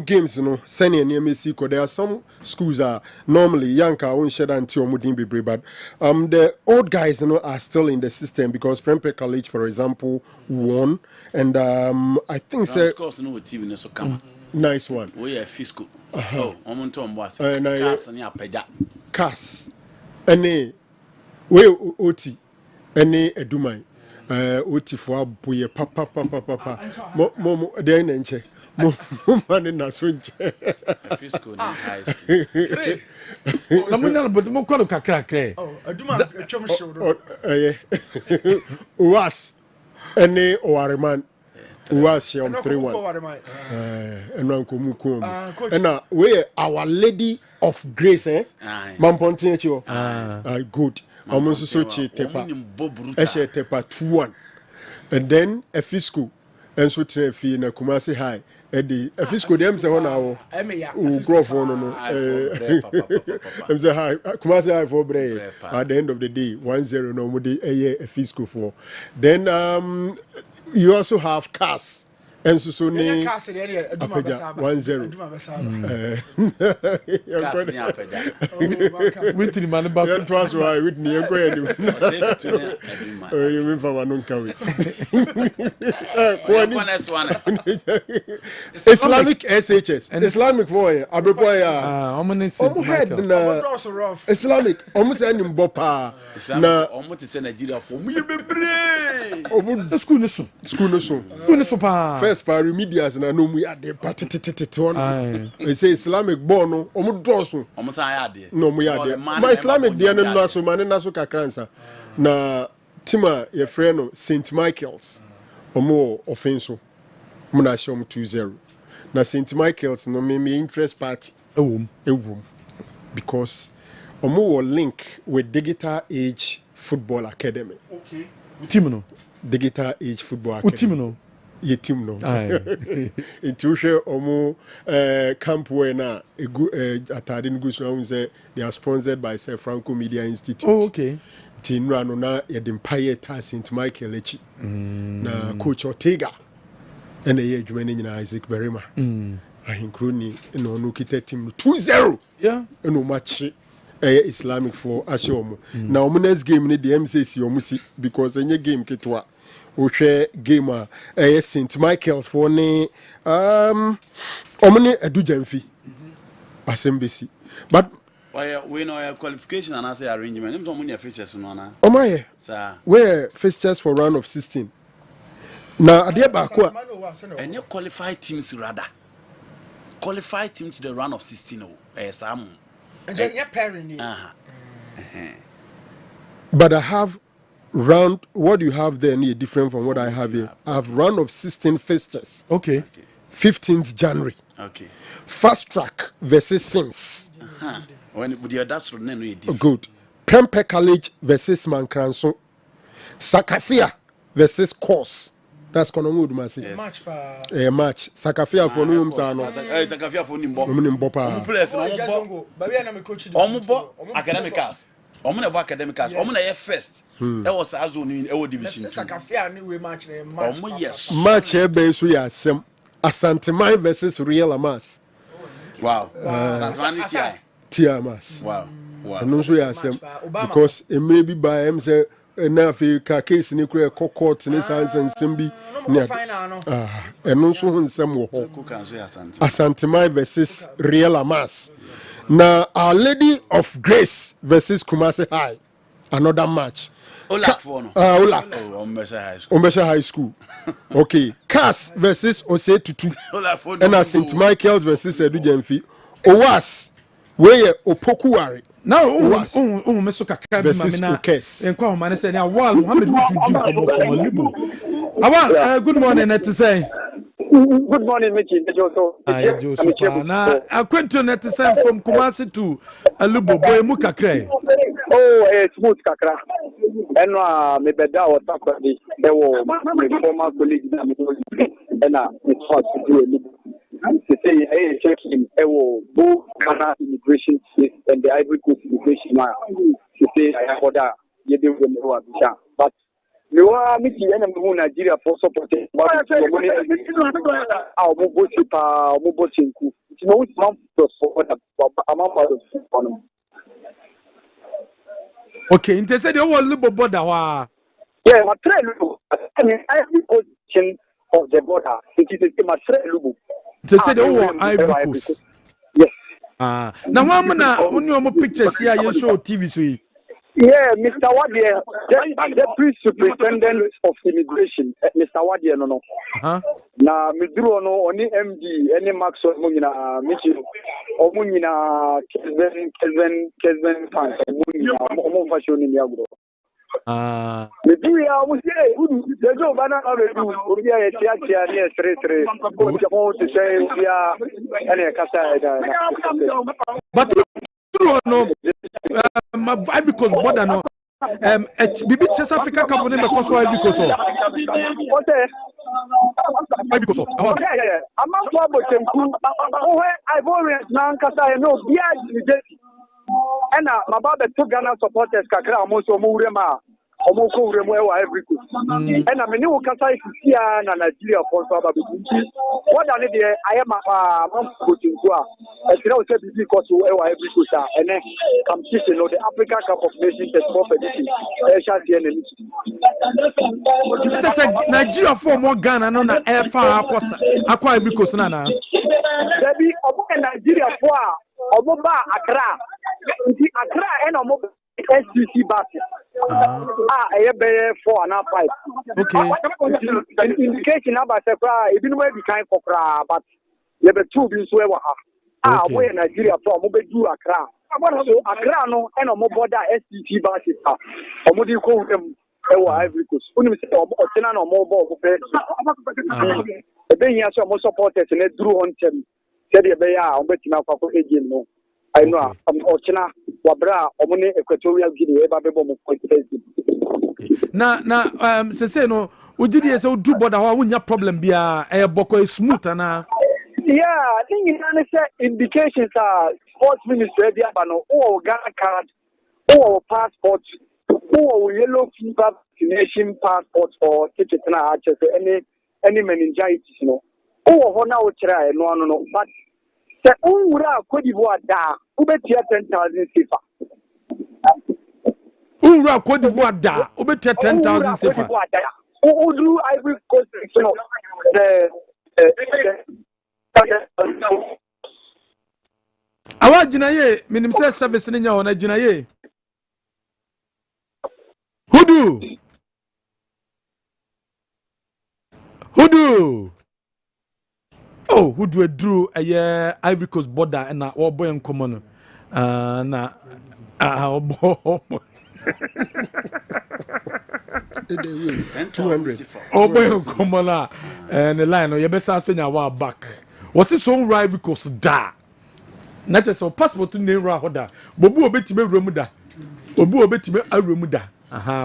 games no senior near me see there are some schools are normally yanka won't shed until mudin be but the old guys are still in the system because Prempeh College for example won and I think so course no TV no so come. Nice one. We are fiscal. Oh, I'm to boss. Cars and apeda. Cars. Any we oti. Any edumai. Oti for boye papa. Mo dey nche. Mo man na so nche. Fiscal na high school. Na mo na but mo kwalo kakra kre. Oh, eduma etwom show. Was any Owareman. Was she 3-1? And we Our Lady of Grace, Mampontincho. Good. I'm also so cheap. Tepa 2-1. And then a fiscal, and so fee in a Kumasi High. Eddie, a fiscal them say 1 hour. Grow for no. I'm say high, Kumasi High for brave. At the end of the day, 1-0 no more a fiscal for. Then you also have cars and so ne 1-0 with the man back that was why with me go you for one kawi Islamic SHS and Islamic boy head na Islamic almost any bopa na almost say Nigeria for me bebre school no so pa first pa remedials na no mu ade patitititi one they say Islamic born no omo doso omo say ade no mu ade my Islamic dey no so man na so kakransa na tima ye friend no St Michael's omo offenso mo na show 2-0 na St Michael's no me interest party ewom because omo will link with Digital Age Football Academy. Okay. Team no. Digital Age Football Academy. Team no. Ye team no. Into share omo camp where na atade ngu so say they are sponsored by Sir Franco Media Institute. Oh, okay. Team no na ye Empire ta St Michael echi. Na coach Ortega. And ye adwuma nyina Isaac Berima. Ahinkroni no no kita team 2-0. Yeah. No match. Islamic for Ashomo. Now, next game need the MCC Omusi because any game ketwa. We share game St. Michael's for ne omne edujemfi asembesi. But we know your qualification and as arrangement. Them some money fixtures no na. Omaye. Sir. Where fixtures for round of 16. Now adia ba kwa. And you qualified teams rather. Qualified team to the round of 16 Sam. And then you're pairing. But I have round. What you have there is different from what I have here. I have round of 16 fixtures. Okay. 15th January. Okay. Fast track versus Sims. When with your that's different. Good. Prempeh College versus Mankranso. Sakafia versus Course. That's Konongo Dumasi. Match match. Sakafia for no Sano. Sakafia for Nimbo. Nimbopa. Players Omubo academicals. Omuna bo academicals. Omuna ye first. E was azone in e division 2. Sakafia ni we match na match. Yes. Match e be so ya asem. Asantemai versus Real Amas. Wow. Asantemai Tiamas. Wow. And also ya asem because it may be by him say na fi ka case ni kure court ni sans nsem and also nsem wo ho Asantemai versus Real Amas. Now Our Lady of Grace versus Kumasi High, another match. Olak for no. Olak. Ombesha High School. Okay. Cass versus Ose Tutu. And St Michael's versus Edu Jemfi. Owas where Opokuwari. Now, me so kakra bi mamina enko ho mane say na Awal Mohammed Wutu come from Libo. Awal, good morning net say. Good morning, Michi. Josupa. Na akwento net say from Kumasi to Alubo boy mu kakra. Oh, smooth kakra. Eno me beda o takwadi e wo my former colleague na me ena it hot to do to say hey check him both Ghana immigration and the Ivory Coast immigration to say I have order you do them but me wa me ti ena me Nigeria for support but mo bo si pa mo bo chinku ti no we man for am okay, inte say the whole Libo border wa. Yeah, my train I mean every position of the border it is my train lubu. They say the whole Ivory Coast. Yes. Now one man only on pictures here you show TV so. Yeah, Mr. Wadie, the superintendent of immigration, Mr. Wadie no. Na midru no oni MD, any Maxwell Munina, Michi, Omunina, Kessben fans, Munina, Omo fashion in Yagro. Midru ya musie, the job bana abedu, ubia ya tia near 3-3. Ujamo to say ubia any kasa. But no Ivory Coast border no bibi Chess Africa Cup ne be koso Ivory Coast Ivory Coast yeah amam so abotemku ohe Ivorians na nkasa no bia jiji ena maba be to Ghana supporters kakra amonso mo wurema omo ko wuremu e wa Ivory Coast ena me ni wo kasa ifisia na Nigeria for so aba bibi what are they ayema amam abotemku a etira o se bibi koso e wa Ivory Coast ene competition no the Africa Cup of Nations is for edition e sha tie na ni say Nigeria for more Ghana no na air far akwa Ivory Coast na Debi omo Nigeria for omo ba Accra nti Accra ena omo SCC bus eye be 4 and 5 okay indication about Accra e bi no be kind for Accra but ye be 2 bi so e wa ha we Nigeria for omo be do Accra so Accra no ena omo border SCC bus omo di ko dem e wa Ivory Coast uni mi se omo otina na omo bo ko pe e be yin so omo supporters ne duru on tem se de be ya omo betima kwa ko egin no I know otina wabra omo ne Equatorial Guinea e ba be bo mo point na say no ujidi say udu border ho wunya problem bia e boko smooth na yeah thing in say indications are sports ministry dia ba no o Ghana card o passport o yellow fever vaccination passport or ticket na access any meningitis no o ho na o kira no no but se unwura Cote d'Ivoire da ubetia 10,000 sifa unwura Cote d'Ivoire da ubetia 10,000 sifa do Ivory Coast no awa jinaye minim say service ni nya ona jinaye Hudu oh Hudu edru Ivory Coast border na oboy nkomo no na obo 200 oboy nkomo na the line no ye be sa nya wa back was it so Ivory Coast da na just passport to name ra hoda bobu obetime wuramu da obu obetime awuramu da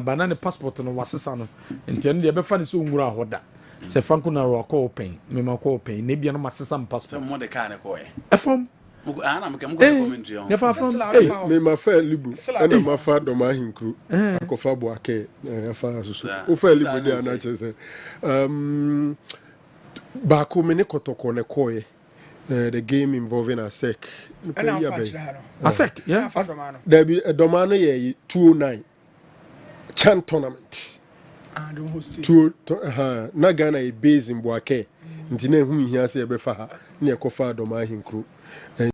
banana passport no wasesa no enti no de be fa ne so nwura hoda se franco na ro ko open me ma ko open ne bia no masesa passport mo de ka ne ko efom na me ko commentary on ne fa from me ma fa libu na ma fa do ma hinkru akofa bo ake fa so o fa libu dia na chese ba ko me ne kotoko ne koye the game involving ASEC ASEC yeah there be a domano ye 209 Chan tournament don't host na Ghana e base in Boake nti na hu hia se be fa ha na ekofa doma hinkru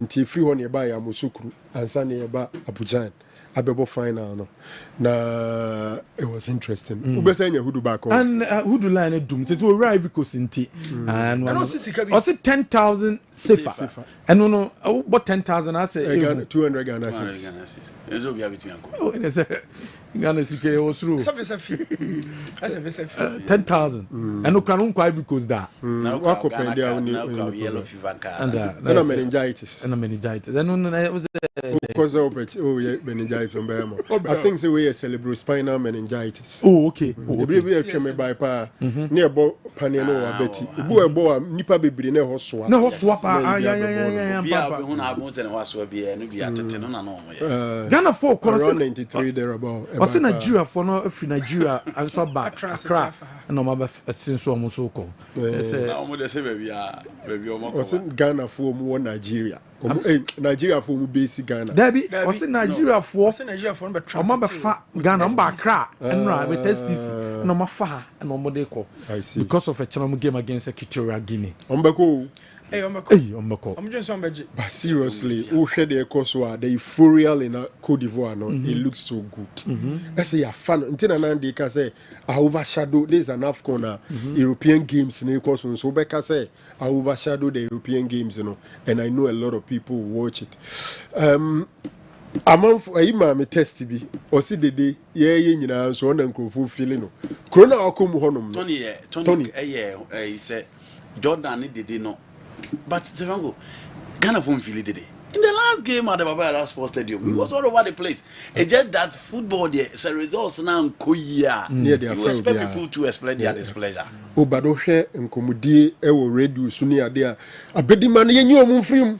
nti free ho ne ba ya Mosukru ansa ne ba Abujan abebo final no na it was interesting ubesenya hudu back on and hudu line dum say we arrive ko sinti and no sisika bi o say 10,000 safer and no but 10,000 I say 200 Ghana cedis ezo bia betimi anko oh it is Ghana sike o suru safi 10,000 and no kan unko Ivory Coast da na wako pendia uni yellow fever card and meningitis and no it was because meningitis on Bema. I think we celebrate spinal meningitis. Oh, okay. Every year me by pa near bo panelo abeti. Ibu ebo nipa bebre na ho soa. Na ho soa pa. Yeah. Bia be hu na abun se ne ho soa bia no bia tete no na no mo ye. Ghana for around 93 there about. Was in Nigeria for no free Nigeria and so back. Accra. No ma ba since so mo so ko. Na mo de se baby o mo ko. Was in Ghana for mo Nigeria. Nigeria for basic Ghana. Debbie, was in Nigeria for Ghana, Accra, and right with STC, no mafa, and no modeko. I see. Because of a channel game against Equatorial Guinea. Ombeko. But seriously, who share the Kosovo, the euphoria in Cote d'Ivoire, no, it looks so good. I say a fan. Until Nandi can say, I overshadow. There's an AFCON European Games in Kosovo. So Becca say, I overshadow the European Games, you know, and I know a lot of people watch it. Among Ima me test bi o si dede ye nyina so na nkrofo feeling no corona akom honum Tony he said Jordan ni dede no but Zevango Ghana won't feel it dede in the last game at the Baba Sports Stadium we was all over the place it's just that football there so results now nkoyia you expect people to explain their displeasure o bado hwe nkomudie e wo radio so ne ade a abedi man ye nyi omu mfrim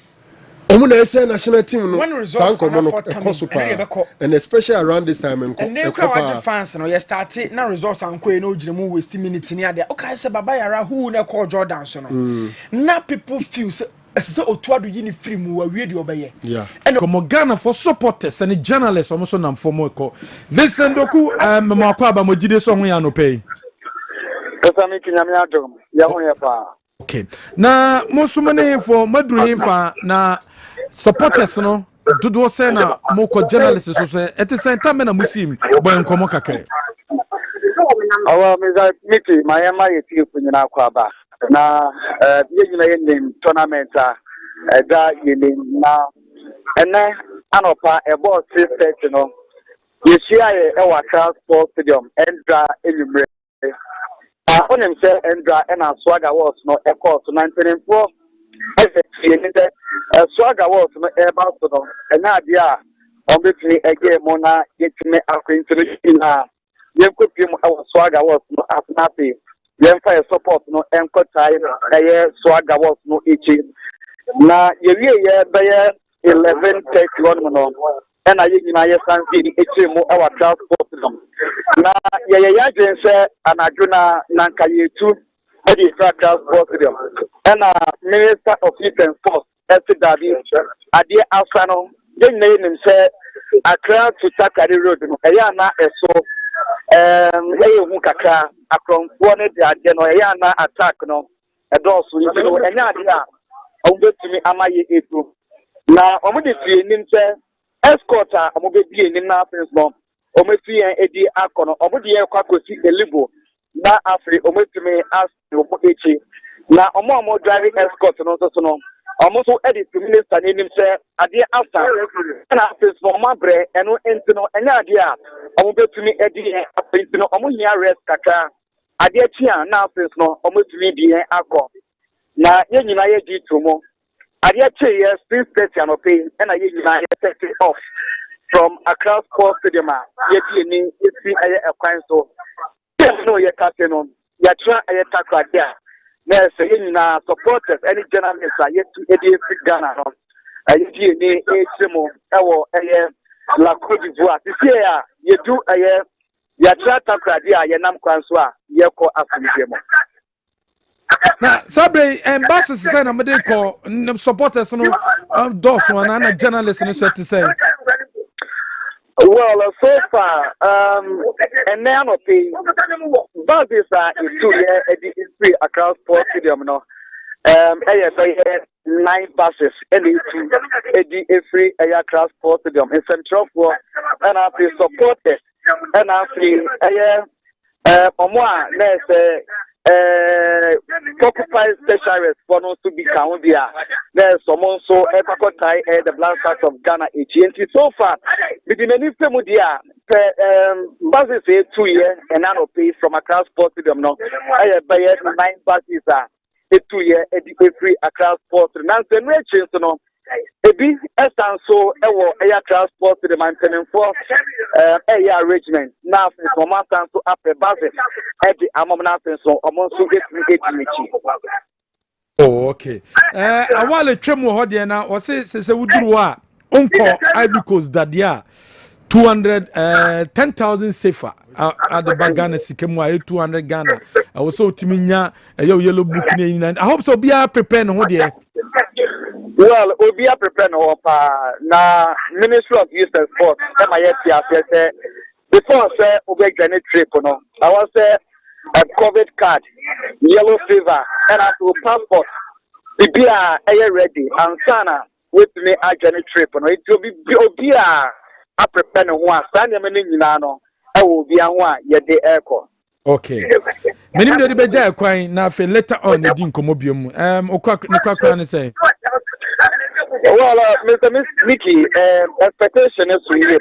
national team no and especially around this time and they crowd fans no you started na results anko no gire waste minutes ni ade okay say baba yara who na call Jordan so no na people feel so otuado yini free mu awie de obeye and como Ghana for supporters and journalists almost na for mo ko Vincent Doku mama kwa ba mogide so ho ya no pay pesa mi kinyame adom ya ho ya pa okay na mosumane for maduru fa na supporters no dodo say na moko journalists so say at the same time na musim boy nkomo kakre awa meza miti mayama yeti kunyina kwa ba na ye nyina ye tournament da ye na ene anopa ebo 3:30 no yeshia ye wa Sports Stadium endra enyumre onem say endra na Swagger Awards no e course 1994 Swagger Awards no eba so no ena dia a obetini ege mo na yetime akwintiri na yenkopi mu e Swagger Awards no asnapi yenfa support no enkotai eye Swagger Awards no echi na yewie ye beye 11:31 no ena ye nyina ye sanzi ni echi mu e wa transport no na ye ya jense anadwuna nanka yetu the Sports Stadium and Minister of Youth and Sports Daddy Adia Alfano then name him say Accra to Takari Road no na eso hu kakra akron one de no na attack no edoso you know enya dia obetumi amaye etu na omudi fie nim say escort a omobedi enim na afens no omefi en edi akono omudi ye kwakosi elibo na afri ometumi as omo echi na omo driving escort no so no omo so edit minister ni nim say ade asa na afis no omo bre eno enti no enya ade a omo betumi edi afis no omo hia rest kaka ade achi a na afis no omo tumi di akọ na ye nyina ye di tumo ade achi ye 6:30 anope na ye nyina ye take off from Accra Sports Stadium ye di ni esi aye ekwan so no ye captain on ya try aye tackle there na say na supporters any journalists are yet to edit Ghana no aye di ni echimo ewo aye la Cote d'Ivoire this year ye do aye ya try tackle there ye nam kwan so a ye ko afunje mo na sabre embassies say na me dey call supporters no dos one na journalists no so to say well, so far, and now the buses are in 2 years at the Accra Sports Stadium. No, 9 buses and every aircraft sport stadium in Central for and I feel supported and I feel Occupy specialists for no to be Coundia. There's someone so Epacotai the Black Stars of Ghana AT&T so far. Within any Femudia, buses 2 years and I pay from a crowd sport stadium. No, I buy 9 buses. 2 years every across sport. Now, the nations, no. Ebi esan so ewo air transport to the maintaining for air arrangement. Now, from my stand so up a base at the amount so almost to get me. Oh, okay. I want to trim what they now or say Udrua Uncle Ivory Coast that yeah 10,000 safer at the Bagana Sikemwa 200 Ghana. I was so Timinya a yellow book. I hope so. Be prepared. What dear? Well, we'll be prepared na Ministry of Youth and Sports. Before say we any trip, no. I was say a COVID card, yellow fever, and I to passport. The be ready and sana with me a journey trip. No, it will be a prepare no one. Sanya many no. I will be a one ye de aircon. Okay. Many of the beja kwai na fe later on the din komobium. Okwa say. Well, Mr. Mickey, expectation is really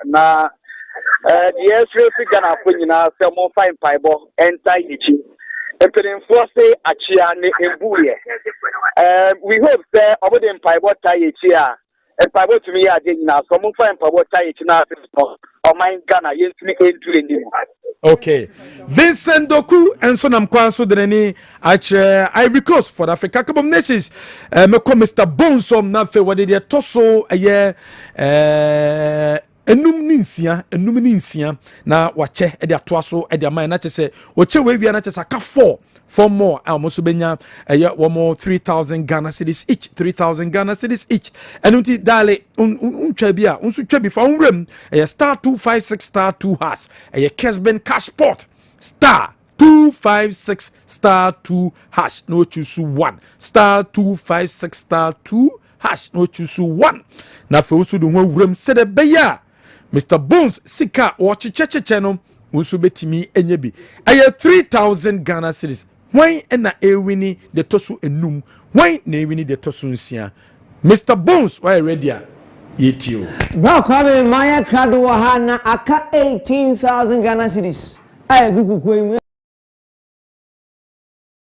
na the airstrip Ghana for you now, some more fine pieball and Taichi. And putting force a chiane in Buye. We hope that over the pieball Taichi and pieball to me, I didn't now. Some more fine pieball Taichi now or my Ghana, yes, me into okay. Vincent Doku and Sonam Kwanso Dreni at Ivory Coast for Africa Cup of Nations. Mr. Bonsom Nafe, what did you tosso a year? Enum na wache e dia toaso e dia man na chese wache we wi na chese ka 4 more almost benya one more 3,000 Ghana cedis each 3,000 Ghana cedis each enunti dale untwa bi a unsu twa bi fa unrem star 256 star 2 hash Kessben cash pot star 256 star 2 hash no choose 1 star 256 star 2 hash no choose 1 na fe usu do ho wurem se de beya Mr. Bones Sika watch channel unsu betimi enye bi 3,000 Ghana cedis why na ewini the tosu enum why na ewini the tosu nsia Mr. Bones why ready yetio bra kwabe maya krado wa ha na aka 18,000 Ghana cedis gugu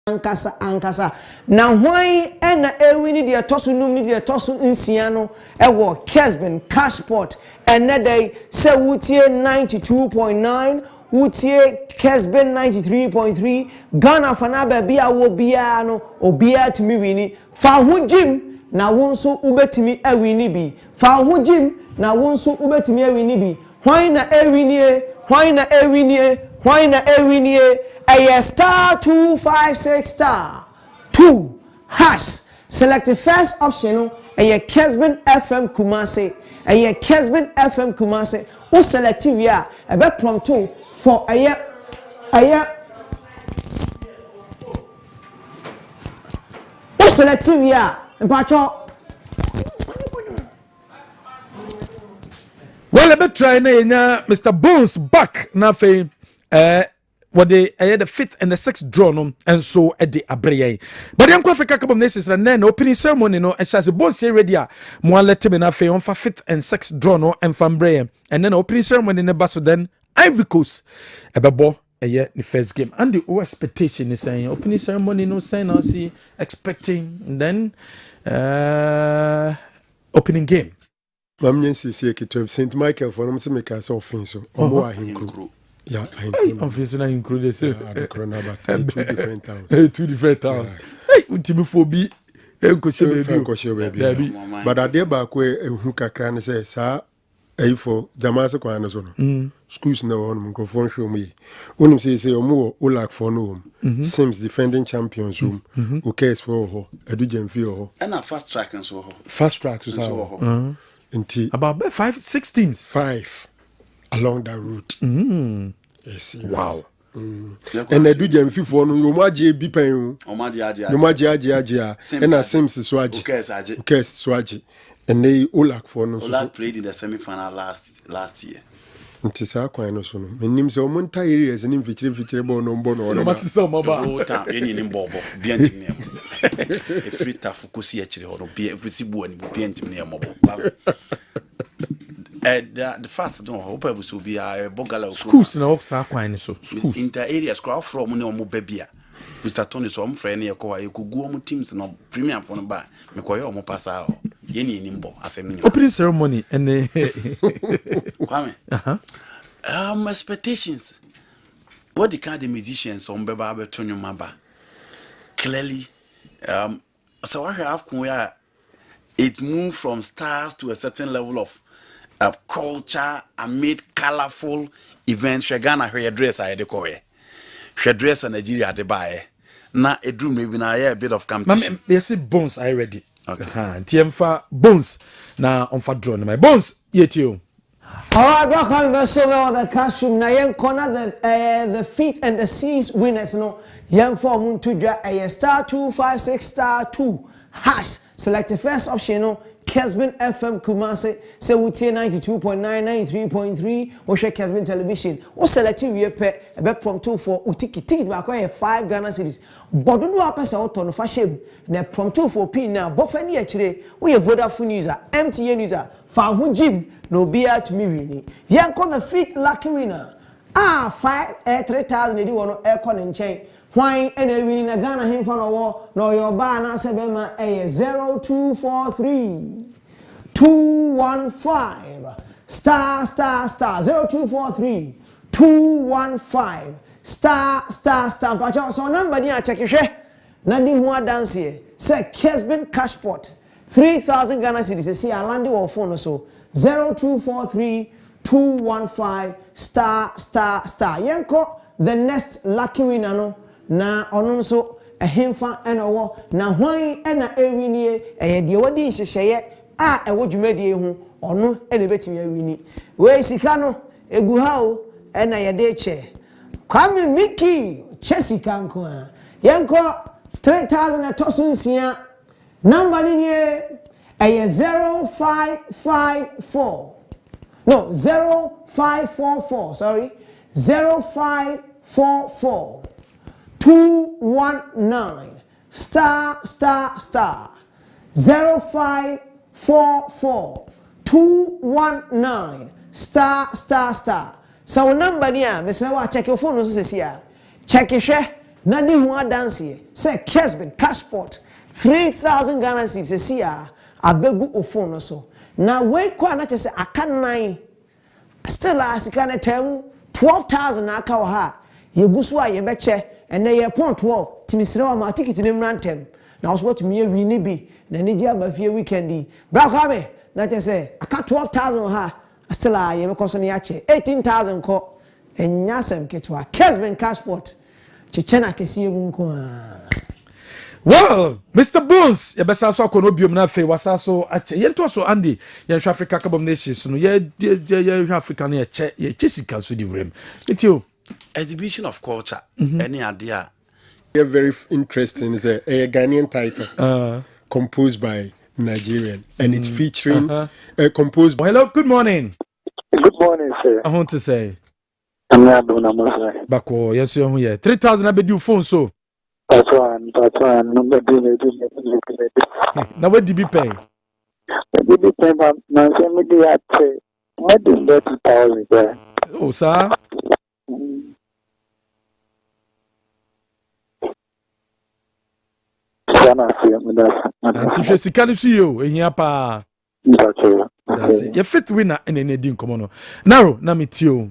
ankasa na why na ewini the tosu num ni the tosu nsia no ewo Kessben cash pot and day say wutie 92.9 wutie Kessben 93.3 Ghana fana bia wo bia no obia tumi wini fa ho jim na wonso ubetimi awini bi fa ho jim na wonso ubetimi awini bi why na ewinie a star 256 star 2 hash select the first option a Kessben FM Kumase a Kessben FM Kumase o select we a be prompt for a o select we a mpacho well a bit try na Mr. Bones back na fe what they the 5th and the 6th draw no and so at the abreye but them Africa Cup of Nations and then opening ceremony no and shas Bones ready mo let me na fe on for 5th and 6th draw no and fambreye and then opening ceremony ne baso then Ivory Coast ebebo the first game and the expectation is saying opening ceremony no sign now see expecting and then opening game Mamnyen CC Kitov St. Michael for them to make us offense so or him. Yeah, I'm facing included the corona but 2 different towns. 2 different towns. Hey, ultimophobia. Baby. But I dare back where who can say, sir, for Jamasa Quanason. Schools no on microphone show me. When say more Olak for no Sims defending champions room who cares for her, a Dujan Fio. And a fast track and so fast track to so about 5 6 teams 5 along that route. Yes, wow. And I do jam fifo no you maje bi pen o you maje and a Sims Swaji okay Swaji and they Olak for no Olak played in the semi-final last year. Nti saa kwan no so no menim sɛ ɔmo nta areas ne mfikyire bɔ no mbɔ no no masisa ɔmo ba o ta yɛni ne mbɔbɔ biantim ne ɛmo e free ta fokusi akyire hɔ no bia frisi bu ani biantim ne ɛmo bɔ the first no hope we so be a bogala schools na work saa kwan so schools inter areas crowd from ne ɔmo ba bia Mr. Tony so ɔmo frɛ ne yɛkɔ a yɛkɔgu ɔmo teams no premium for no ba mekɔyɛ ɔmo pasa hɔ yɛni ne mbɔ asɛm ne opening ceremony and Kwame expectations what the kind of musicians on beba beto nyoma clearly so I have where it moved from stars to a certain level of culture and made colorful events. Ghana hair dress I decoy. Hair dress and Nigeria de buy. Na a dream maybe na a bit of competition. Yes, bones I ready. Okay. TM bones na on for drone my bones yet you. Alright, welcome back so well the classroom. Now yen corner the feet and the seas winners no yen for moon to draw a star 256 star 2 hash. Select the first option no Kessben FM Kumasi say we 92.9 93.3 or share Kessben television. Or select we pay a bet from 2 for ticket back where 5 Ghana cedis. But do a person out on fashion na from 2 for pin now but for actually we a Vodafone user MTN user found Jim no beer to me really. Yan call the feet lucky winner. 3,000 one aircon and chain. Why any winning a Ghana him from a war no your bar na sebema a 0243 215 star 0243 215 star but so number near check it na di ho dance here say Kessben cashpot 3,000 Ghana cedis see a landing or phone so 0243 215 star yanko the next lucky winner no na ono so ehemfa enowo na hwan ena ewini eye de wodi hyehyeye a ewo dwumadi hu ono ena betimi awini we sika no egu ha o ena ye de che kwame miki chesika nko a yenko 3,000 etosunsia number ni eye 0554 no 0544 sorry 0544 219 star 0544 219 star so number nia me say wa check your phone so say check it share na di ho dance here say Kessben cashpot 3,000 Ghana cedis say abegu o phone so na we kwa na say aka 9 still asika na tem 12,000 na aka wa ha yegusu a yebeche ene ye pon 12 timisire wa ma ticket ni mrantem na so what me win bi na ni gia ba fie weekend bra kwa me na che say aka 12,000 ha still a yebekoso ne ache 18,000 ko enya sem ketwa Kessben cashpot chichena kesi mu nko a. Well, Mr. Bones, you best also kono biom na fe wasa so ache. Ye to so Andy, ye Africa Cup of Nations no ye Africa na ye chesika so di wrem. Etio exhibition of culture any idea very interesting is a Ghanaian title composed by Nigerian and it's featuring composed hello, good morning. Good morning, sir. I want to say I'm not doing a much. Bako, yes, you are here. 3,000 abedi phone so. That's one. Number now what did you pay? Did you pay my family at what is 30,000 there? Oh, sir. And if you can see you in your pa, that's it. You fit winner and then you come on. Now, na mitio.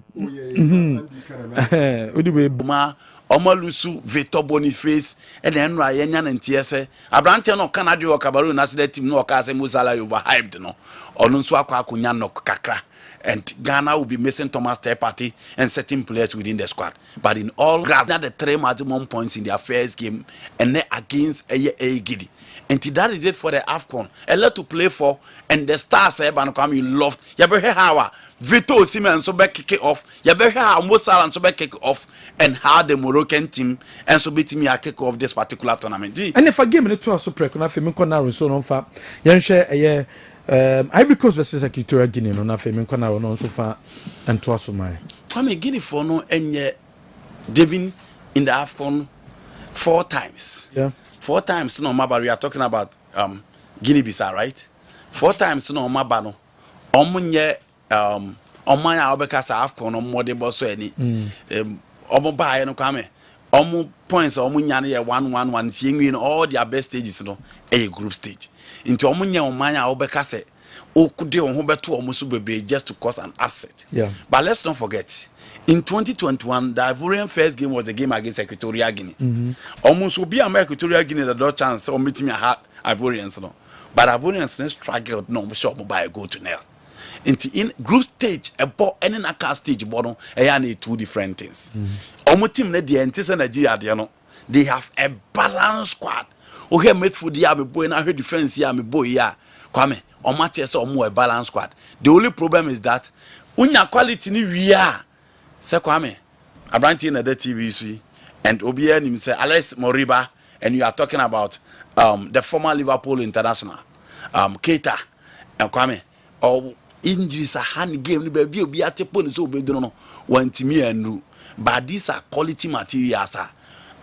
Ma Omalusu Victor Boniface and then Ryan and TSA. Abrantian or Canada or Cabaru national team no case Musala overhyped no. Or Nunswaka Kunyano Kakra. and Ghana will be missing Thomas Partey and certain players within the squad. But in all, Ghana the 3 maximum points in their first game and then against a Gidi. And that is it for the AFCON. A lot to play for, and the stars you loved. You better how Vito Osimhen so back kick it off. You better how Mo Salah and so back kick off, and how the Moroccan team and so beat me a kick off this particular tournament. And if I give me the two so pre kuna femi kona so no fa. Yan share Ivory Coast versus Equatorial Guinea no na femi kona no so fa and to so my. Kwame Guinea for no enye Devin in the AFCON 4 times. Yeah. 4 times no maba, we are talking about Guinea-Bissau, right? 4 times no maba no omunye omanya obeka sa AFCON no mode boso ani omo ba no Kwame omo points omunya no ye 1-1-1 tie all their best stages no a group stage into omunya omanya obeka se okude on ho beto omo so bebre just to cause an upset. Yeah. But let's not forget, in 2021, the Ivorian first game was the game against Equatorial Guinea. Almost will be Equatorial Guinea the dot chance or meeting Ivorians, no. But Ivorians struggled no sure by go to nail. In group stage, a ball and in a car stage bottom, I need 2 different things. Almost team the Antis and Nigeria, they have a balanced squad. Oh, here made for the army boy and I heard defense here, boy, yeah. Kwame, or Matthias or more a balanced squad. The only problem is that when your quality we are. Say Kwame, Abranti in the TVC and OBN him say Alex Moriba, and you are talking about the former Liverpool international, Keita and Kwame. Or injuries a hand game, the baby will be at the point so we don't know one to me and but these are quality materials.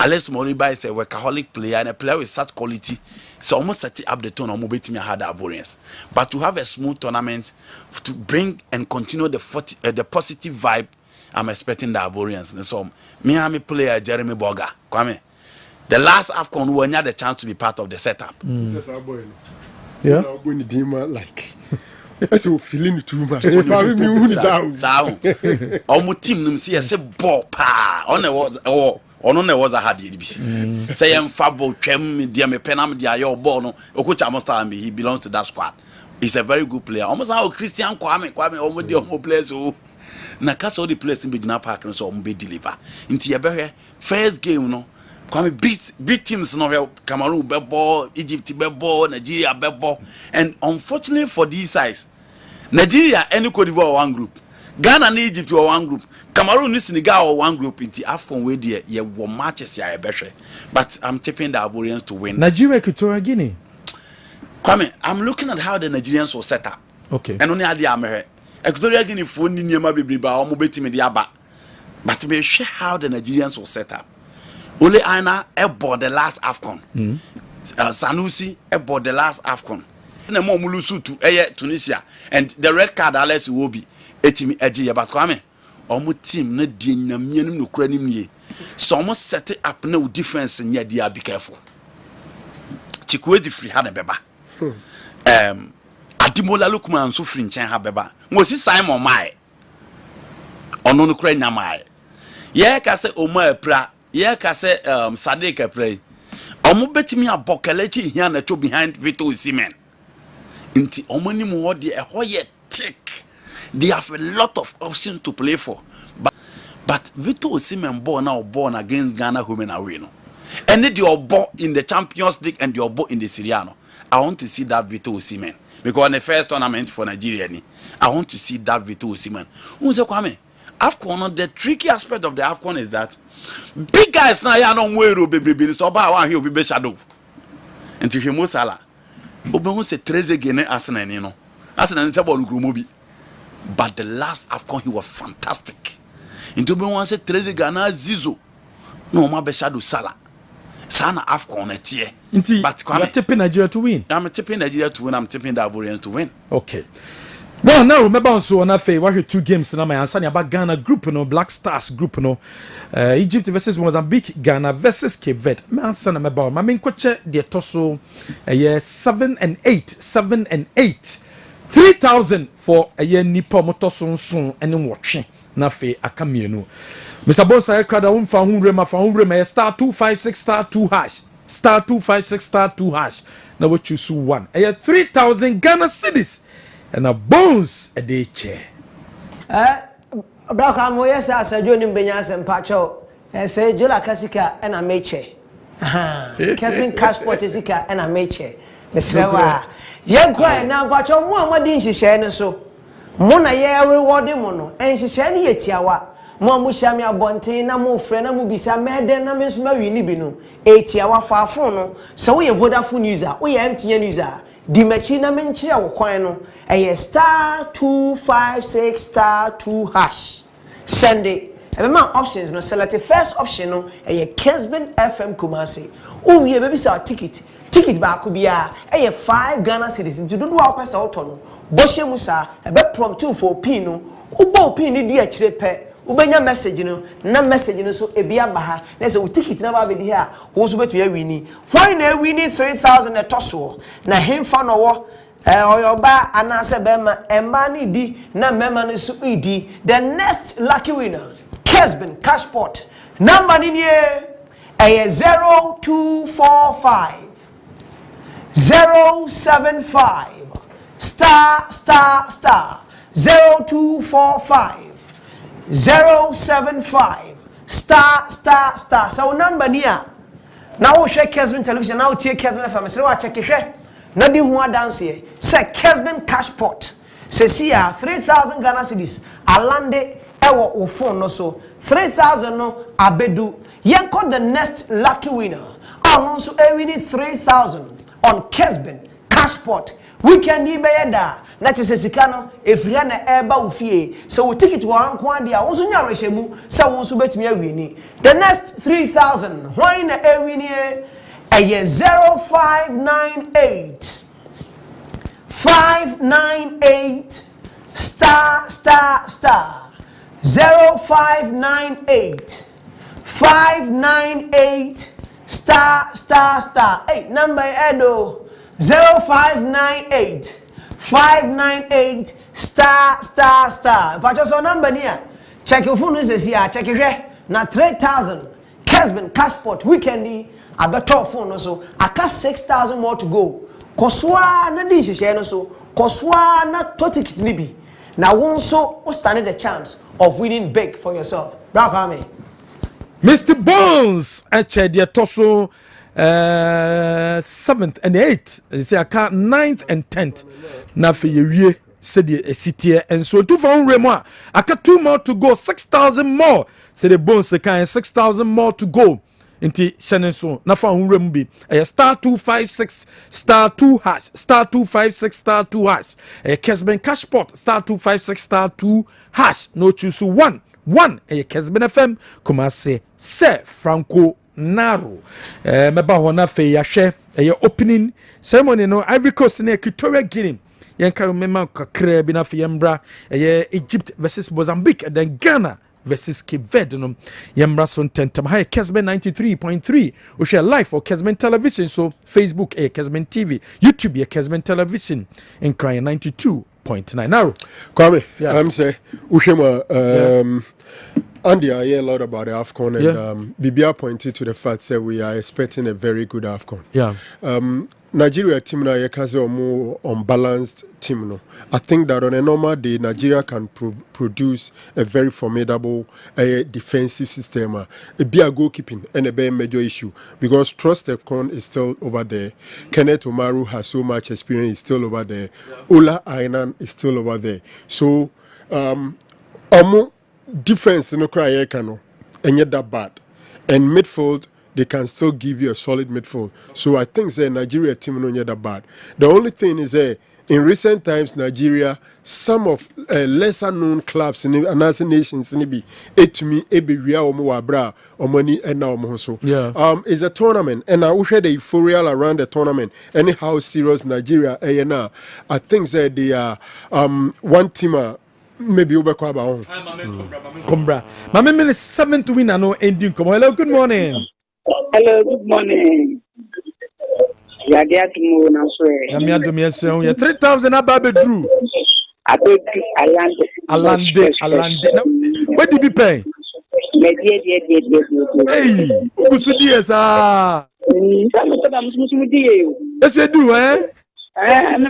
Alex Moriba is a workaholic player and a player with such quality. So almost set up the tone of mobility had Ivorians. But to have a smooth tournament to bring and continue the positive vibe, I'm expecting the Ivorians. So Miami player Jeremy Boga, Kwame. The last AFCON we had the chance to be part of the setup. Yeah. Like that's feeling too much. Our team them see say ball pa on the was a hard DBC. Say I'm Fabo Chem dia me penam dia your ball no Okocha Amosta he belongs to that squad. He's a very good player. Almost how Christian Kwame almost the homo players who na catch all the players in Bigina Park and so be deliver. Into your first game no Kwame big teams no Cameroon ball, Egypt ball, Nigeria ball, and unfortunately for these sides, Nigeria and Cote d'Ivoire one group, Ghana and Egypt were one group, Cameroon and Senegal were one group. Into AFCON where there were matches here better, but I'm tipping the Ivorians to win. Nigeria, Equatorial Guinea. Kwame, I'm looking at how the Nigerians will set up. Okay. And only the America. Equatorial Guinea phone in Yama Biba or Mobeti Mediaba. But me share how the Nigerians will set up. Only Aina aboard the last AFCON. Sanusi aboard the last AFCON. Nemo Mulusu to Tunisia. And the red card Alex will be etimi edgy about Kwame. Omu team no di nyamianum no kura nim ye. So almost set it up no difference in ye dia be careful. Chikwe di free had a beba. Adimola Lukman so free nchen ha beba. Mo si Simon Mai. Ono no kura nyamai. Ye ka se Omar pra, ye ka se Sadek pray. Omo betimi abokelechi hia na to behind Vito Osimhen. Inti omo ni mo de ye tick. They have a lot of options to play for. But Vito Osimhen born against Ghana home and away no. And they are born in the Champions League and they are born in the Syriano. I want to see that Vito Osimhen because in the first tournament for Nigeria, I want to see that Vito Osimhen. Kwame, AFCON, the tricky aspect of the AFCON is that big guys now ya no nwero bebrebe so ba wa hwe obi be shadow. Enti hwe Mo Salah. Obi se 13 gene Arsenal ni no. Arsenal nse ball nkrumo bi. But the last AFCON he was fantastic. Enti obi won se 13 Ghana Zizo. No ma be shadow Salah. Sana AFCON etie. But you're tipping Nigeria to win. I'm tipping Nigeria to win. I'm tipping the Ivorians to win. Okay. Well, now remember also on that what 2 games now my answer about Ghana group no Black Stars group no Egypt versus Mozambique, Ghana versus Cape Verde. My answer na about my main coach the toso 7 and 8 3,000 for a year nipo motoso so and watching na fe akamienu. Mr. Bonsa crowd fa hunrema star 256 star 2 hash star 256 star 2 hash. Now we choose one. 3,000 Ghana cedis and a bones a day chair. Braka mo yesa asajo ni mbenya asempacho. Say Jola Kasika and a meche. Kessben Passport isika and a meche. Mesrewa. Yen kwa na pacho mo amadi nhihye ne so. Mo na ye reward mo no. Nhihye ne yetiawa. Mo amuhia me abonten na mo frɛ na mo bisa meden na me so ma wini bi no. Etiawa faafo no. So we Vodafone user, we MTN user. Di machi na menchi a wo kwan no. Star 256 star 2 hash. Send it. Remember options no select the first option no Kessben FM Kumasi. Oh yeah baby say ticket back could be 5 Ghana cedis into do our person auto no boshe musa be prompt you for pin no ubo pin ni di akire pe ubenya message no na message no so ebia ba ha na say ticket na ba be di ha wo so betu ya wini why na wini 3000 etoso na hemfa no wo oyoba anase bema emba ni di na mema no so di the next lucky winner Kessben Passport number in here 0245 075 star 0245 075 star so number near now we share Kessben television now tie Kessben FM so wa check hwe na di hu dance here say Kessben Passport say see 3000 Ghana cedis alande ewo o phone no so 3000 no abedu yen call the next lucky winner amon so winning 3000 on Kessben Passport weekend yi beyeda na chese sika no efria na eba ofie so we ticket wan kwa dia won so nya rehemu so won so betimi awini the next 3000 why na ewini 0598 598 star 0598 598 star hey number edo 0598 598 star but just number near check your phone is here check it here na 3000 Kessben Passport weekend I better phone also I got 6000 more to go koswa na di hye no so koswa na toticket ni bi na won so stand the chance of winning big for yourself. Bravo, Mr. Bones, the toso 7th and 8th. They say I count 9th and 10th. Now for you, said the city, and so 2 for more. I got 2 more to go, 6,000 more. Say the Bones, kind 6,000 more to go. Into Shannon so na fa hunrembi star 256 star 2 hash star 256 star 2 hash Kessben Passport star 256 star 2 hash no choose one Kessben FM Kumasi se Franco Naro meba hona fe ya hwe opening ceremony no Ivory Coast na Equatorial Guinea yenka mema kakra bi na fe yembra Egypt versus Mozambique and then Ghana versus Kessben no yembra so tentam ha Kessben 93.3 we share live for Kessben television so Facebook Kessben TV YouTube Kessben television and cry 92.9 now Kwame I'm say Ushema Andy, I hear a lot about the AFCON and Bibia pointed to the fact that we are expecting a very good AFCON. Yeah. Nigeria team na yekaze a more unbalanced team no. I think that on a normal day Nigeria can produce a very formidable defensive system. A be a goalkeeping and a very major issue because Trustecon is still over there. Kenneth Omaru has so much experience, is still over there. Ola Ainan is still over there. So defense no cry no and yet that bad. And midfield they can still give you a solid midfield. So I think the Nigeria team no that bad. The only thing is in recent times Nigeria some of lesser known clubs in another nations be to me we are bra or money and now so it's a tournament and I wish the euphoria around the tournament anyhow serious Nigeria I think that they are one team maybe over Kwaba. Kombra. My meme is 7th winner no ending. Hello, good morning. Hello, good morning. Yeah, get to move now, swear. Yamia do me so. 3,000 ababe drew. Alande. What did you pay? Hey, ukusudi esa. Yes, you do, eh? I'm a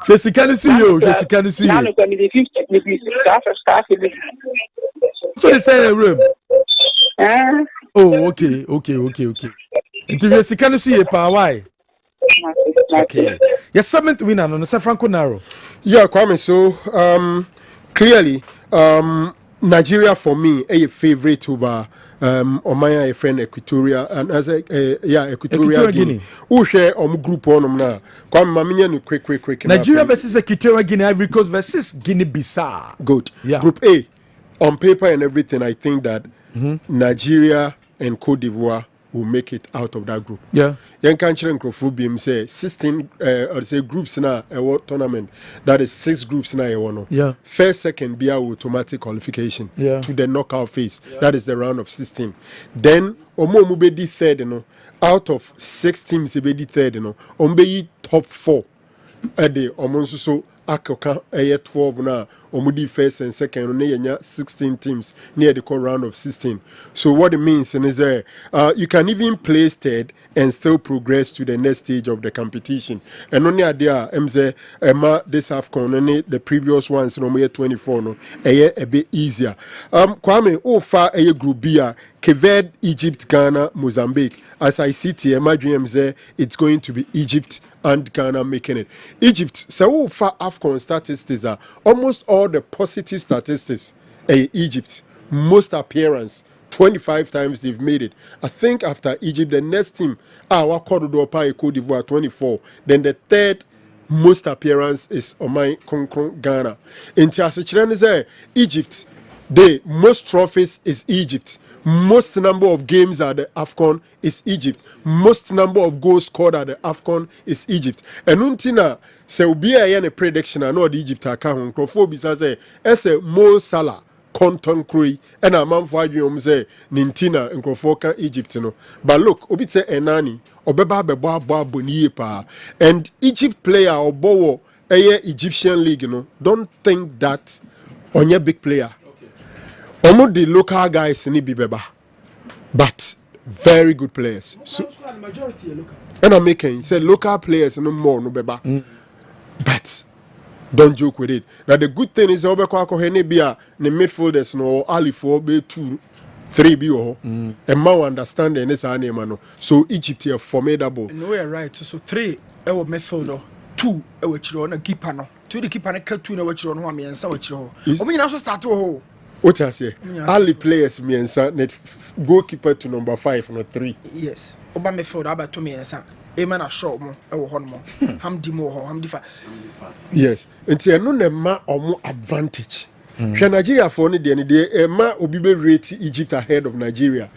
Shesikani see you. Shesikani see Now you. look at me, the 50 staff. So they say in a room. Oh, okay. Until Shesikani see you, pa why? Okay. Your seventh winner, no, Sir Franco Naro. Yeah, Kwame. So, clearly, Nigeria for me a favorite over Omaya a friend Equatoria and as Equatorial Guinea. Who share group on now? Kwame, maminya quick. Nigeria versus Equatorial Guinea, Ivory Coast versus Guinea-Bissau. Good. Yeah. Group A, on paper and everything, I think that Nigeria and Cote d'Ivoire will make it out of that group. Yeah. Yan country and Crofobim say 16 or say groups now a tournament. That is 6 groups now a one. Yeah. First, second be automatic qualification to the knockout phase. Yeah. That is the round of 16. Then Omo Mubedi third, out of 6 teams be third, Ombe top 4. Ade Omonso so Akoka 12 now. Omudi first and second, on 16 teams near the core round of 16. So what it means is you can even place third and still progress to the next stage of the competition. And only idea this AFCON the previous ones no year 24 no a bit easier. Kwame far a group B, Kessben, Egypt, Ghana, Mozambique. As I see here, my dream it's going to be Egypt and Ghana making it. Egypt, so far AFCON statistics are almost all the positive statistics. Egypt, most appearance, 25 times they've made it. I think after Egypt, the next team, our Cote d'Ivoire 24. Then the third most appearance is Omai Concon Ghana. In Tiasichirani, Egypt, the most trophies is Egypt. Most number of games at the AFCON is Egypt. Most number of goals scored at the AFCON is Egypt. And untina se ubi a prediction I know the Egypt account Crofobisa say ese Mo Salah Conton Cree and a man for you say Nintina and Crofoka Egypt no. But look, obi say enani obeba beba boni pa and Egypt player or bowo Egyptian league no. Don't think that on your big player. Omo the local guys ni bibeba, but very good players. So, majority local. And I'm making say local players no more no beba, but don't joke with it. Now the good thing is Oheneba the midfielders no Ali for be 2, 3 be and now understanding this animal. So Egypt are formidable. No, you're right. So 3 our midfielder, 2 our children, keeper no. 2 the keeper and 2 our children who are me and so children. I mean also start to what I say? All the players me and son net goalkeeper to number 5 no 3. Yes. Oba midfield about 2 me and son. Amen a short mo e wo hono mo. Hamdi mo ho, hamdi fa. Yes. Enti eno na ma omo advantage. Hwe Nigeria for ne de ma obi be rate Egypt ahead of Nigeria.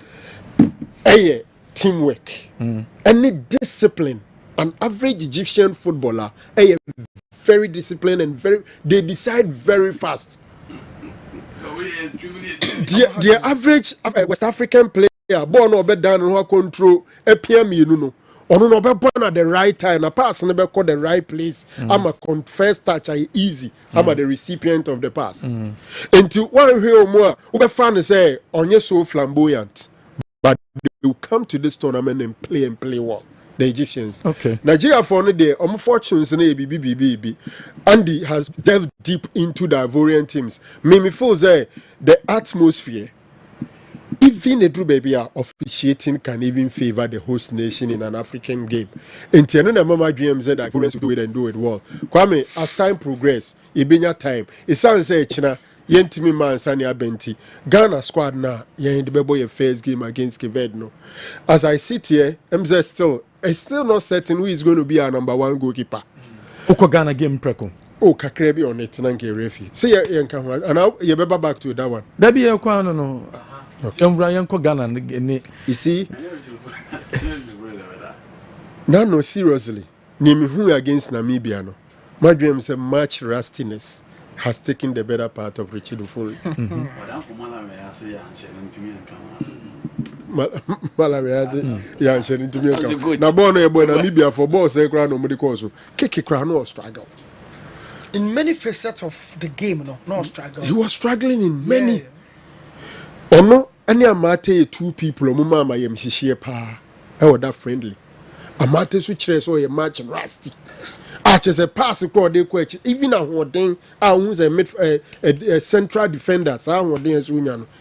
Teamwork. Any discipline. An average Egyptian footballer very disciplined and they decide very fast. The average West African player born or bed down and control a PM no. Or no be born at the right time, a pass never call the right place. I'm a confess touch easy. I'm the recipient of the pass. Into one real more we fan say on you so flamboyant. But they will come to this tournament and play well. The Egyptians. Okay. Nigeria for the day, fortunes in ABBBB. Andy has delved deep into the Ivorian teams. Me feel say the atmosphere, even the true baby are officiating can even favor the host nation in an African game. And Tiano Mama GM said that Ivorians will do it and do it well. Kwame, as time progress, it been your time. It sounds like China. Yentimi man Sanya Benti. Ghana squad na yen the boy first game against Kessben no. As I sit here, MZ it's still not certain who is going to be our number 1 goalkeeper. Oko Ghana game preko. Oh, kakrebi on it nanke refi. Say yen kan and now you better back to that one. That be a kwa no. Yanko Ghana ne. You see? No, seriously. Nimi who against Namibia no. My dream say much rustiness has taken the better part of Richie Dufuri. Na bono e boy Namibia for boss e kra no mudi cause keke kra no struggle in many facets of the game no struggle. He was struggling in many. Ono any amate 2 people omuma ma yem hihie pa e that friendly Amate so kyerɛ so yɛ match rusty. Just a pass across the question. Even a holding, who's a central defender,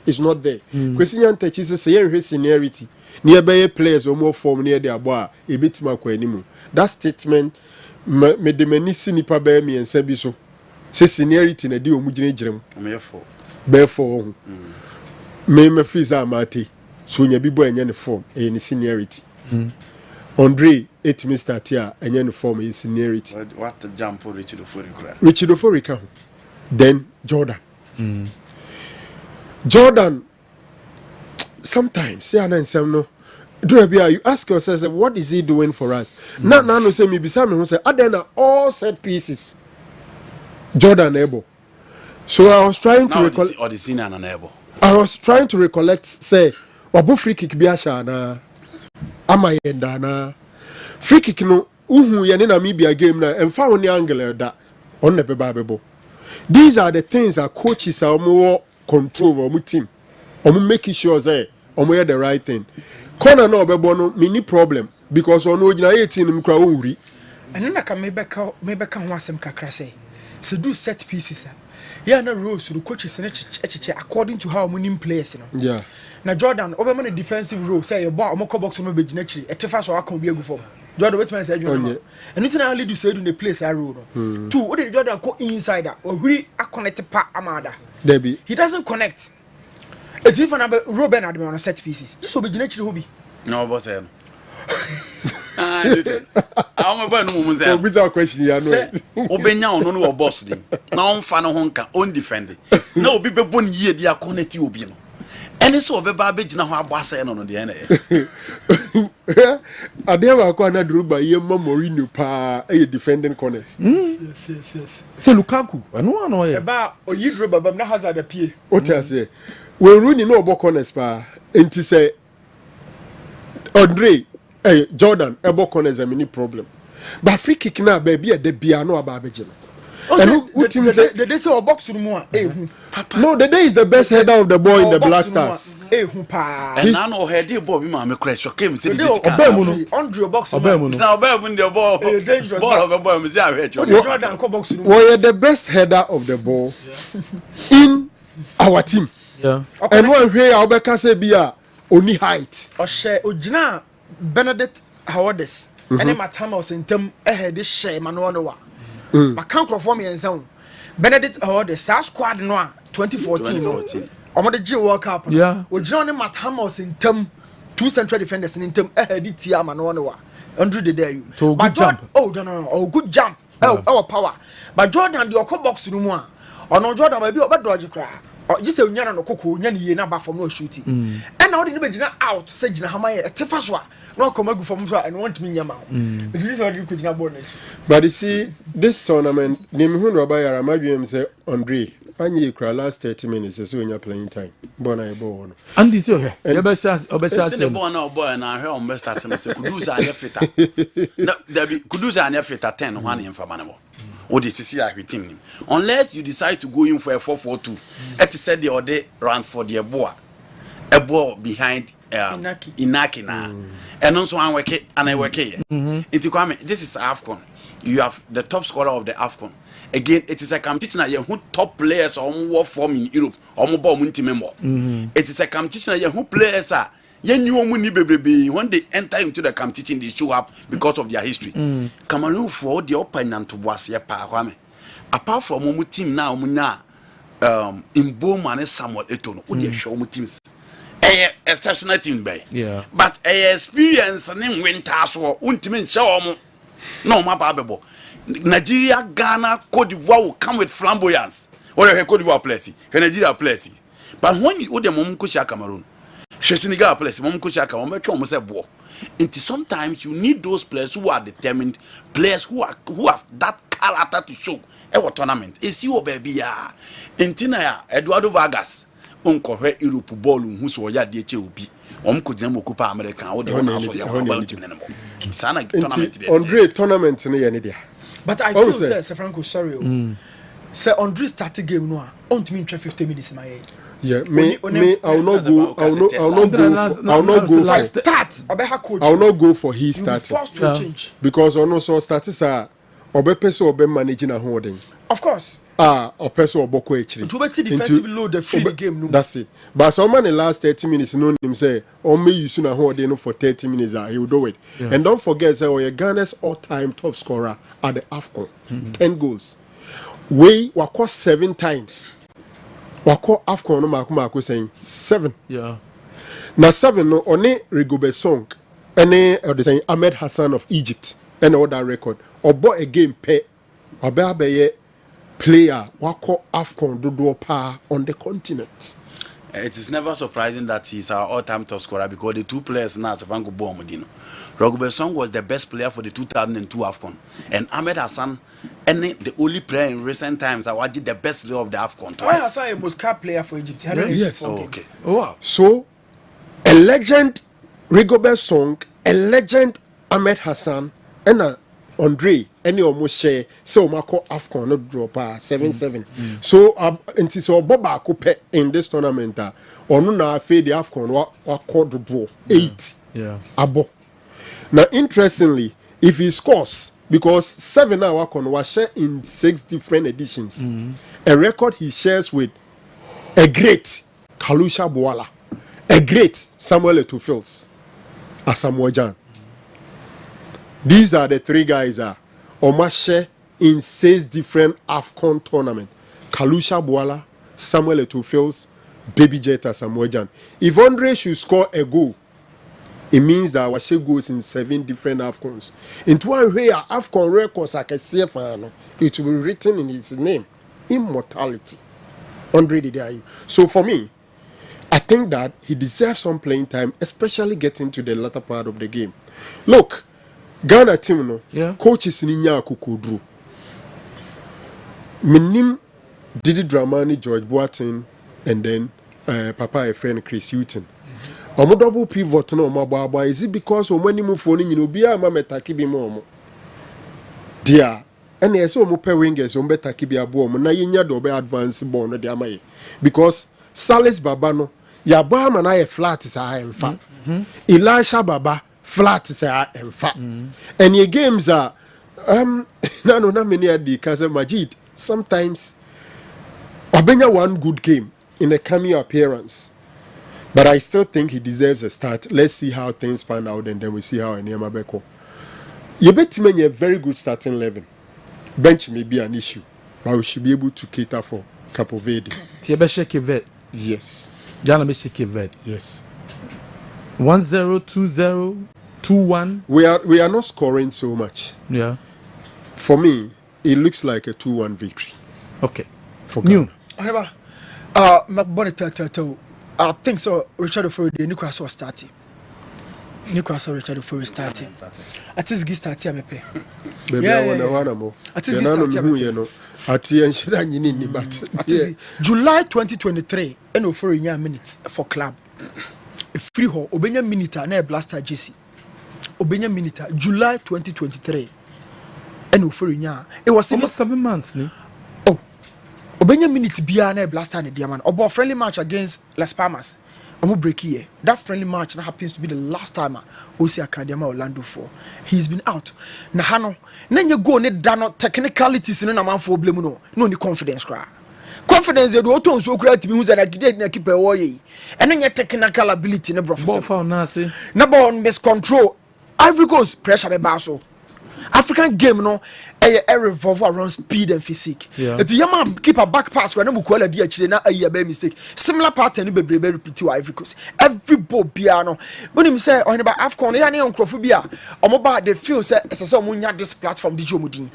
is not there. Christian touches a seniority. Nearby players or more form near their bar, a bit more anymore. That statement made the many sinipa bear me and Sebiso. Say seniority in a deal mujinejum. Therefore, me me fiza mate. So you be boy any form, any seniority. Andre, it Mr. Tia, and then form his seniority. What the jump for Richard Ofori? Richard Ofori, then Jordan. Jordan, sometimes, you ask yourself, what is he doing for us? Now, no say me, beside me, who say, then all set pieces. Jordan able. So I was trying to recollect. Or the senior and able. I was trying to recollect, say, Wabu free kick biashana. Amayenda na free kick no uhu ye ne Namibia game na emfa woni angle da on never babebo. These are the things that coaches are more control of team. Making sure say omo the right thing. Corner no obebo no mini problem because ono gina 18 mkra wuri. Eno na ka mebeka ho asem kakra say. So do set pieces. Yeah na rules the coaches na cheche according to how many players no. Yeah. Na Jordan over the defensive role say your ball omoko box no be gina chiri etefa so akon bi egu form Jordan wait man say Jordan and it na only do say do the place I role no two what did Jordan go inside or huri connect pa amada Debbie he doesn't connect it's even about Ruben at on set pieces this will be gina chiri hobi no boss him I'm about no woman say without question ya no obenya ono no boss dem na on fa no honka on defend na obi be bon yie dia connect obi no any so obeba abegina ho abasa no de na Adema ko na Druba ye Mourinho pa e defending corners. Yes. Say Lukaku, no no ye. Eba oyi Druba bam na Hazard apie. O tell say when Rooney no obo corners pa enti say Andre Jordan ebo corners a mini problem. But free kick na baby e de bia no aba abegina. And who team say they say box no no, the day is the best header of the ball in the Black Stars. And now no head ball be my crash came say Andre box now obey the ball of the ball me say I Jordan ko box no we the best header of the ball in our team. Yeah. And one way Obeka say bia only height. O share ogina Benedict Howardes and my time was in term ahead this share manual no ma kan crofo me ensan Benedict the SAS squad no 2014 omo de G World Cup o gina on Matamos in term two central defenders in term ahead tia ma no wa Andrew de there you but jump no good jump our power but Jordan the okọ box no mu a ono Jordan ba bi o be dodge kra just say unyana no koko unyana ye na ba from no shooting and now they be gina out say gina hamaye etefa so a no come agu from so and want me nyama this is what you could not born. But you see this tournament name hu no ba yara madwem say Andre anye kra last 30 minutes so when you playing time bona e ball no and this here you be say the ball na boy na here on best start say kuduza anya fita na there be kuduza anya fita 10 one in for manabo or the CC team unless you decide to go in for a 4-4-2 it said the other run for the a ball behind Inaki na and also I work it and I work it into come this is AFCON you have the top scorer of the AFCON again it is a competition na who top players on war form in Europe or mo ball team member it is a competition na who players are when they enter into the competition they show up because of their history Cameroon for the opponent to was ya pa kwame apart from omu team now in Bowman and Samuel Eto'o no dey show omu teams exceptional team by but experience and winter so ultimate show omu no ma babebo Nigeria Ghana Cote d'Ivoire will come with flamboyance or Cote d'Ivoire players Nigeria players but when you dem omu ko Cameroon Senegal players, sometimes you need those players who are determined, players who have that character to show. Every tournament, is you baby ya. Intina Eduardo Vargas, Uncle Europe ball who saw ya DHOP. Could them occupy American or the Andre tournament in but I feel Sir Franco sorry. Sir Andre started game no on to me 50 minutes in my head. Yeah, I'll not go. I'll not go for start. I'll not go for he starting. Forced to change Because also status are person obe managing a holding. Of course. Or person or boko actually. To better defensive load the free game. No. That's it. But someone in the last 30 minutes know him say, or may you soon hold for 30 minutes, he will do it. Yeah. And don't forget, say, you're Ghana's all-time top scorer at the AFCON. 10 goals. We were 7 times. Wako AFCON no Marco saying 7. Yeah. Now 7 no only Rigobert Song, any or the saying Ahmed Hassan of Egypt, and all that record. Or bought a game pay or be player Wako AFCON do pa on the continent. It is never surprising that he's our all-time top scorer because the two players now Vango Bomodino. Rigobert Song was the best player for the 2002 AFCON, and Ahmed Hassan the only player in recent times I did the best player of the AFCON twice. Hassan was cap player for Egypt. Yes. Okay. Oh, wow. So a legend Rigobert Song, a legend Ahmed Hassan, and Andre, any almost share so Marco AFCON no drop 7-7. So until so Boba Coupe in this tournament or no na fe the AFCON wa called draw 8. Yeah. Abo. Now interestingly, if he scores because 7 hour AFCON was shared in 6 different editions. A record he shares with a great Kalusha Bwala, a great Samuel Etofils, Asamoah Gyan. These are the 3 guys Omashe in 6 different AFCON tournaments. Kalusha Bwala, Samuel Etofils, Baby Jet, Asamoah Gyan. If Andre should score a goal, it means that Washe goes in 7 different AFCONs. Into one way, AFCON records I can see it will be written in his name. Immortality. Andre Didayu. So for me, I think that he deserves some playing time, especially getting to the latter part of the game. Look, Ghana team coaches Ninya Kukudru. Minim Didi Dramani, George Boateng, and then Papa a friend Chris Hutton. Omo double pivot no mababa is it because o mani mu phone you know bia ma metaki bi mo dia ene eso mo pe wingers o betaki bi abo mo na yenya do be advance ball no dia maye because Salis Baba no ya ba ma na ye flat sa emfa Elisha Baba flat sa emfa and your games are na many adi kaze Majid sometimes obenya one good game in a cameo appearance. But I still think he deserves a start. Let's see how things pan out and then we see how Oheneba beko. You bet me a very good starting 11. Bench may be an issue, but we should be able to cater for Capo Verde. Tiebeshe Kevet. Yes. Jana Beshe Kevet. Yes. 1-0, 2-0, 2-1. We are not scoring so much. Yeah. For me, it looks like a 2-1 victory. Okay. For New. Oheneba, I think so. Richard Ofori, the Newcastle starting. Newcastle Richard Ofori starting. At least get starting mepe. Baby, I wanna more. At least get starting. You know. At the end, but July 2023, and Ofori nya minutes for club. A free hole, Obenya minute na blaster JC. Obenya minute July 2023, and Ofori nya. It was almost 7 months, ne? Obenya minute bia na blaster ne diamond obo friendly match against Las Palmas omo break here. That friendly match that happens to be the last time Osi Academy Orlando for he's been out na hano na nye go ne da no technicalities no na man for blame no ni confidence kra confidence dey do to so kra timi hu za na gide na keeper wo yi eno nye technical ability ne bro ball foul na say na ball miscontrol Ivory Coast pressure be ba so African game no a revolve around speed and physique. If the yama keep a back pass when we a dear chile na a be mistake. Similar pattern be repeat to Ivory Coast. Every ball piano. When him say on about AFCON, yani on Crofobia, or mobile they feel say as a someone this platform DJ Mudin.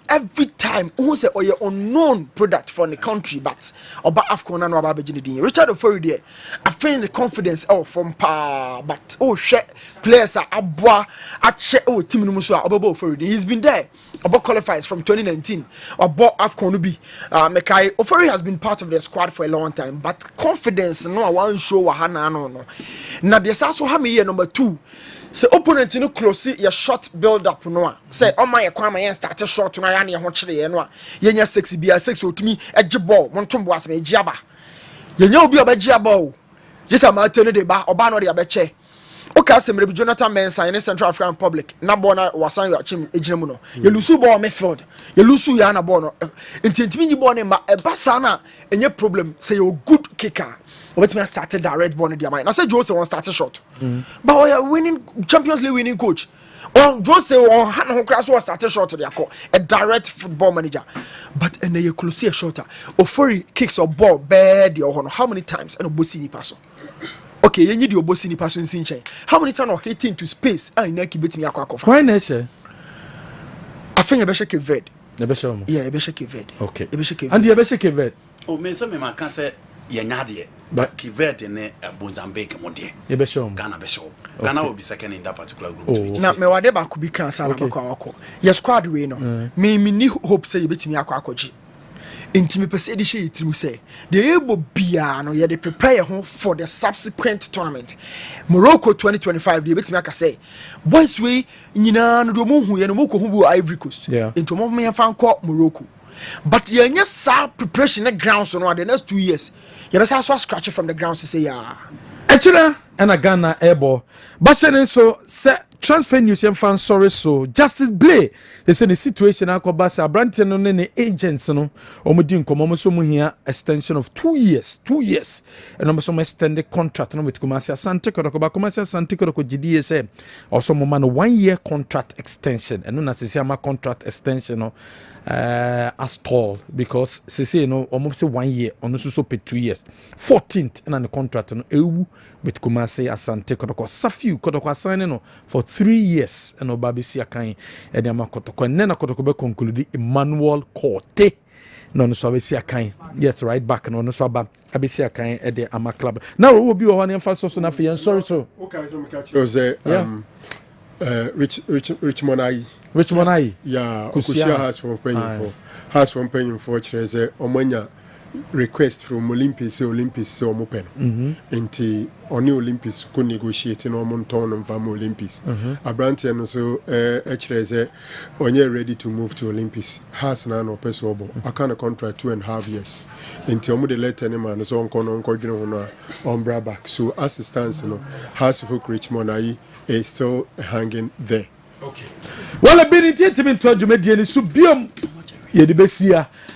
Every time who say or your unknown product from the country, but about AFCON and about Virginia. Richard Ofori there. I feel the confidence from pa but shit players are abwa at check team Musa Obobo Ofori. He's been there. About qualifiers from 2019 about AFCON Ubi. Mekai Ofori has been part of the squad for a long time, but confidence no I want show wahana no. Now there's also how me year number 2. Say opponent no close your shot build up no. Say on my kwama yen start short na ya na ho kire ye no. Yenya 6 bia 6 otumi eje ball montombo asem ejiaba. yenya obi obegye ball just amate no de ba oba no de abeche okay say maybe Jonathan Mensah in Central African Republic na ball na wasan yo achim ejina mu no ye lusu ball midfield ye lusu ya na ball no intintimi nyi ball ne ma eba sa na enye problem say you good kicker obet me start direct ball no de am na say Jose won start shot but we are winning Champions League winning coach on Jose on hand ho crash was start shot de akọ a direct football manager but ene ye close a shorter ofori kicks or ball bad de ho no how many times and obosi ni pass okay you need the obosi ni pass in chen how many times or hitting to space and na ki betimi akọ why na she I think you be shake Ved na be show yeah you be shake Ved okay you be shake and you be shake Ved o me say me man kan say ye nyade but Kived ne Mozambique mo de you be show Ghana be show Ghana will be second in that particular group na me wade ba ku bi kan sa na akọ your squad we no me ni hope say you betimi akọji intimi pese de she yitrim say the ebo bia no ye de prepare ho for the subsequent tournament Morocco 2025 de betimi aka say boys we nyina no do mo hu ye no mo ko hu bu Ivory Coast into mo me fan ko Morocco but ye nya sa preparation na grounds no the next 2 years ye be say so scratch from the grounds to say ya Echira and a Ghana airball. Bashanen so se transfer news and fan sorry so Justice Blay. They say the situation akobasa Branton no ne agents no omudi nkomo so mu hia extension of 2 years. 2 years. And almost some extended contract no with Kumasi Asante Kodoko Kumasi Asante Kodoko GDSA. Also mo man 1 year contract extension. And no na sisi ama contract extension no as tall because say no almost 1 year on so pay 2 years 14th and the contract no ewu with Kumasi Asante Kodoko Safiu Kodoko assign no for 3 years and obabisi akan e de amakotoko and then Kodoko be conclude Emmanuel Korte no so abisi akan yes right back no so aba abisi akan e de ama club now we will be one emphasis so na fe sorry so okay so me catch was Richmond Ayi yeah Kusia has from paying for chere omanya request from Olympics so omopen nti oni Olympics ko negotiate no monton no fam Olympics Abrantia no so chere onye ready to move to Olympics has na no person obo aka na contract 2.5 years nti omo de letter ne man so onko no dwene ho no on bra back so assistance no has for Richmond Ayi is still hanging there. Okay. Well, I've been in to adwumadi ni so biom ye de besia